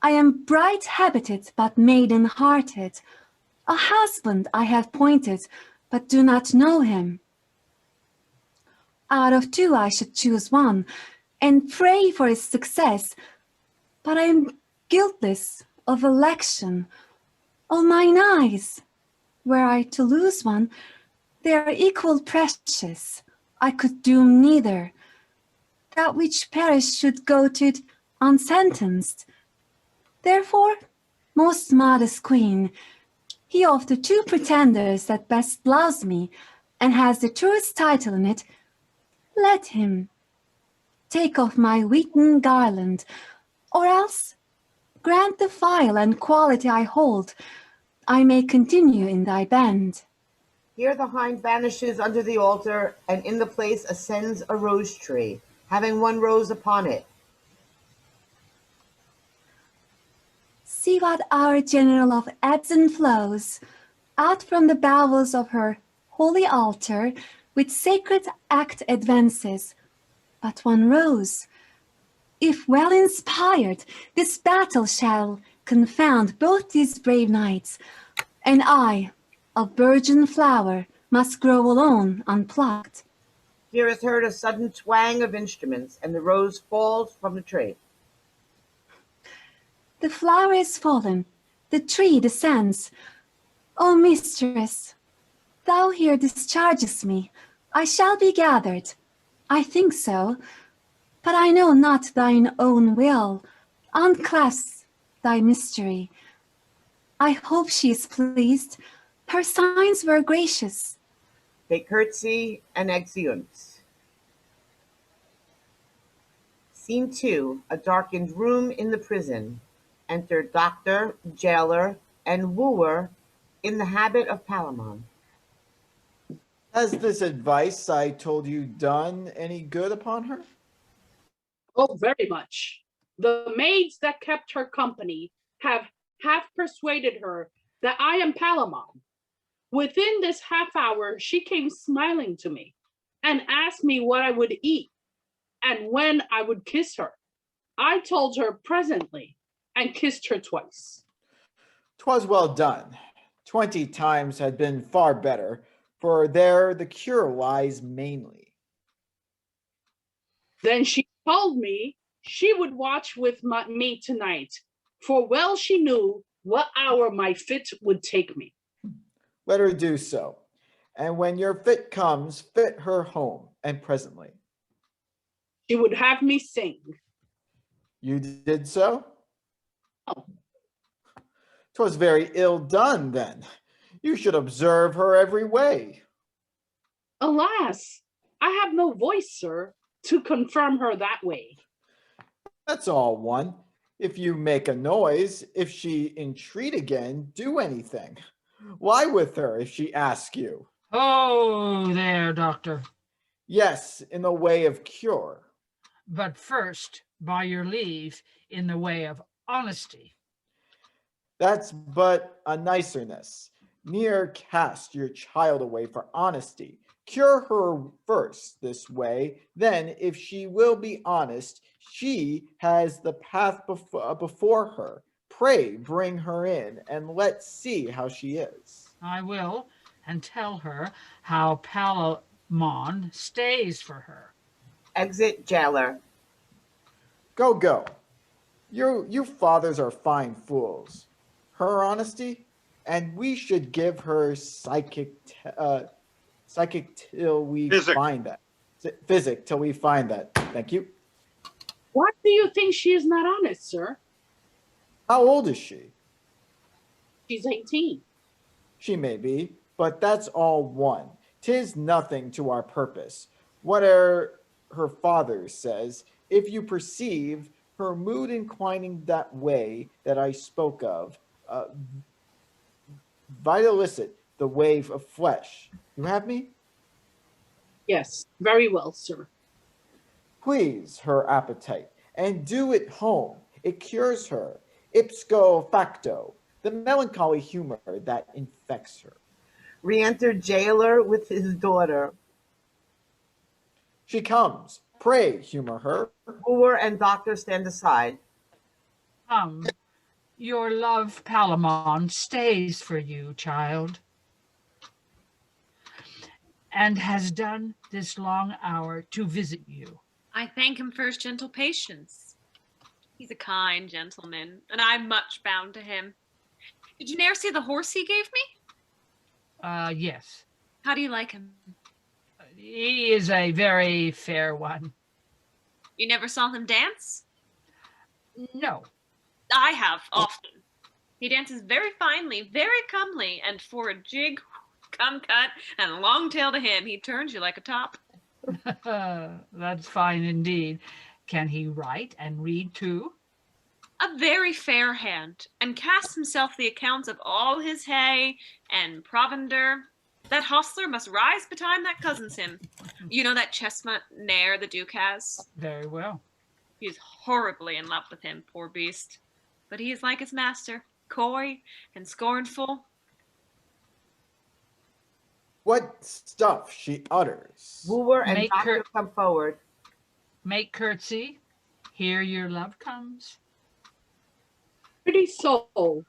I am bright-habited, but maiden-hearted. A husband I have pointed, but do not know him. out of two I should choose one, and pray for its success. But I am guiltless of election. All mine eyes, were I to lose one, they are equal precious. I could doom neither. That which perished should go to it unsentenced. Therefore, most modest queen, he of the two pretenders that best loves me, and has the truest title in it, let him take off my wheaten garland, or else grant the file and quality I hold, I may continue in thy band. Here the hind vanishes under the altar, and in the place ascends a rose tree, having one rose upon it. See what our general of ebbs and flows, out from the bowels of her holy altar, with sacred act advances. But one rose. If well inspired, this battle shall confound both these brave knights, and I, a virgin flower, must grow alone, unplucked. Here is heard a sudden twang of instruments, and the rose falls from the tree. The flower is fallen, the tree descends. O mistress, thou here dischargest me. I shall be gathered. I think so, but I know not thine own will. Unclasp thy mystery. I hope she is pleased. Her signs were gracious. They curtsy and exeunt. Scene 2, a darkened room in the prison. Enter doctor, jailer, and wooer in the habit of Palamon. Has this advice I told you done any good upon her? Oh, very much. The maids that kept her company have half persuaded her that I am Palamon. Within this half hour, she came smiling to me and asked me what I would eat and when I would kiss her. I told her presently and kissed her twice. 'Twas well done. 20 times had been far better, for there the cure lies mainly. Then she told me she would watch with me tonight, for well she knew what hour my fit would take me. Let her do so. And when your fit comes, fit her home, and presently. She would have me sing. You did so? Oh. 'Twas very ill done, then. You should observe her every way. Alas, I have no voice, sir, to confirm her that way. That's all one. If you make a noise, if she entreat again, do anything. Lie with her if she ask you. Oh, there, doctor. Yes, in the way of cure. But first, by your leave, in the way of honesty. That's but a nicerness. Ne'er cast your child away for honesty. Cure her first this way, then if she will be honest, she has the path before her. Pray bring her in, and let's see how she is. I will, and tell her how Palamon stays for her. Exit jailer. Go, go. You fathers are fine fools. Her honesty, and we should give her psychic till we Physic. find that. Physic till we find that. Thank you. Why do you think she is not honest, sir? How old is she? She's 18. She may be, but that's all one. 'Tis nothing to our purpose. Whate'er her father says, if you perceive her mood inclining that way that I spoke of, vitalicet the wave of flesh. You have me? Yes, very well, sir. Please her appetite, and do it home. It cures her. Ipsco facto, the melancholy humor that infects her. Re-enter jailer with his daughter. She comes. Pray humor her. Wooer and doctor stand aside. Come, your love Palamon stays for you, child. and has done this long hour to visit you. I thank him for his gentle patience. He's a kind gentleman, and I'm much bound to him. Did you ne'er see the horse he gave me? Yes. How do you like him? He is a very fair one. You never saw him dance? No. I have, often. He dances very finely, very comely, and for a jig, come cut, and a long tail to him, he turns you like a top. That's fine indeed. Can he write and read too? A very fair hand, and casts himself the accounts of all his hay and provender. That hostler must rise betime that cousins him. You know that chestnut Nair the Duke has? Very well. He's horribly in love with him, poor beast. But he is like his master, coy and scornful. What stuff she utters. Wooer and Make doctor her- come forward. Make curtsy. Here your love comes. Pretty soul,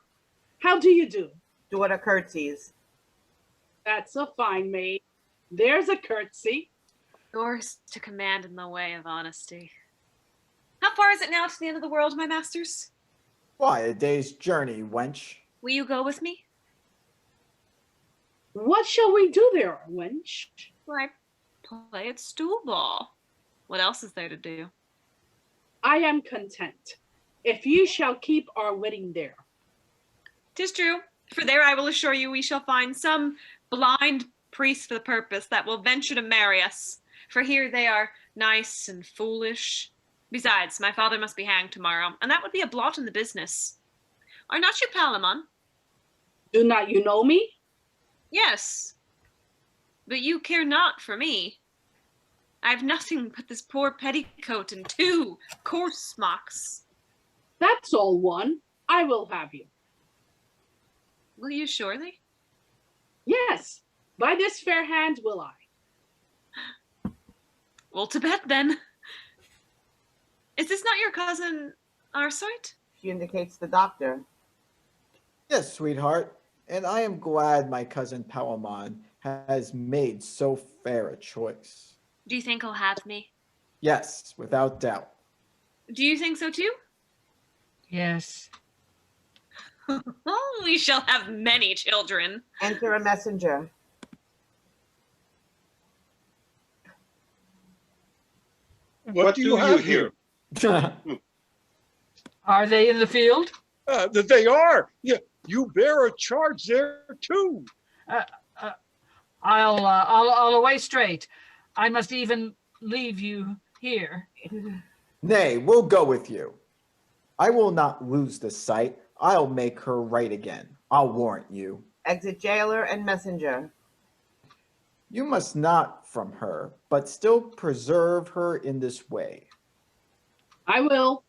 how do you do? Daughter curtsies. That's a fine maid. There's a curtsy. Yours to command in the way of honesty. How far is it now to the end of the world, my masters? Why, a day's journey, wench. Will you go with me? What shall we do there, wench? Why, play at stool ball. What else is there to do? I am content, if you shall keep our wedding there. 'Tis true, for there I will assure you we shall find some blind priest for the purpose that will venture to marry us. For here they are nice and foolish. Besides, my father must be hanged tomorrow, and that would be a blot in the business. Are not you Palamon? Do not you know me? Yes, but you care not for me. I have nothing but this poor petticoat and 2 coarse smocks. That's all one. I will have you. Will you surely? Yes, by this fair hand will I. Well, to bed then. Is this not your cousin Arcite? She indicates the doctor. Yes, sweetheart, and I am glad my cousin Palamon has made so fair a choice. Do you think he'll have me? Yes, without doubt. Do you think so too? Yes. Oh, we shall have many children. Enter a messenger. What do you have here? Are they in the field? They are. You bear a charge there too. I'll away straight. I must even leave you here. Nay, we'll go with you. I will not lose the sight. I'll make her right again. I'll warrant you. Exit jailer and messenger. You must not from her, but still preserve her in this way. I will.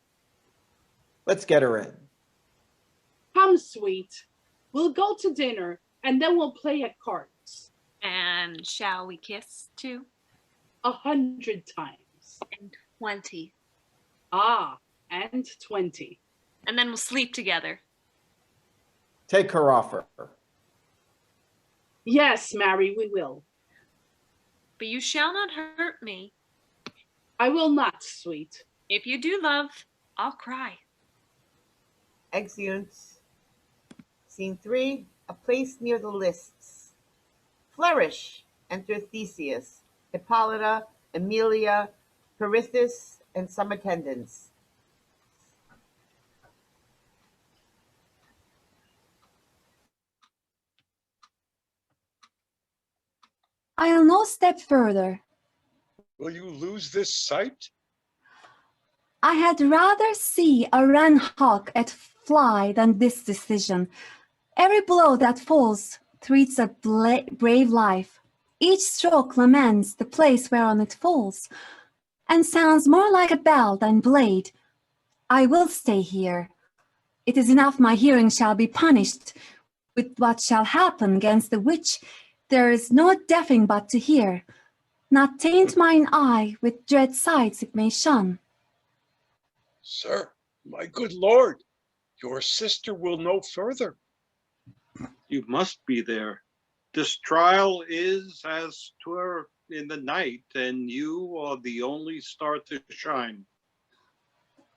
Let's get her in. Come, sweet. We'll go to dinner, and then we'll play at cards. And shall we kiss too? 100 times. And 20. Ah, and 20. And then we'll sleep together. Take her off her. Yes, Mary, we will. But you shall not hurt me. I will not, sweet. If you do love, I'll cry. Exeunt. Scene 3. A place near the lists. Flourish. Enter Theseus, Hippolyta, Emilia, Perithous, and some attendants. I'll no step further. Will you lose this sight? I had rather see a wren hawk at fly than this decision. Every blow that falls treats a brave life. Each stroke laments the place whereon it falls, and sounds more like a bell than blade. I will stay here. It is enough my hearing shall be punished. With what shall happen against the witch, there is no deafing but to hear. Not taint mine eye with dread sights it may shun. Sir, my good lord, your sister will know further. You must be there. This trial is as 'twere in the night, and you are the only star to shine.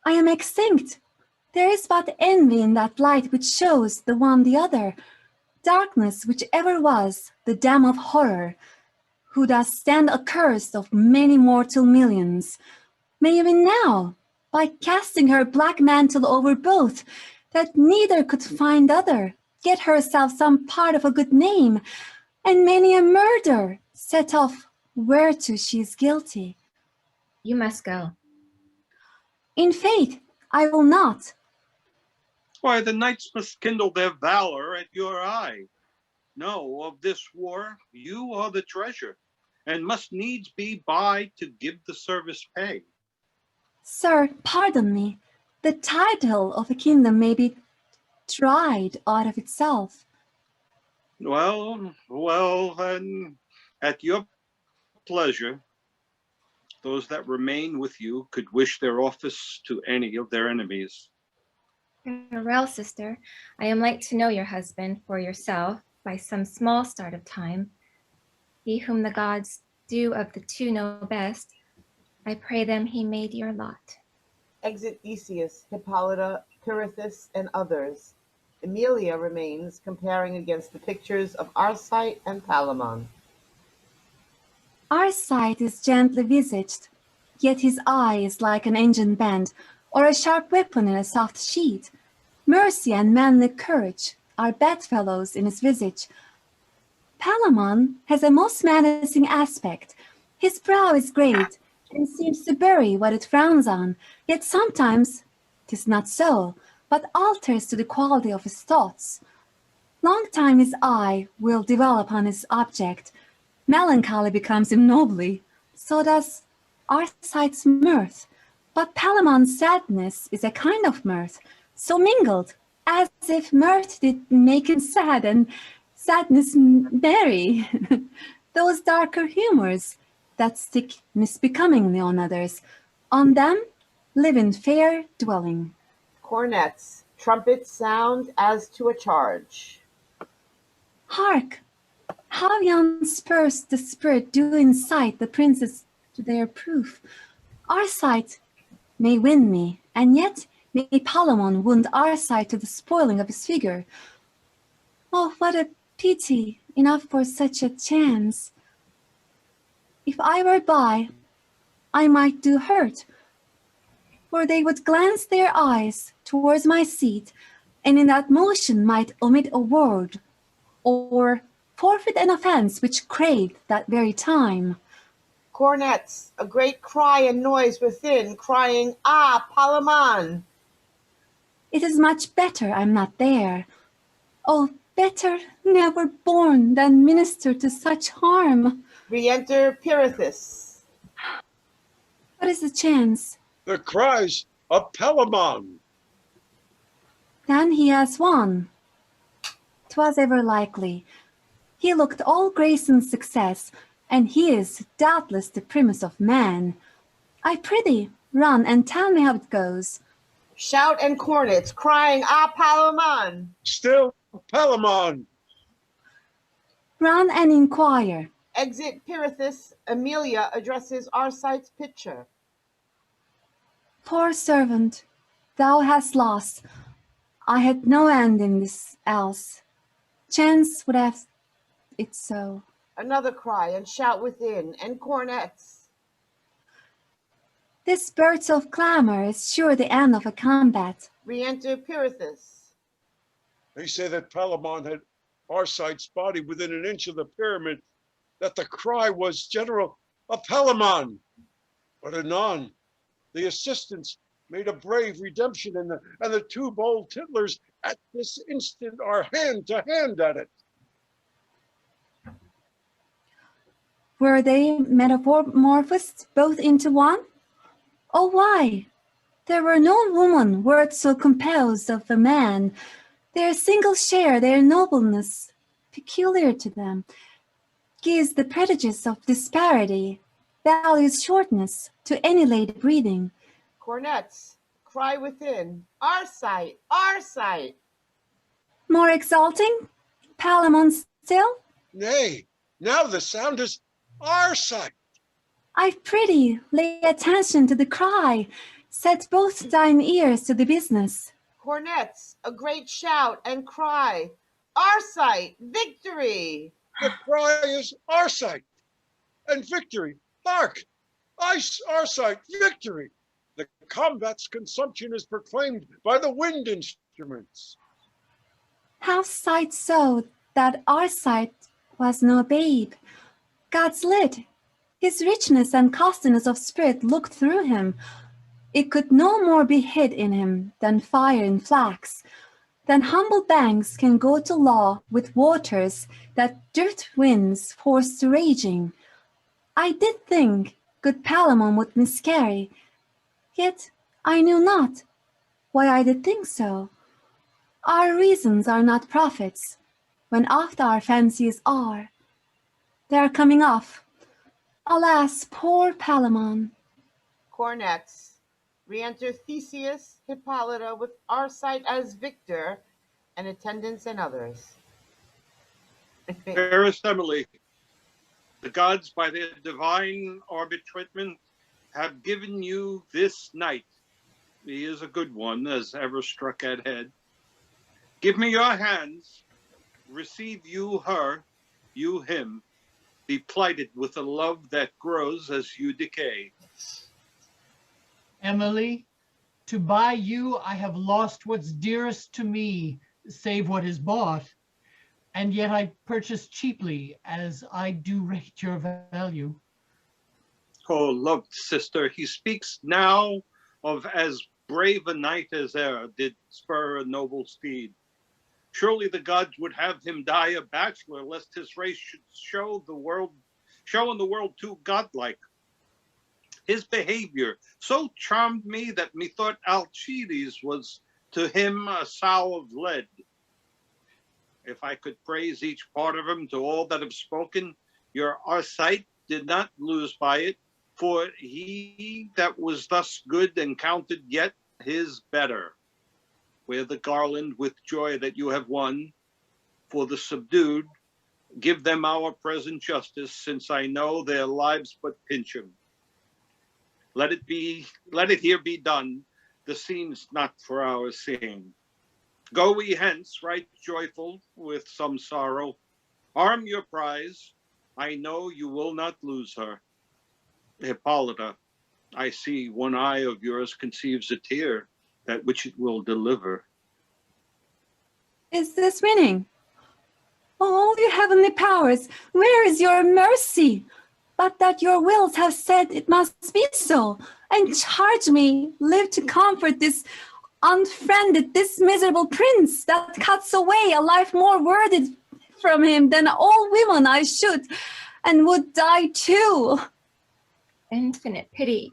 I am extinct. There is but envy in that light which shows the one the other. Darkness which ever was, the dam of horror, who does stand accursed of many mortal millions, may even now, by casting her black mantle over both, that neither could find other, get herself some part of a good name, and many a murder set off whereto she is guilty. You must go. In faith, I will not. Why, the knights must kindle their valor at your eye. No, of this war you are the treasure, and must needs be by to give the service pay. Sir, pardon me. The title of a kingdom may be tried out of itself. Well, then, at your pleasure, those that remain with you could wish their office to any of their enemies. Farewell, sister. I am like to know your husband for yourself by some small start of time. He whom the gods do of the two know best, I pray them he made your lot. Exit Theseus, Hippolyta, Pirithous, and others. Emilia remains, comparing against the pictures of Arcite and Palamon. Arcite is gently visaged, yet his eye is like an engine bent, or a sharp weapon in a soft sheath. Mercy and manly courage are bedfellows in his visage. Palamon has a most menacing aspect. His brow is great, and seems to bury what it frowns on, yet sometimes 'tis not so, but alters to the quality of his thoughts. Long time his eye will dwell upon his object, melancholy becomes him nobly, so does Arcite's mirth. But Palamon's sadness is a kind of mirth, so mingled, as if mirth did make him sad and sadness merry. Those darker humors that stick misbecomingly on others, on them live in fair dwelling. Cornets, trumpets sound as to a charge. Hark! How yon spurs the spirit do incite the princes to their proof. Arcite may win me, and yet may Palamon wound Arcite to the spoiling of his figure. Oh, what a pity, enough for such a chance. If I were by, I might do hurt, for they would glance their eyes towards my seat, and in that motion might omit a word, or forfeit an offense which craved that very time. Cornets, a great cry and noise within, crying, Ah, Palamon! It is much better I'm not there. Oh, better never born than minister to such harm. Re-enter Pirithous. What is the chance? The cries of Palamon. Then he has won. 'Twas ever likely. He looked all grace and success, and he is doubtless the primus of man. I prithee, run and tell me how it goes. Shout and cornets, crying, Ah, Palamon! Still Palamon. Run and inquire. Exit Pirithous. Emilia addresses Arcite's pitcher. Poor servant, thou hast lost. I had no end in this else. Chance would have it so. Another cry and shout within, and cornets. This burst of clamor is sure the end of a combat. Re-enter Pirithous. They say that Palamon had Arcite's body within an inch of the pyramid, that the cry was General of Palamon. But anon, the assistants made a brave redemption, and the two bold titlers at this instant are hand to hand at it. Were they metamorphosed both into one? Oh, why? There were no woman worth so composed of a man. Their single share, their nobleness, peculiar to them, gives the prejudice of disparity, values shortness to any lady breathing. Cornets, cry within, Arcite, Arcite! More exalting? Palamon still? Nay, now the sound is our sight. I prithee, lay attention to the cry. Set both thine ears to the business. Cornets, a great shout and cry. Arcite, victory! The cry is our sight and victory. Hark! Our sight, victory! The combat's consumption is proclaimed by the wind instruments. How sight so that our sight was no babe? God's lid, his richness and costliness of spirit looked through him. It could no more be hid in him than fire in flax, than humble banks can go to law with waters that drift winds force to raging. I did think good Palamon would miscarry, yet I knew not why I did think so. Our reasons are not prophets, when oft our fancies are. They are coming off. Alas, poor Palamon. Cornets, re-enter Theseus, Hippolyta with Arcite as victor, and attendants and others. Fairest Emily, the gods by their divine arbitrament have given you this knight. He is a good one, as ever struck at head. Give me your hands, receive you her, you him, be plighted with a love that grows as you decay. Emily, to buy you I have lost what's dearest to me, save what is bought, and yet I purchase cheaply, as I do rate your value. Oh, loved sister, he speaks now of as brave a knight as e'er did spur a noble steed. Surely the gods would have him die a bachelor, lest his race should show in the world too godlike. His behavior so charmed me that methought Alcides was to him a sow of lead. If I could praise each part of him to all that have spoken, your Arcite did not lose by it, for he that was thus good and counted yet his better. Wear the garland with joy that you have won. For the subdued, give them our present justice, since I know their lives but pinch 'em. Let it here be done. The scene's not for our seeing. Go we hence, right joyful, with some sorrow. Arm your prize. I know you will not lose her. Hippolyta, I see one eye of yours conceives a tear, that which it will deliver. Is this winning? Oh, you heavenly powers, where is your mercy? But that your wills have said it must be so, and charge me live to comfort this unfriended, this miserable prince that cuts away a life more worthy from him than all women I should, and would die too. Infinite pity,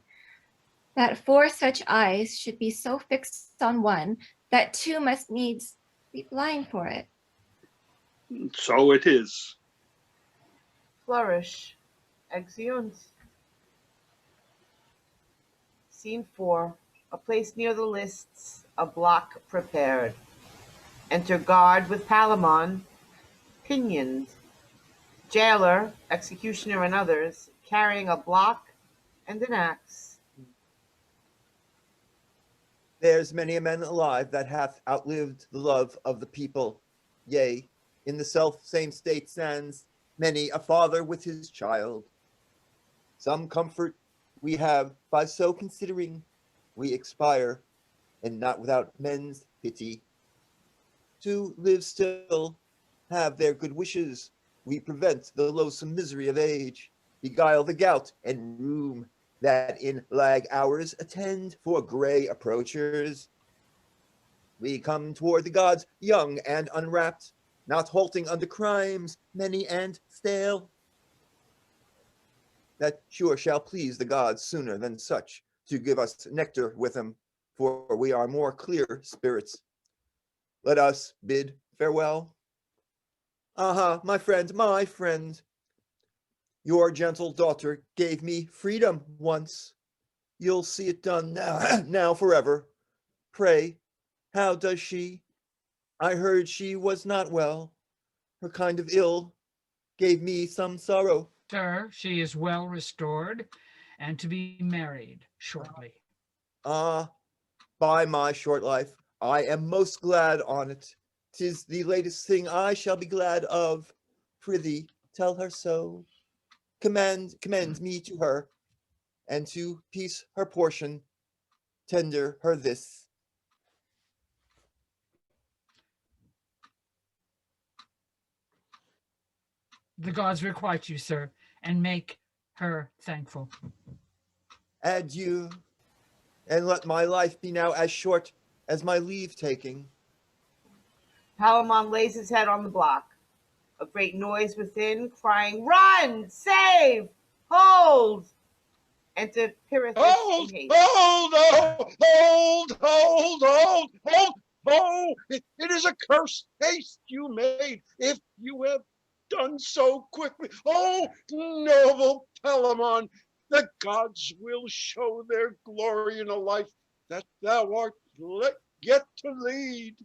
that four such eyes should be so fixed on one, that two must needs be blind for it. So it is. Flourish. Exeunt. Scene 4. A place near the lists, a block prepared. Enter guard with Palamon, pinioned. Jailer, executioner, and others, carrying a block and an axe. There's many a man alive that hath outlived the love of the people. Yea, in the self same state stands many a father with his child. Some comfort we have by so considering we expire, and not without men's pity. To live still, have their good wishes, we prevent the loathsome misery of age, beguile the gout and rheum that in lag hours attend for gray approachers. We come toward the gods young and unwrapped, not halting under crimes many and stale, that sure shall please the gods sooner than such to give us nectar with them, for we are more clear spirits. Let us bid farewell. Aha, my friend, your gentle daughter gave me freedom once. You'll see it done now forever. Pray, how does she? I heard she was not well, her kind of ill. gave me some sorrow. Sir, she is well restored and to be married shortly. Ah, by my short life, I am most glad on it. 'Tis the latest thing I shall be glad of. Prithee, tell her so. Commend me to her, and to peace her portion. Tender her this. The gods requite you, sir, and make her thankful. Adieu, and let my life be now as short as my leave taking. Palamon lays his head on the block. A great noise within, crying, "Run! Save! Hold!" Enter Pirithous Hold, in haste. hold, hold, hold, hold, hold. Oh, it is a cursed haste you made, if you have done so quickly. Oh, noble Palamon, the gods will show their glory in a life that thou art yet to lead.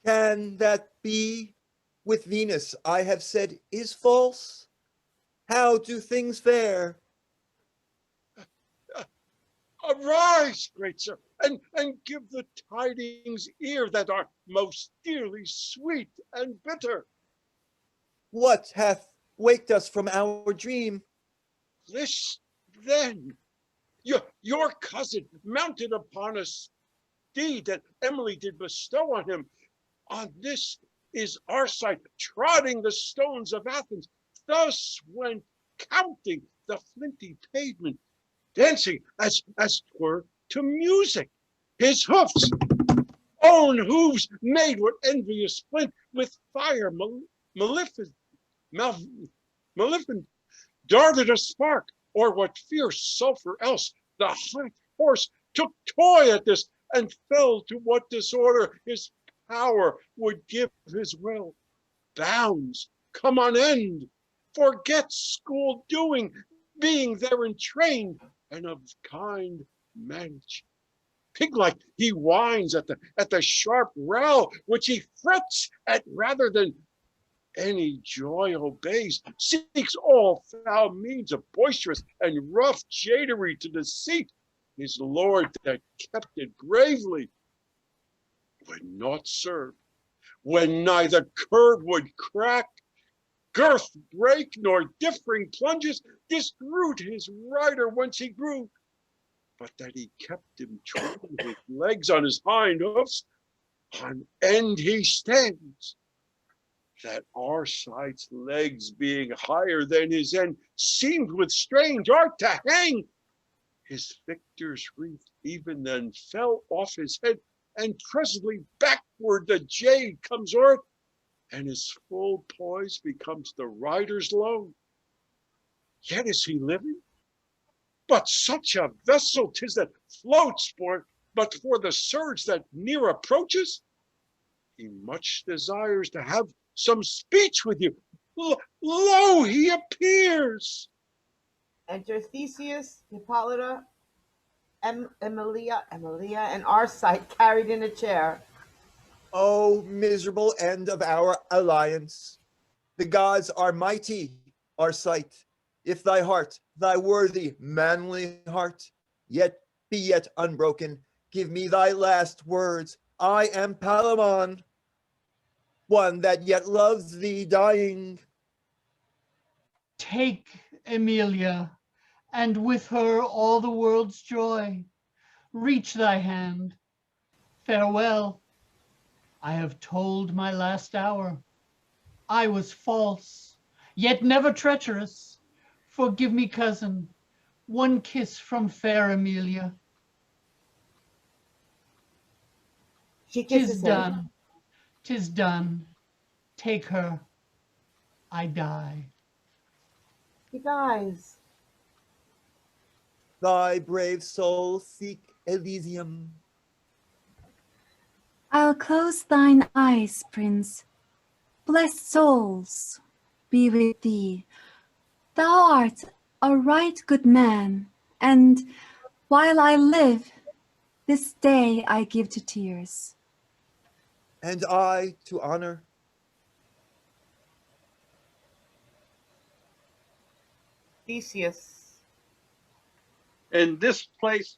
Can that be? With Venus, I have said, is false? How do things fare? Arise, great sir, and give the tidings ear that are most dearly sweet and bitter. What hath waked us from our dream? This, then, your cousin mounted upon a steed that Emily did bestow on him. On this is Arcite trotting the stones of Athens, thus went counting the flinty pavement, dancing as 'twere to music. His hoofs, own hooves, made what envious flint with fire maleficent, darted a spark, or what fierce sulphur else. The hot horse took toy at this, and fell to what disorder his power would give his will. Bounds come on end, forgets school doing, being therein trained, and of kind managed. Pig-like he whines at the sharp rowel, which he frets at rather than any joy obeys, seeks all foul means of boisterous and rough jadery to deceit his lord that kept it gravely. When naught served, when neither curb would crack, girth break, nor differing plunges disroot his rider whence he grew, but that he kept him twirling his legs on his hind hoofs, on end he stands. That Arcite's legs being higher than his end, seemed with strange art to hang. His victor's wreath even then fell off his head, and presently backward the jade comes o'er it, and his full poise becomes the rider's load. Yet is he living? But such a vessel 'tis that floats but for the surge that near approaches. He much desires to have some speech with you. Lo, he appears. Enter Theseus, Hippolyta, Emilia, and Arcite carried in a chair. O miserable end of our alliance! The gods are mighty, Arcite. If thy heart, thy worthy, manly heart, be yet unbroken, give me thy last words. I am Palamon, one that yet loves thee dying. Take Emilia, and with her all the world's joy. Reach thy hand. Farewell. I have told my last hour. I was false, yet never treacherous. Forgive me, cousin. One kiss from fair Emilia. She 'Tis kisses him. done. 'Tis done. Take her. I die. He dies. Thy brave soul seek Elysium. I'll close thine eyes, Prince. Blessed souls be with thee. Thou art a right good man, and while I live, this day I give to tears. And I to honor. Theseus. In this place,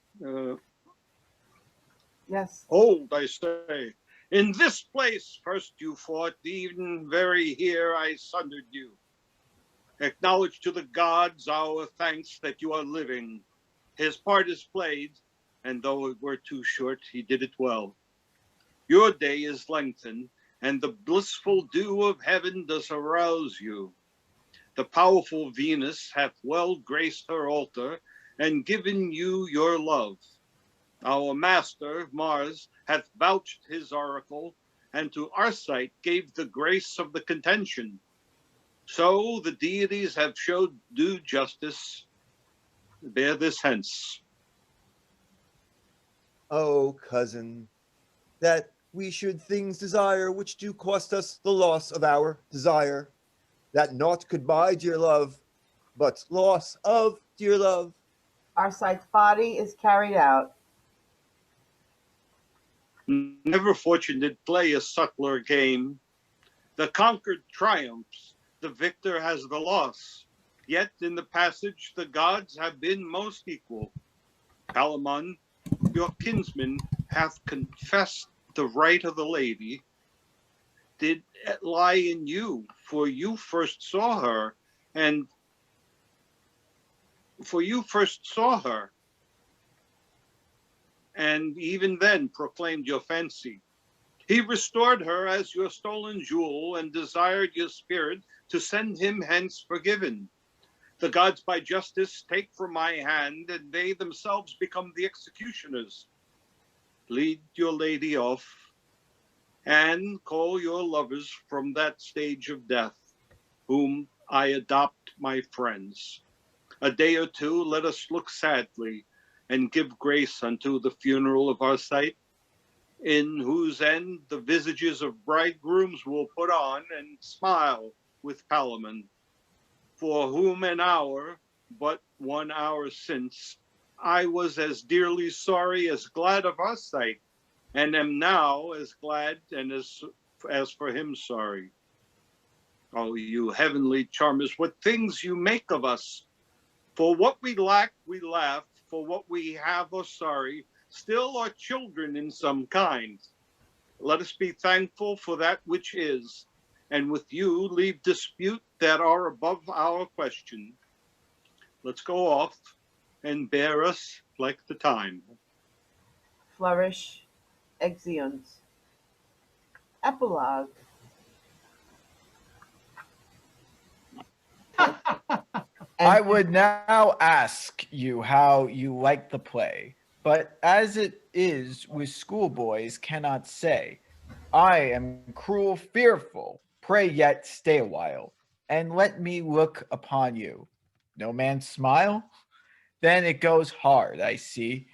Yes. hold, I say. In this place first you fought, even very here I sundered you. Acknowledge to the gods our thanks that you are living. His part is played, and though it were too short, he did it well. Your day is lengthened, and the blissful dew of heaven does arouse you. The powerful Venus hath well graced her altar, and given you your love. Our master, Mars, hath vouched his oracle, and to Arcite gave the grace of the contention. So the deities have showed due justice. Bear this hence. O cousin, that we should things desire which do cost us the loss of our desire, that naught could buy dear love, but loss of dear love. Arcite's body is carried out. Never fortune did play a subtler game. The conquered triumphs, the victor has the loss. Yet in the passage the gods have been most equal. Palamon, your kinsman, hath confessed the right of the lady. Did it lie in you, for you first saw her, and and even then proclaimed your fancy. He restored her as your stolen jewel, and desired your spirit to send him hence forgiven. The gods by justice take from my hand, and they themselves become the executioners. Lead your lady off, and call your lovers from that stage of death, whom I adopt my friends. A day or two let us look sadly, and give grace unto the funeral of our sight, in whose end the visages of bridegrooms will put on and smile with Palamon, for whom an hour, but 1 hour since, I was as dearly sorry as glad of our sight, and am now as glad and as for him sorry. Oh, you heavenly charmers, what things you make of us! For what we lack, we laugh, for what we have are sorry, still are children in some kind. Let us be thankful for that which is, and with you leave dispute that are above our question. Let's go off and bear us like the time. Flourish. Exeunt. Epilogue. I would now ask you how you like the play, but as it is with schoolboys cannot say. I am cruel fearful, pray yet stay a while, and let me look upon you. No man smile? Then it goes hard, I see.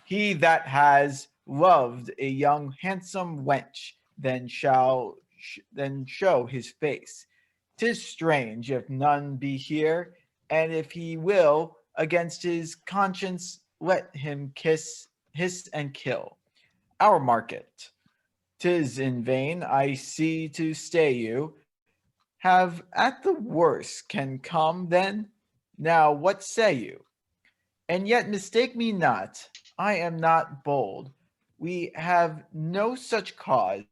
He that has loved a young handsome wench, then show his face. 'Tis strange if none be here, and if he will, against his conscience, let him hiss and kill. Our market. 'Tis in vain I see to stay you. Have at the worst can come then. Now what say you? And yet mistake me not, I am not bold. We have no such cause,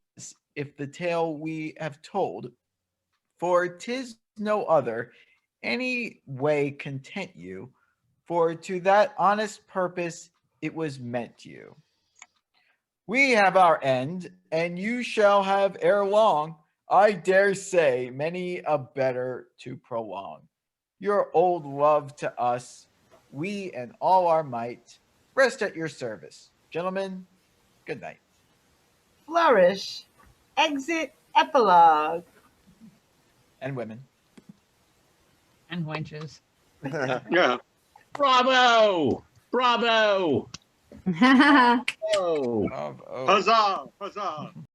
if the tale we have told, for 'tis no other, any way content you, for to that honest purpose it was meant you. We have our end, and you shall have ere long, I dare say, many a better to prolong. Your old love to us, we and all our might, rest at your service. Gentlemen, good night. Flourish. Exit. Epilogue. And women. And wenches. Yeah. Bravo! Bravo! Ha ha ha. Oh. Oh. Huzzah! Huzzah!